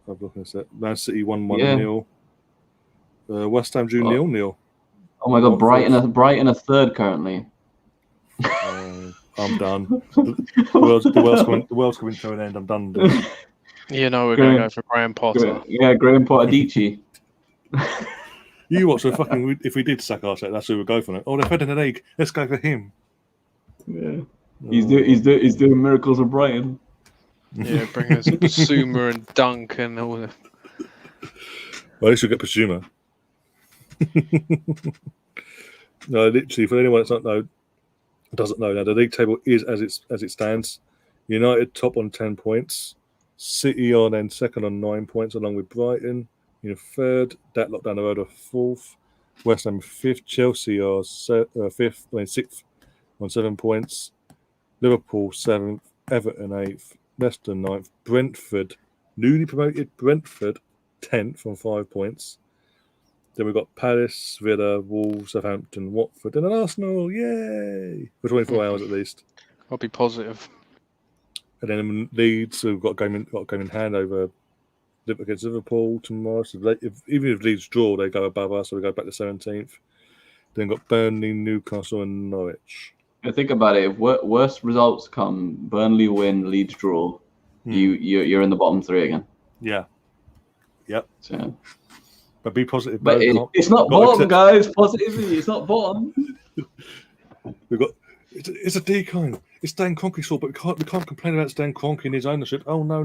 S1: I'm looking at that. Man City 1-1-0. West Ham drew 0-0.
S3: Oh my god, Brighton are 3rd currently.
S1: I'm done. The world's coming to an end. I'm done.
S2: You know we're going to go for Graham Potter.
S3: Yeah, Graham Potter-Dici.
S1: You watch the fucking. If we did sack Arteta, that's who we'd go for it. Oh, they're fed in the league. Let's go for him.
S3: Yeah, he's doing miracles of Brighton.
S2: Yeah, bring us Basuma and Dunk and all the.
S1: Well, at least we'll get Basuma. No, literally, for anyone that doesn't know now, the league table is as it stands. United top on 10 points. City are then second on 9 points, along with Brighton. Third. Deadlock down the road are 4th. West Ham 5th. Chelsea are 6th on 7 points. Liverpool 7th. Everton 8th. Leicester 9th. Brentford, newly promoted Brentford, 10th on 5 points. Then we've got Palace, Villa, Wolves, Southampton, Watford, and then Arsenal. Yay! For 24 hours at least.
S2: I'll be positive.
S1: And then Leeds, we've got a game in hand over against Liverpool tomorrow. So even if Leeds draw, they go above us, so we go back to 17th. Then got Burnley, Newcastle, and Norwich.
S3: I think about it. If worse results come, Burnley win, Leeds draw, you're in the bottom 3 again.
S1: Yeah. Yep.
S3: So.
S1: But be positive.
S3: But it's not bottom, guys. Positivity. It's not bottom.
S1: It's a decline. It's Dan Kroenke's fault, but we can't complain about Dan Kroenke and his ownership. Oh no.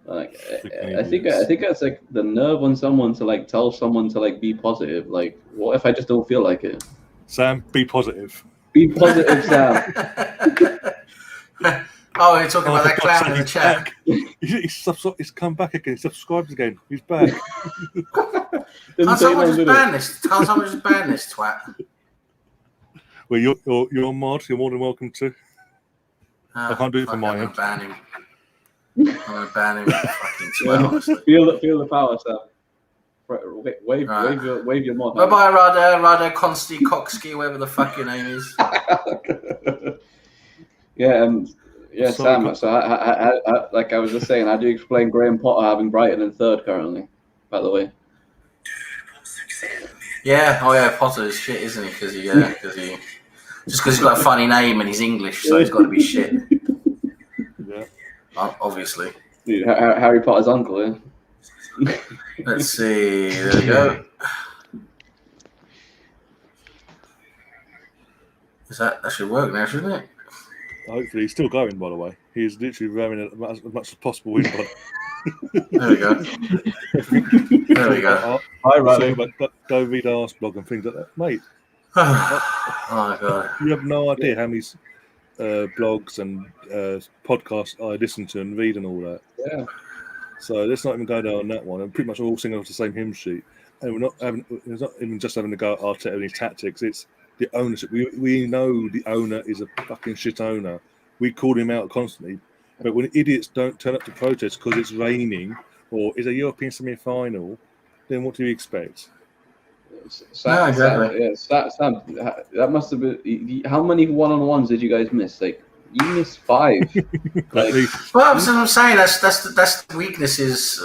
S3: Like, I think that's like the nerve on someone to like tell someone to like be positive. Like, what if I just don't feel like it?
S1: Sam, be positive.
S3: Be positive, Sam.
S4: Oh, you're talking about that clown in the chat.
S1: He's come back again. He subscribes again. He's back.
S4: Can't someone just ban this? Can't someone just ban this twat?
S1: Well, you're mod. You're more than welcome to. I can't do it for my end.
S4: I'm gonna ban him. Fucking twat.
S3: Feel the power, Sam. Wave your mod.
S4: Bye bye, Rada Konsti Kokski, whatever the fuck your name is.
S3: Yeah, Sam. So I like I was just saying, how do you explain Graham Potter having Brighton in 3rd currently? By the way.
S4: Yeah. Oh yeah, Potter is shit, isn't he? Because he's got a funny name and he's English, so he's got to be shit.
S1: Yeah.
S4: Obviously.
S3: Dude, Harry Potter's uncle. Yeah.
S4: Let's see. There we go. That should work now, shouldn't it?
S1: Hopefully, he's still going. By the way, he's literally ramming it as much as possible in.
S4: There we go. There we go.
S1: Hi, Riley. Go read Arse blog and things like that, mate.
S4: Oh my god!
S1: You have no idea how many blogs and podcasts I listen to and read and all that.
S3: Yeah.
S1: So let's not even go down on that one. And pretty much all singing off the same hymn sheet. And it's not even just having to go at Arteta and his tactics. It's the ownership. We know the owner is a fucking shit owner. We call him out constantly. But when idiots don't turn up to protest because it's raining or is a European semi-final, then what do you expect?
S3: Sam, exactly. Sam, that must have been. How many one-on-ones did you guys miss? Like, you missed 5.
S4: Well, I'm saying that's the weaknesses.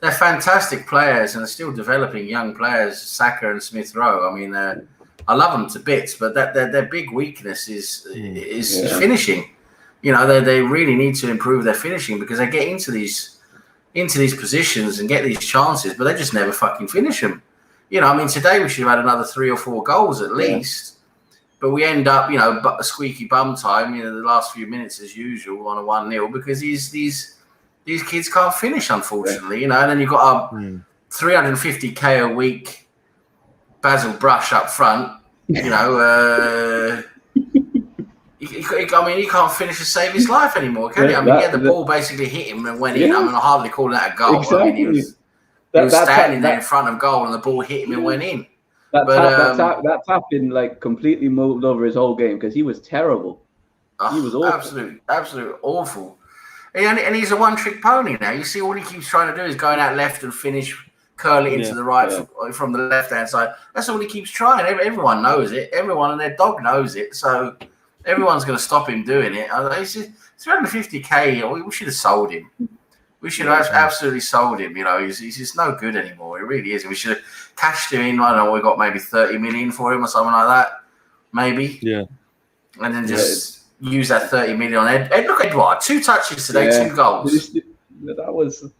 S4: They're fantastic players and they're still developing young players, Saka and Smith Rowe. I mean, I love them to bits, but their big weakness is finishing. You know, they really need to improve their finishing because they get into these positions and get these chances, but they just never fucking finish them. You know, I mean, today we should have had another 3 or 4 goals at least, but we end up, you know, a squeaky bum time. You know, the last few minutes as usual on a 1-0 because these kids can't finish, unfortunately. You know, and then you've got a 350k a week Basil Brush up front. You know, he can't finish to save his life anymore, can he? I mean, the ball basically hit him and went in. I mean, I hardly call that a goal.
S3: Exactly.
S4: I mean, he was standing there in front of goal and the ball hit him and went in.
S3: That tap in like completely moved over his whole game because he was terrible. He was awful.
S4: Absolute awful. And he's a one-trick pony now. You see, all he keeps trying to do is going out left and finish, curl it into the right from the left-hand side. That's all he keeps trying. Everyone knows it. Everyone and their dog knows it. So everyone's going to stop him doing it. It's 350k. We should have sold him. We should have absolutely sold him. You know, he's just no good anymore. He really is. We should have cashed him in. I don't know. We got maybe 30 million for him or something like that. Maybe.
S1: Yeah.
S4: And then just use that 30 million on Ed. Look at Edward. 2 touches today, 2 goals.
S3: That was.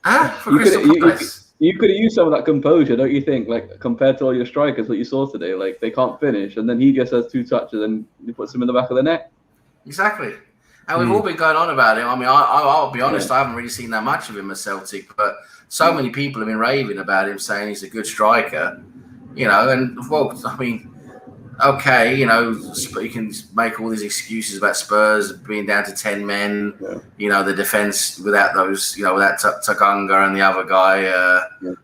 S4: For Crystal Palace.
S3: You could have used some of that composure, don't you think? Like compared to all your strikers, what you saw today, like they can't finish, and then he just has 2 touches and he puts them in the back of the net.
S4: Exactly. And we've all been going on about him. I mean, I'll be honest, I haven't really seen that much of him at Celtic, but so many people have been raving about him, saying he's a good striker. You know, and well, I mean, okay, you know, you can make all these excuses about Spurs being down to 10 men. Yeah. You know, the defence without those, you know, without Taganga and the other guy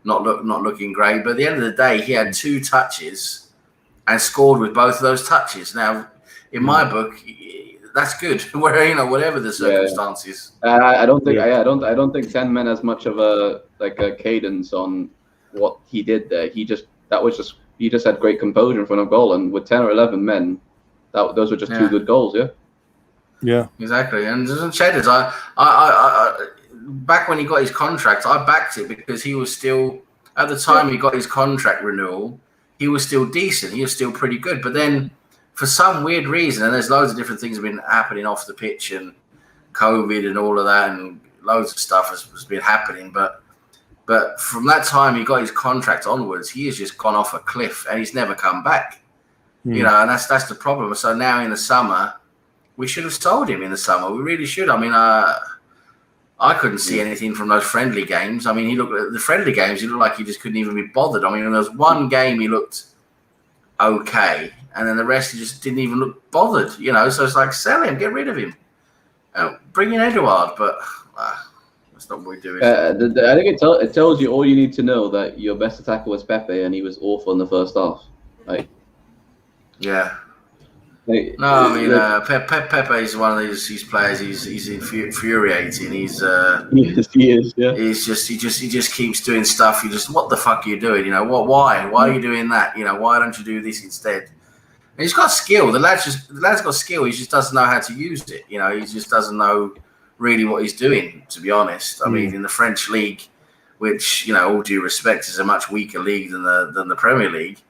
S4: not looking great. But at the end of the day, he had 2 touches and scored with both of those touches. Now, in my book, that's good. Where, you know, whatever the circumstances.
S3: I don't think 10 men has much of a cadence on what he did there. He just had great composure in front of goal, and with 10 or 11 men, those were just 2 good goals.
S4: Yeah, exactly. And Cheddars, I back when he got his contract, I backed it because he was still, at the time he got his contract renewal, he was still decent. He was still pretty good. But then for some weird reason, and there's loads of different things have been happening off the pitch and COVID and all of that, and loads of stuff has been happening. But from that time he got his contract onwards, he has just gone off a cliff and he's never come back. You know, and that's the problem. So now in the summer, we should have sold him in the summer. We really should. I mean, I couldn't see anything from those friendly games. I mean, he looked at the friendly games, he looked like he just couldn't even be bothered. I mean, there was one game he looked okay, and then the rest he just didn't even look bothered, you know. So it's like, sell him, get rid of him, bring in Edouard, but that's not what we do.
S3: I think it tells you all you need to know, that your best attacker was Pepe, and he was awful in the first half. Like,
S4: Pepe is one of these players. He's infuriating. He is. Yeah. He just keeps doing stuff. You just, what the fuck are you doing? You know what? Why are you doing that? You know, why don't you do this instead? And he's got skill. The lad's got skill. He just doesn't know how to use it. You know, he just doesn't know really what he's doing. To be honest, I mean, in the French league, which, you know, all due respect, is a much weaker league than the Premier League,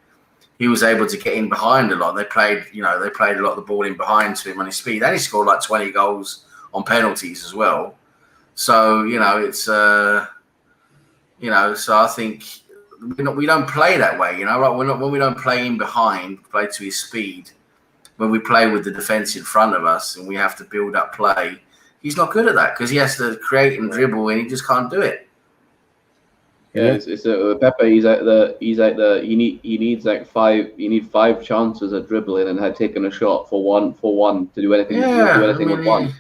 S4: he was able to get in behind a lot. They played a lot of the ball in behind to him on his speed. And he scored like 20 goals on penalties as well. So, you know, it's, so I think we don't play that way, you know, right? When we don't play in behind, play to his speed, when we play with the defence in front of us and we have to build up play, he's not good at that because he has to create and dribble and he just can't do it.
S3: Yeah, it's Pepe. He's out there. He needs like 5 chances at dribbling and had taken a shot for one to do anything.
S4: Yeah,
S3: do anything with one.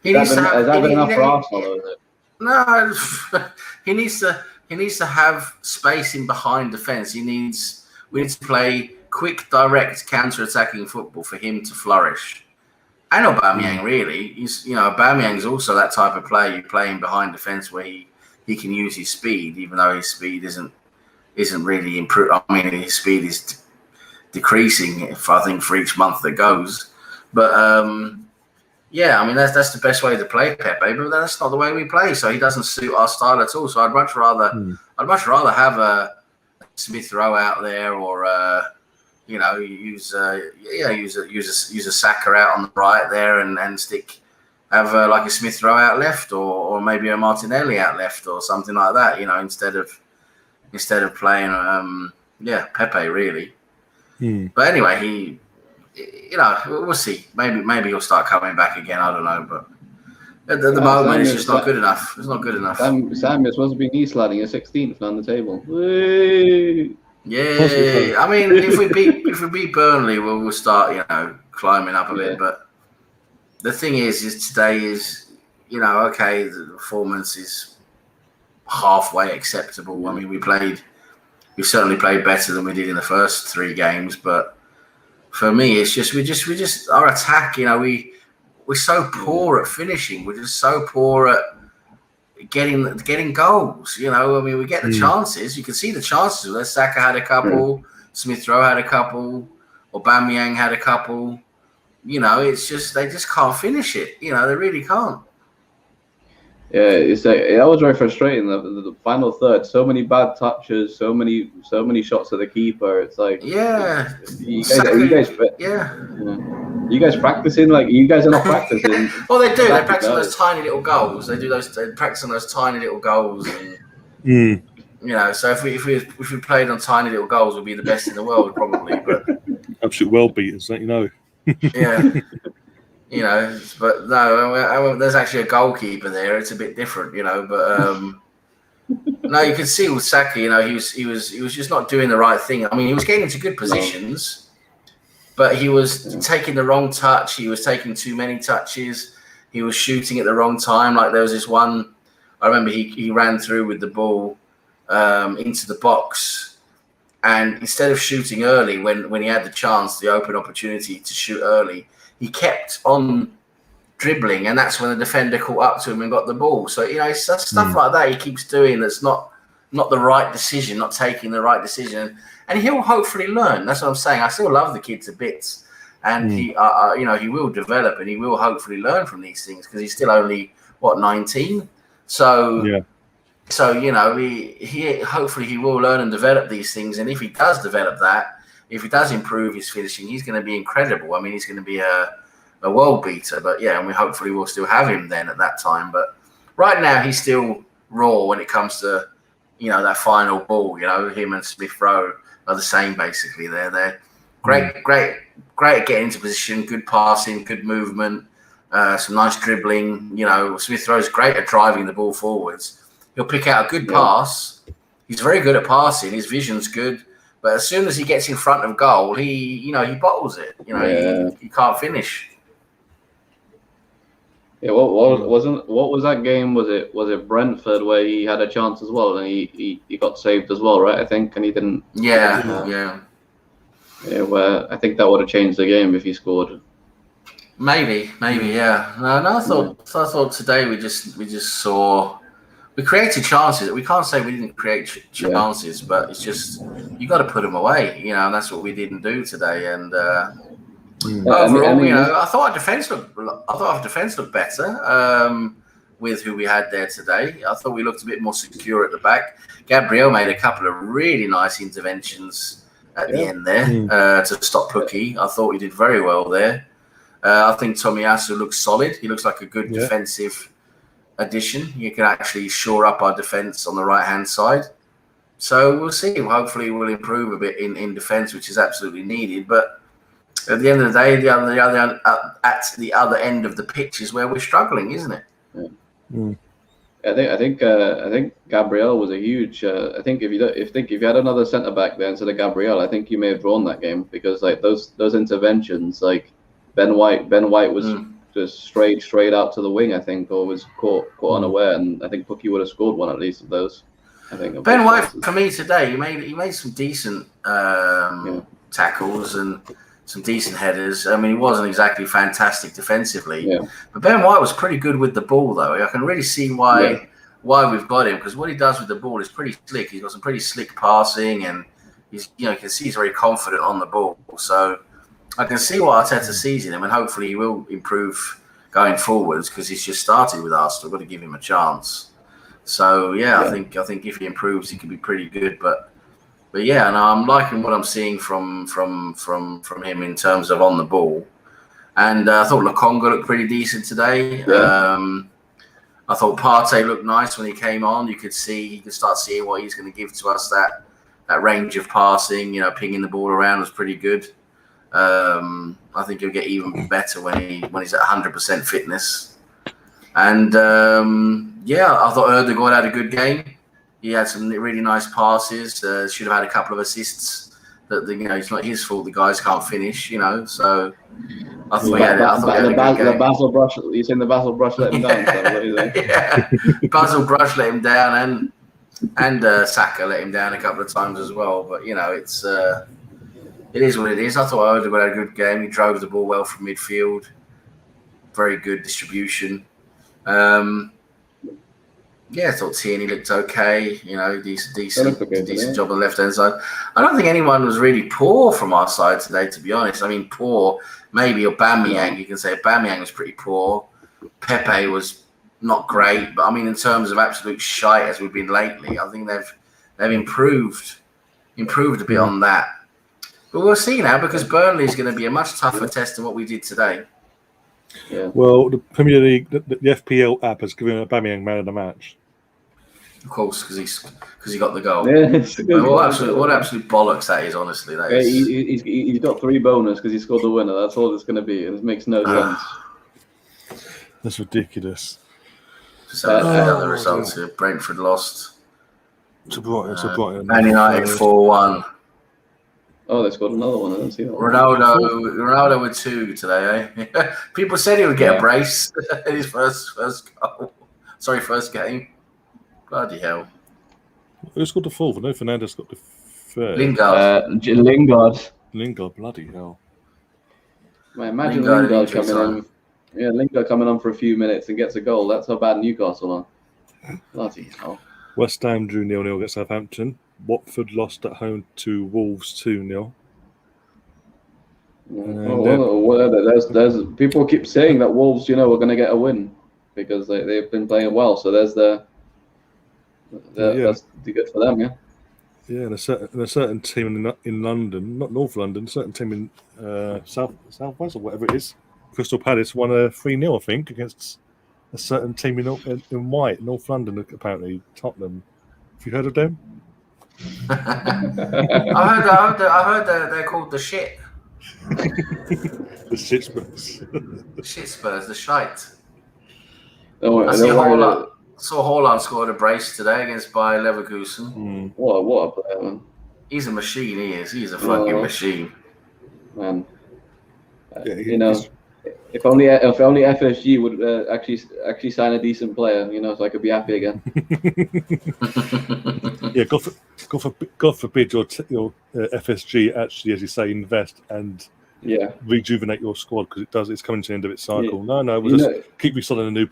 S4: Has
S3: that been enough for Arsenal? Is it?
S4: No, he needs to have space in behind defence. We need to play quick, direct, counter-attacking football for him to flourish. And Aubameyang, really, Aubameyang's also that type of player. You play in behind defence where he can use his speed, even though his speed isn't really improved. I mean, his speed is decreasing, I think, for each month that goes. But I mean, that's the best way to play Pepe, but that's not the way we play. So he doesn't suit our style at all. So I'd much rather have a Smith Rowe out there, or use a Saka out on the right there, and have like a Smith Rowe out left, or maybe a Martinelli out left, or something like that. You know, instead of playing Pepe really. But anyway, we'll see. Maybe he'll start coming back again. I don't know, but at the moment it's just not good enough. It's not good enough.
S3: Sam, you're supposed to be knee sliding at 16th on the table. Whee!
S4: Yeah, I mean, if we beat Burnley, we'll start, climbing up a bit. But the thing is today is, okay, the performance is halfway acceptable. I mean, we certainly played better than we did in the first 3 games, but for me, it's just we just our attack. We're so poor at finishing. We're just so poor at getting goals. I mean, we get the chances. You can see the chances. Saka had a couple. Smith Rowe had a couple. Aubameyang had a couple. It's just they just can't finish it. They really can't.
S3: Yeah, it's like that was very frustrating. The final third, so many bad touches, so many shots at the keeper. It's like you guys practicing? Like you guys are not practicing.
S4: Well, they do. They practice on those tiny little goals. They practice on those tiny little goals. And, so if we played on tiny little goals, we'd be the best in the world probably. But
S1: absolute world beaters, don't you know?
S4: Yeah. But no, there's actually a goalkeeper there. It's a bit different, But no, you can see with Saka, he was just not doing the right thing. I mean, he was getting into good positions, but he was taking the wrong touch. He was taking too many touches. He was shooting at the wrong time. Like there was this one, I remember he ran through with the ball into the box, and instead of shooting early when he had the chance, the open opportunity to shoot early, he kept on dribbling, and that's when the defender caught up to him and got the ball. So it's stuff like that he keeps doing that's not the right decision, not taking the right decision, and he'll hopefully learn. That's what I'm saying. I still love the kid to bits, and he will develop and he will hopefully learn from these things because he's still only 19. So
S1: yeah.
S4: So he hopefully he will learn and develop these things, and if he does develop that. If he does improve his finishing, he's going to be incredible. I mean, he's going to be a world beater. But yeah, and we hopefully will still have him then at that time. But right now, he's still raw when it comes to, that final ball. Him and Smith Rowe are the same basically. They're great at getting into position, good passing, good movement, some nice dribbling. Smith Rowe's great at driving the ball forwards. He'll pick out a good pass. He's very good at passing. His vision's good. But as soon as he gets in front of goal, he bottles it. He can't finish.
S3: Yeah, what was that game? Was it Brentford where he had a chance as well and he got saved as well, right? I think, and he didn't.
S4: Yeah.
S3: Where I think that would have changed the game if he scored.
S4: Maybe, yeah. No, I thought today we just saw. We created chances. We can't say we didn't create chances, but it's just you got to put them away, and that's what we didn't do today. And overall, I thought our defense looked better with who we had there today. I thought we looked a bit more secure at the back. Gabriel made a couple of really nice interventions at the end there to stop Pukki. I thought he did very well there. I think Tomiyasu looks solid. He looks like a good defensive addition. You can actually shore up our defense on the right-hand side. So we'll see. Hopefully we'll improve a bit in defense, which is absolutely needed. But at the end of the day, at the other end of the pitch is where we're struggling, isn't it?
S3: I think Gabriel was a huge. I think if you had another centre back there instead of Gabriel, I think you may have drawn that game because like those interventions, like Ben White was just straight out to the wing, I think, or was caught unaware, and I think Pukki would have scored one at least of those. I think
S4: Ben White for me today, he made some decent tackles and some decent headers. I mean, he wasn't exactly fantastic defensively, but Ben White was pretty good with the ball, though. I can really see why we've got him because what he does with the ball is pretty slick. He's got some pretty slick passing, and he's you can see he's very confident on the ball. So I can see what Arteta sees in him, and hopefully he will improve going forwards because he's just started with Arsenal. We've got to give him a chance. So I think if he improves, he could be pretty good. But yeah, and I'm liking what I'm seeing from him in terms of on the ball. And I thought Lokonga looked pretty decent today. I thought Partey looked nice when he came on. You could start seeing what he's going to give to us. That range of passing, pinging the ball around was pretty good. I think he'll get even better when he's at 100% fitness. And I thought Ødegaard had a good game. He had some really nice passes. Should have had a couple of assists that it's not his fault. The guys can't finish. So I thought
S3: the Basil Brush. You saying the Basil Brush let him down?
S4: Yeah, Basil Brush let him down, and Saka let him down a couple of times as well. But it is what it is. I thought Odegaard had a good game. He drove the ball well from midfield. Very good distribution. I thought Tierney looked okay. Decent job on the left hand side. I don't think anyone was really poor from our side today, to be honest. I mean, poor maybe Aubameyang. You can say Aubameyang was pretty poor. Pepe was not great, but I mean, in terms of absolute shite as we've been lately, I think they've improved a bit on that. But we'll see now, because Burnley is going to be a much tougher test than what we did today.
S1: Yeah. Well, the Premier League, the FPL app has given Aubameyang man of the match.
S4: Of course, because he got the goal. Yeah, what absolute bollocks that is, honestly.
S3: He's got 3 bonus because he scored the winner. That's all it's going to be. It makes no sense.
S1: That's ridiculous.
S4: Just the results here. Brentford lost.
S1: To Brighton.
S4: Man United 4-1.
S3: Oh, they scored another one. I didn't see that.
S4: Ronaldo with 2 today, eh? People said he would get a brace in his first goal. Sorry, first game. Bloody hell.
S1: Who scored the 4th? I know Fernandes got the 3rd.
S3: Lingard,
S1: bloody hell.
S3: Man, imagine Lingard coming on. Yeah, Lingard coming on for a few minutes and gets a goal. That's how bad Newcastle are. Bloody hell. West
S1: Ham drew 0-0 against Southampton. Watford lost at home to Wolves 2-0.
S3: There's people keep saying that Wolves, are going to get a win because they've been playing well. So there's that's good for them, yeah.
S1: Yeah, and a certain team in London, not North London, a certain team in South West or whatever it is, Crystal Palace won a 3-0, I think, against a certain team in White, North London, apparently Tottenham. Have you heard of them?
S4: I heard they're called the shit.
S1: The shit Spurs.
S4: The shit Spurs, the shite.
S3: I
S4: saw Haaland scored a brace today against Bayer Leverkusen.
S3: What a player, man.
S4: He's a machine, he is. He's a fucking machine.
S3: Man. If only FSG would actually sign a decent player, so I could be happy again.
S1: Yeah, God forbid your FSG actually, as you say, invest and rejuvenate your squad, because it's coming to the end of its cycle. Yeah. No, we'll just keep reselling new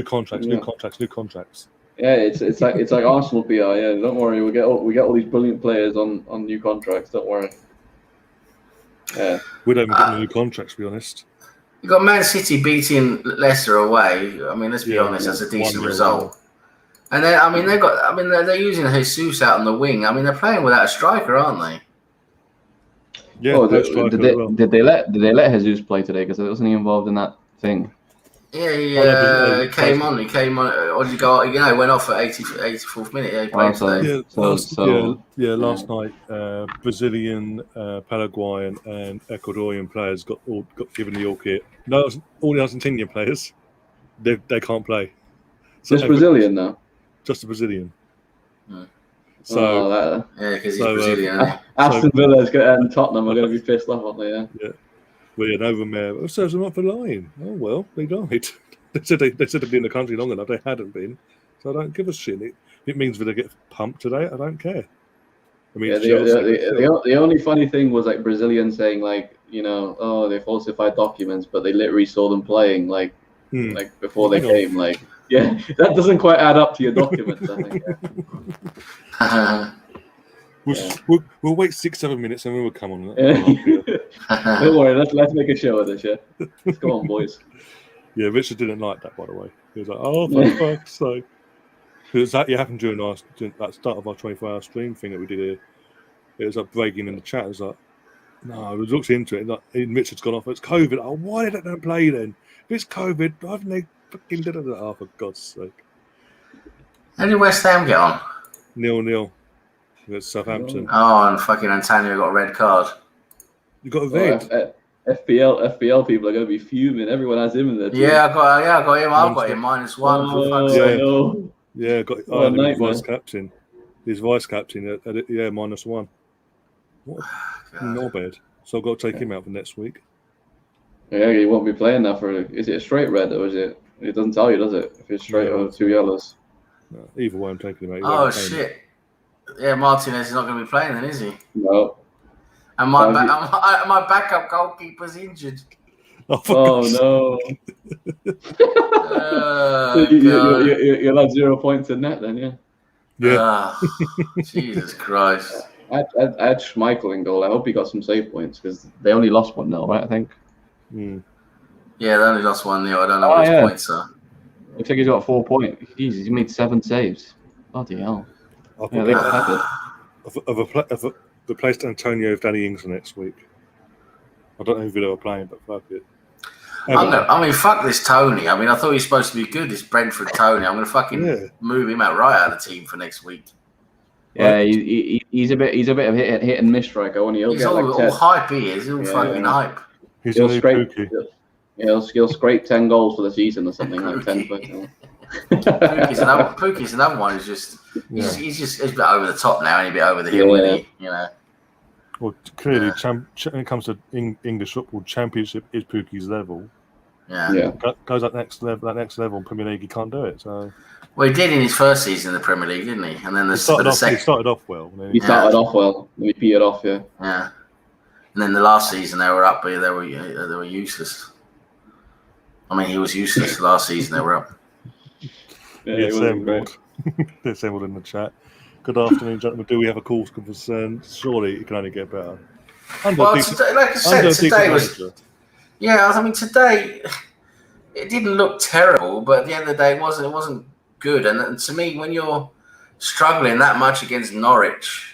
S1: contracts, new contracts.
S3: Yeah, it's like Arsenal PR. Yeah, don't worry, we get all these brilliant players on new contracts. Don't worry. Yeah,
S1: we don't even get new contracts, to be honest.
S4: You got Man City beating Leicester away. I mean, let's be honest, that's a decent result. And they're using Jesus out on the wing. I mean, they're playing without a striker, aren't they?
S1: Yeah.
S3: Did they let Jesus play today? Because wasn't he involved in that thing?
S4: Yeah, he came on. Or did he go? He went off at 84th minute. Yeah, he played today.
S1: Last night, Brazilian, Paraguayan, and Ecuadorian players got given the all kit. No, all the Argentinian players, they can't play. So
S3: just Brazilian now.
S1: Just a Brazilian.
S4: So because he's Brazilian.
S3: Aston Villa and Tottenham are going to be pissed off, aren't they? Yeah.
S1: Well, yeah, Nova serves them up for lying. Oh well, they died. They said they'd been in the country long enough. They hadn't been, so I don't give a shit. It means that they get pumped today. I don't care. I mean,
S3: the only funny thing was like Brazilians saying they falsified documents, but they literally saw them playing like before they came. Like, yeah, that doesn't quite add up to your documents, I think.
S1: We'll wait 6-7 minutes and we will come on.
S3: Don't worry, let's make a show of this, yeah? Let's go on, boys.
S1: Yeah, Richard didn't like that, by the way. He was like, oh, for fuck's sake. Because that happened during that start of our 24-hour stream thing that we did here. It was like breaking in the chat. It was like, no, we looked into it. And Richard's gone off. It's COVID. Oh, why did they don't play then? If it's COVID, why haven't they fucking did it? Oh, for God's sake.
S4: How did West Ham get on?
S1: 0-0. Against Southampton.
S4: Oh, and fucking Antonio got a red card.
S1: You got a red?
S3: FPL people are going to be fuming. Everyone has him in there.
S4: Yeah, I got him. I've got him -1.
S1: Yeah, got his vice captain. His vice captain at -1. No bad. So I've got to take him out for next week.
S3: Yeah, he won't be playing that for. Is it a straight red or is it? It doesn't tell you, does it? If it's straight or 2 yellows.
S1: No, either way, I'm taking him out. He
S4: Oh
S1: won't be playing.
S4: shit! Yeah, Martinez is not going to be playing then, is he?
S3: No.
S4: And my backup goalkeeper's injured.
S3: Oh no! So you'll have 0 points in net then, yeah.
S1: Yeah.
S4: Jesus Christ!
S3: I had Schmeichel in goal. I hope he got some save points because they only lost 1-0, right? I think.
S1: Mm.
S4: Yeah, they only lost 1-0. I don't know what his points are.
S3: Looks like he's got 4 points. Jeez, he's made 7 saves. Bloody hell! Yeah, they got
S1: I've replaced Antonio with Danny Ings for next week. I don't know if they're playing, but fuck it.
S4: Fuck this Tony. I mean, I thought he was supposed to be good. This Brentford Tony. I'm going to fucking move him out of the team for next week.
S3: Yeah, he's a bit of hit and miss striker.
S4: He's all hype. He is. He's all fucking hype.
S1: He'll
S3: scrape 10 goals for the season or something like 10.
S4: Pookie's another one. Who's just he's a bit over the top now, and a bit over the hill, isn't he? You know.
S1: Well, clearly, when it comes to English football, Championship is Pookie's level.
S4: Yeah.
S1: Goes that next level in Premier League, he can't do it. So.
S4: Well, he did in his first season in the Premier League, didn't he? And then
S1: he started off well.
S3: He started off well. He petered off, yeah.
S4: Yeah. And then the last season they were up, but they were useless. I mean, he was useless last season. They were up.
S1: They're assembled in the chat. Good afternoon, gentlemen. Do we have a cause of concern? Surely it can only get better.
S4: Today, like I said, today was. Yeah, I mean, today it didn't look terrible, but at the end of the day, it wasn't good. And to me, when you're struggling that much against Norwich,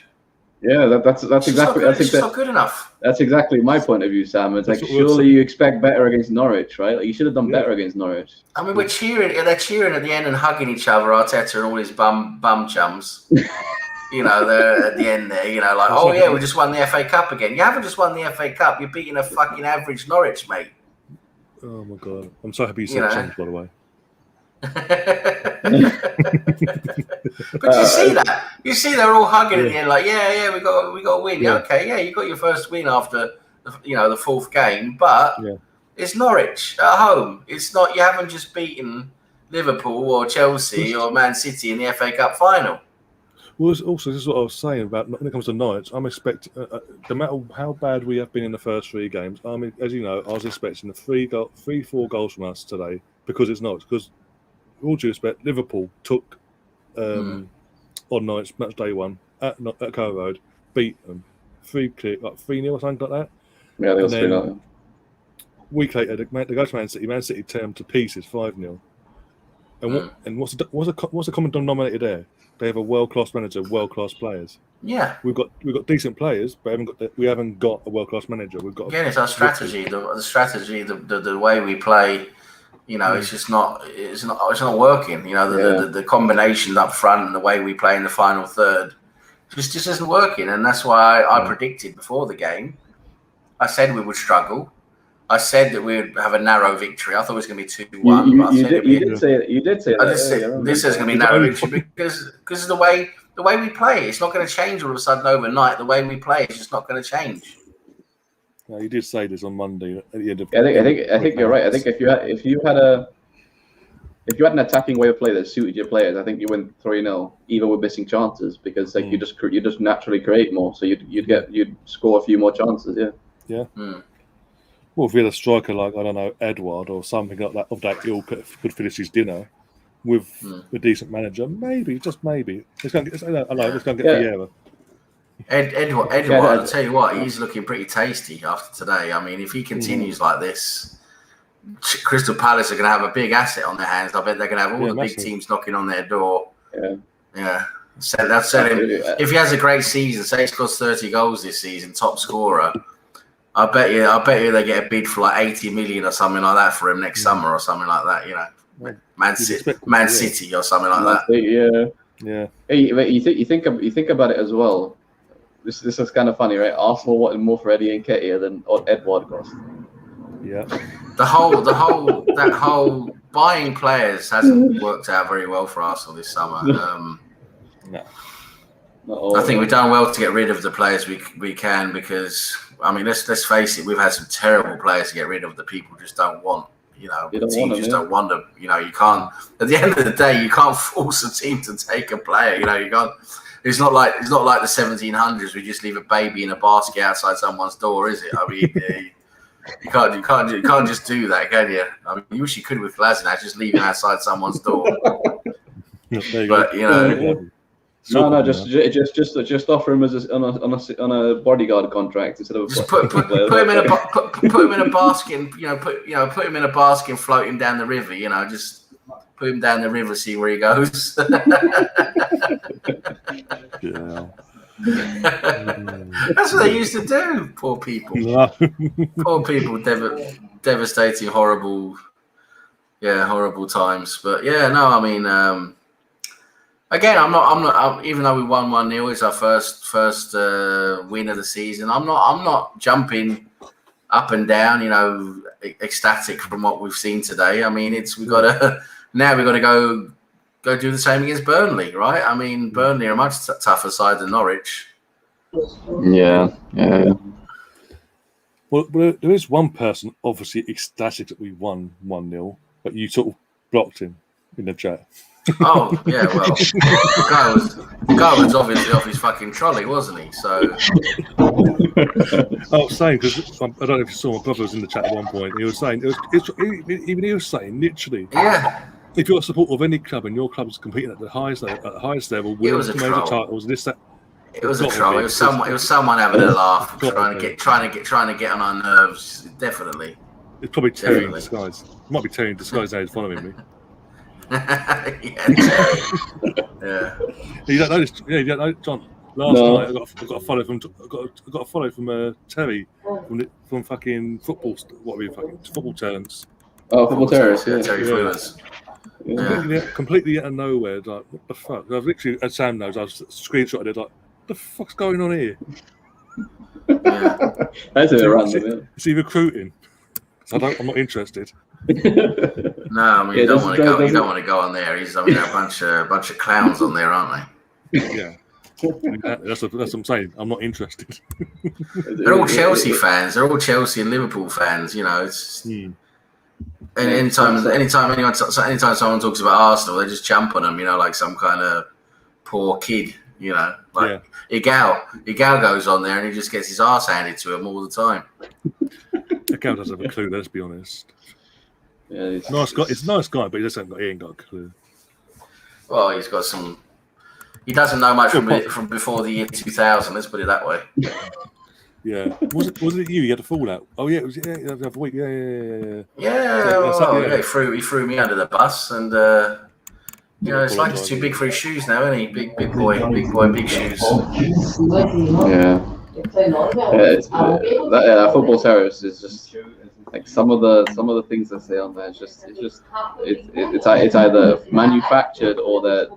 S3: that's exactly.
S4: It's not good enough.
S3: That's exactly my point of view, Sam. It's like surely you expect better against Norwich, right? Like you should have done better against Norwich.
S4: I mean, they're cheering at the end and hugging each other, Arteta and all his bum chums. You know, they're at the end there, you know, like, oh yeah, we just won the FA Cup again. You haven't just won the FA Cup, you're beating a fucking average Norwich, mate.
S1: Oh my god. I'm so happy you said chums, by the way.
S4: But you see that? You see they're all hugging at the end, like, yeah, we got a win. Yeah. Okay, yeah, you got your first win after the fourth game, but it's Norwich at home. It's not, you haven't just beaten Liverpool or Chelsea or Man City in the FA Cup final.
S1: Well, this is what I was saying about when it comes to Norwich. I'm expecting, no matter how bad we have been in the first 3 games, I mean, as you know, I was expecting 4 goals from us today because it's Norwich. Because, all due respect, Liverpool took on Norwich match day 1 at Carrow Road, beat them 3-0 or something like that.
S3: Yeah, they were 3-0.
S1: Week later, they go to Man City. Man City tear them to pieces 5-0. And what's the common denominator there? They have a world-class manager, world-class players.
S4: Yeah,
S1: we've got decent players, but we haven't got a world-class manager. We've got
S4: it's our strategy, the strategy, the way we play. You know, it's just not working. You know, the combinations up front and the way we play in the final third just isn't working, and that's why I predicted before the game. I said we would struggle. I said that we would have a narrow victory. I thought it was going to be 2-1.
S3: You did say that.
S4: This is going to be a narrow victory because the way we play, it's not going to change all of a sudden overnight. The way we play is just not going to change.
S1: No, you did say this on Monday at the end of.
S3: I think you're right. I think if you had an attacking way of play that suited your players, I think you win 3-0, even with missing chances, because like you just naturally create more, so you'd score a few more chances.
S1: Yeah. Well, if we had a striker like, I don't know, Edward or something like that of that ilk could finish his dinner with a decent manager, maybe, just maybe. Let's go and get Vieira.
S4: Edward, I'll tell you what, he's looking pretty tasty after today. I mean, if he continues like this, Crystal Palace are going to have a big asset on their hands. I bet they're going to have all the big teams knocking on their door. Yeah. So that's him. If he has a great season, say he scores 30 goals this season, top scorer, I bet you they get a bid for like 80 million or something like that for him next summer or something like that. You know, Man City or something like
S3: that. Yeah. Hey, you think about it as well. This is kind of funny, right? Arsenal wanted more for Eddie Nketiah than Edward cost.
S1: Yeah.
S4: That whole buying players hasn't worked out very well for Arsenal this summer.
S1: No.
S4: I think we've done well to get rid of the players we can, because I mean, let's face it, we've had some terrible players to get rid of that people just don't want. The team just don't want them. You can't. At the end of the day, you can't force a team to take a player. You can't. It's not like the 1700s. We just leave a baby in a basket outside someone's door, is it? I mean, you can't just do that, can you? I mean, you wish you could with Kolasinac, just leave him outside someone's door. But
S3: No, just offer him as on a bodyguard contract instead of
S4: just put him in a basket, and put him in a basket and float him down the river. Just put him down the river, see where he goes.
S1: Yeah.
S4: That's what they used to do. Poor people. Poor people. Devastating, horrible times. But I mean. Again, I'm not. Even though we won 1-0, it's our first win of the season. I'm not jumping up and down, ecstatic from what we've seen today. I mean, we've got to go do the same against Burnley, right? I mean, Burnley are a much tougher side than Norwich.
S3: Yeah.
S1: Well, there is one person obviously ecstatic that we won 1-0, but you sort of blocked him in the chat.
S4: Oh, yeah, well, the guy was obviously off his fucking trolley, wasn't he? So
S1: I was saying, because I don't know if you saw, my brother was in the chat at one point. He was saying, he was saying, literally, if you're a supporter of any club and your club is competing at the highest level, winning major titles, this, that.
S4: It was a troll. It was someone having a laugh, trying to get on our nerves. Definitely.
S1: It's probably Terry in disguise. It might be Terry in disguise now he's following me.
S4: Yeah.
S1: You don't know this, John. Last night I got a follow from Terry from fucking football. What are we fucking football talents?
S3: Oh, football terrorists. Yeah,
S4: Terry Fluers.
S1: Completely out of nowhere. Like, what the fuck? I was literally, as Sam knows, I was screenshotted it. Like, what the fuck's going on here?
S3: That's a random.
S1: Is he recruiting? I'm not interested.
S4: No, I mean, you don't want to go. You don't want to go on there. He's, a bunch of clowns on there, aren't they?
S1: Yeah, that's what I'm saying. I'm not interested.
S4: They're all Chelsea fans. They're all Chelsea and Liverpool fans. It's. And anytime someone talks about Arsenal, they just jump on them. Like some kind of poor kid. Igal goes on there and he just gets his arse handed to him all the time.
S1: Igal doesn't have a clue. Let's be honest.
S3: Yeah, it's
S1: nice guy. It's a nice guy, but he ain't got a clue.
S4: Well, he's got some. He doesn't know much from before the year 2000. Let's put it that way.
S1: Yeah. Was it you? You had a fallout. Oh yeah, it was the other week. Yeah.
S4: He threw me under the bus, and it's like he's too big for his shoes now, isn't he? Big boy, big shoes.
S3: Yeah. That football terrorist is just like some of the things they say on there. It's either manufactured or they're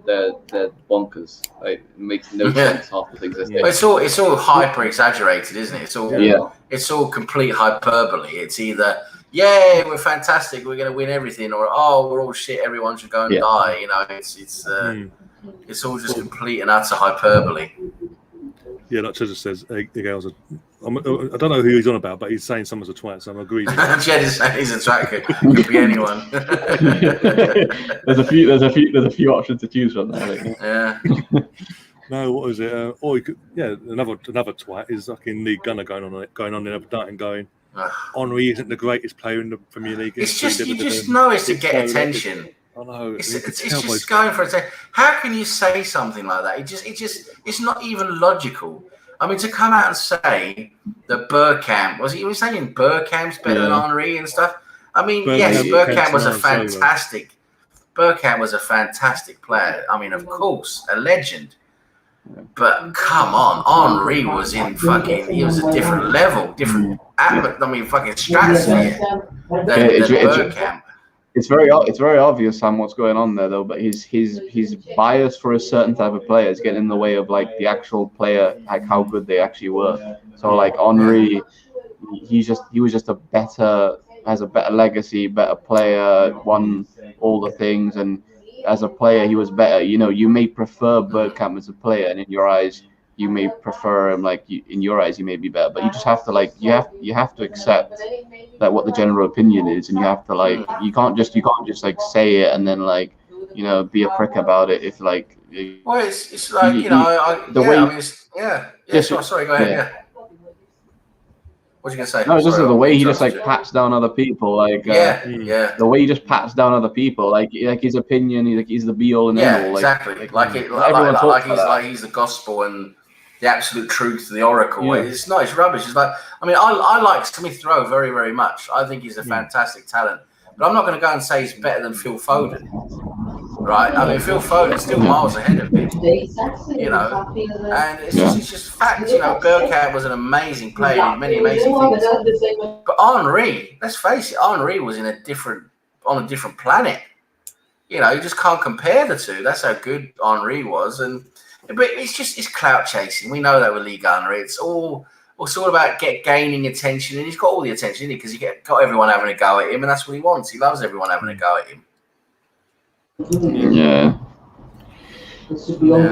S3: bonkers. Like, it makes no sense half the things they say.
S4: It's all hyper exaggerated, isn't it? It's all complete hyperbole. It's either we're fantastic, we're going to win everything, or we're all shit, everyone should go and die. It's all just complete and utter hyperbole.
S1: Yeah, like Chester says, I don't know who he's on about, but he's saying someone's a twat, so I'm agreeing.
S4: Jed is saying he's a twat. Could be anyone.
S3: There's a few options to choose from there.
S4: Yeah.
S1: No, what is it? Another twat is fucking Lee Gunner going on the other night and going, Henry isn't the greatest player in the Premier League.
S4: It's just you just know it's to get attention.
S1: I know.
S4: It's just going for attention. How can you say something like that? It's not even logical. I mean, to come out and say that Bergkamp he was saying Bergkamp's better than Henry and stuff. I mean, Bergkamp was a fantastic. Bergkamp was a fantastic player. I mean, of course, a legend. But come on, Henry was in he was a different level, fucking stratosphere than Bergkamp.
S3: It's very obvious, Sam, what's going on there, though. But his bias for a certain type of player is getting in the way of like the actual player, like how good they actually were. So like Henry, he was just has a better legacy, better player, won all the things, and as a player he was better. You know, you may prefer Bergkamp as a player, and in your eyes you may prefer him. Like in your eyes he may be better, but you just have to like you have to accept that what the general opinion is, and you have to like you can't just like say it and then like be a prick about it if like.
S4: Well, it's like sorry, go ahead. Yeah. What you gonna say?
S3: No, just the way he just like pats down other people, like the way he just pats down other people, like his opinion, he's the be all and end all.
S4: Exactly. Like he's the gospel and the absolute truth, the oracle. Yeah. It's not. It's rubbish. It's like I like Smith Rowe very, very much. I think he's a fantastic talent, but I'm not going to go and say he's better than Phil Foden. Right, I mean Phil Foden's still miles ahead of him, and it's just fact. Bergkamp was an amazing player, did many amazing things. But Henry, let's face it, Henry was on a different planet. You just can't compare the two. That's how good Henry was, but it's clout chasing. We know that with Ligue Henry, it's all about gaining attention, and he's got all the attention because he got everyone having a go at him, and that's what he wants. He loves everyone having a go at him.
S3: Yeah.
S4: Anyway, I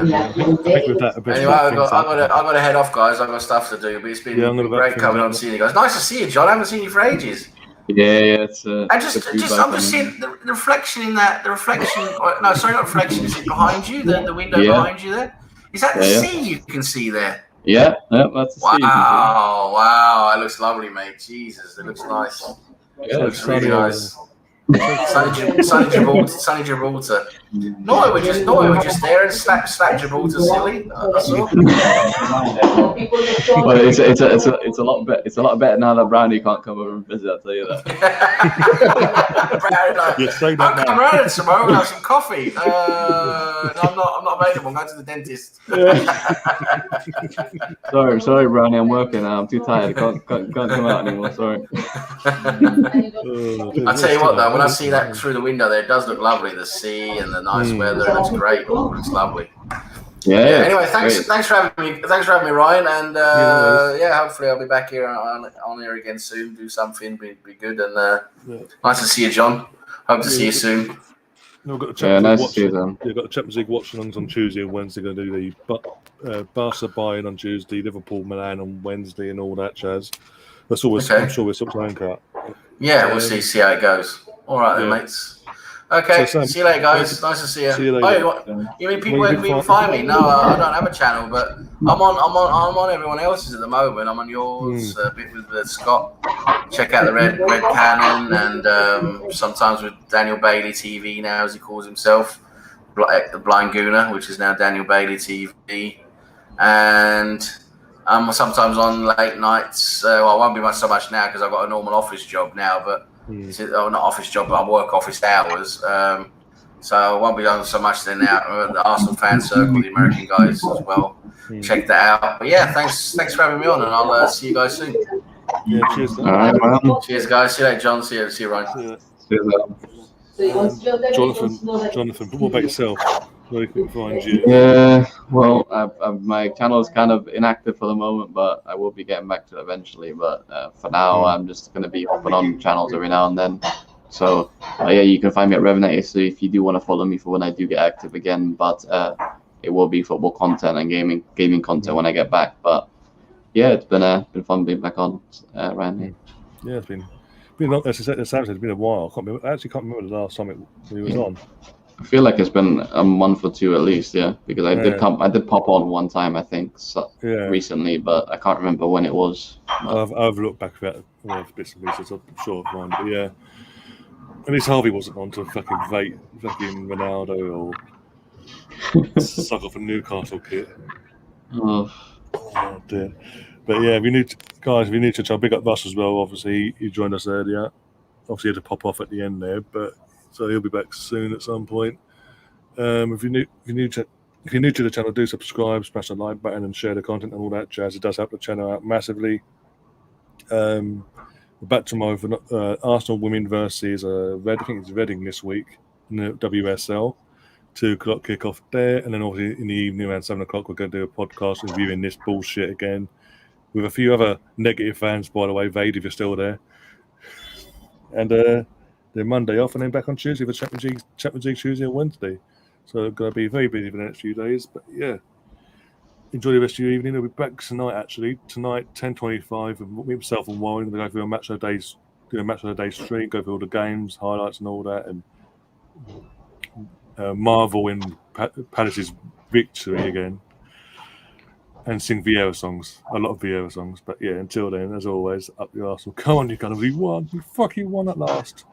S4: got to head off, guys. I've got stuff to do, but it's been great coming on and seeing you guys. Nice to see you, John. I haven't seen you for ages.
S3: Yeah, it's.
S4: And I'm just seeing the reflection in that. The reflection. No, sorry, not reflection. Is it behind you? The window behind you there. Is that the sea you can see there?
S3: Yeah, that's the sea.
S4: Wow, that looks lovely, mate. Jesus, it looks nice.
S3: Yeah,
S4: it looks really nice. Sunny Gibraltar. Norwich were just there and slapped Gibraltar silly. That's all.
S3: But it's a lot better. It's a lot better now that Brownie can't come over and visit. I'll tell you that.
S4: Brownie, I'll come round tomorrow and have some coffee. I'm not available. I'm going to the dentist.
S3: Sorry, Brownie. I'm working now. I'm too tired. Can't come out anymore. Sorry.
S4: I tell you what, though, when I see that through the window there, it does look lovely. The sea and the nice weather. It looks great. It looks lovely.
S3: Yeah.
S4: Anyway, thanks for having me. Thanks for having me, Ryan. And hopefully I'll be back here on here again soon. Do something. Be good. And nice to see you, John. Hope to see you soon.
S1: Nice to see you,
S3: then.
S1: You've got the Champions League watch-alongs on Tuesday and Wednesday. Going to do the Barca Bayern on Tuesday, Liverpool Milan on Wednesday, and all that jazz. That's all. I'm sure we're sort of anchor.
S4: Yeah, we'll see how it goes. All right, then, mates. Okay, so, Sam, see you later, guys. Nice to see you.
S1: See you later.
S4: You mean people where can people find me? No, I don't have a channel, but I'm on everyone else's at the moment. I'm on yours, a bit with Scott. Check out the Red Cannon, and sometimes with Daniel Bailey TV now, as he calls himself, the Blind Gooner, which is now Daniel Bailey TV, and I'm sometimes on late nights. I won't be so much now because I've got a normal office job now, but. Not office job, but I work office hours. So I won't be on so much then now. The Arsenal fan circle, the American guys as well. Check that out. But yeah, thanks for having me on, and I'll see you guys soon.
S1: Yeah, cheers.
S3: All right, man.
S4: Cheers, guys. See you later, John. See you, Ryan.
S1: Jonathan, what about yourself? Where can we find you?
S3: Yeah, well, my channel is kind of inactive for the moment, but I will be getting back to it eventually. But for now, I'm just going to be hopping on channels every now and then. So, you can find me at Revenant. If you do want to follow me for when I do get active again, but it will be football content and gaming content when I get back. But yeah, it's been fun being back on, Ryan.
S1: Yeah, it's been it's been a while. I actually can't remember the last time we was on.
S3: I feel like it's been a month or two at least, because I did pop on one time, I think, recently, but I can't remember when it was.
S1: I've looked back at bits and pieces, I'm sure of mine, but yeah. At least Harvey wasn't on to fucking Ronaldo or suck off a Newcastle kit.
S3: Oh
S1: dear. But yeah, if you need to try big up Russ as well. Obviously, he joined us earlier. Obviously, he had to pop off at the end there, but. So he'll be back soon at some point. If you're new to the channel, do subscribe, smash the like button, and share the content and all that jazz. It does help the channel out massively. We're back tomorrow for Arsenal women versus I think it's Reading this week in the WSL. 2 o'clock kickoff there, and then obviously in the evening around 7 o'clock we're going to do a podcast reviewing this bullshit again with a few other negative fans, by the way. Vade, if you're still there, and. then Monday off, and then back on Tuesday for Champions League Tuesday and Wednesday. So I'm going to be very busy for the next few days. But yeah, enjoy the rest of your evening. I'll be back tonight, actually. Tonight, 10:25, and me, myself and Warren are going to go through a match of the day, do a match of the day stream, go through all the games, highlights and all that, and marvel in Palace's victory again. And sing Vieira songs. A lot of Vieira songs. But yeah, until then, as always, up the Arsenal. Come on, you're going to be one. You fucking won at last.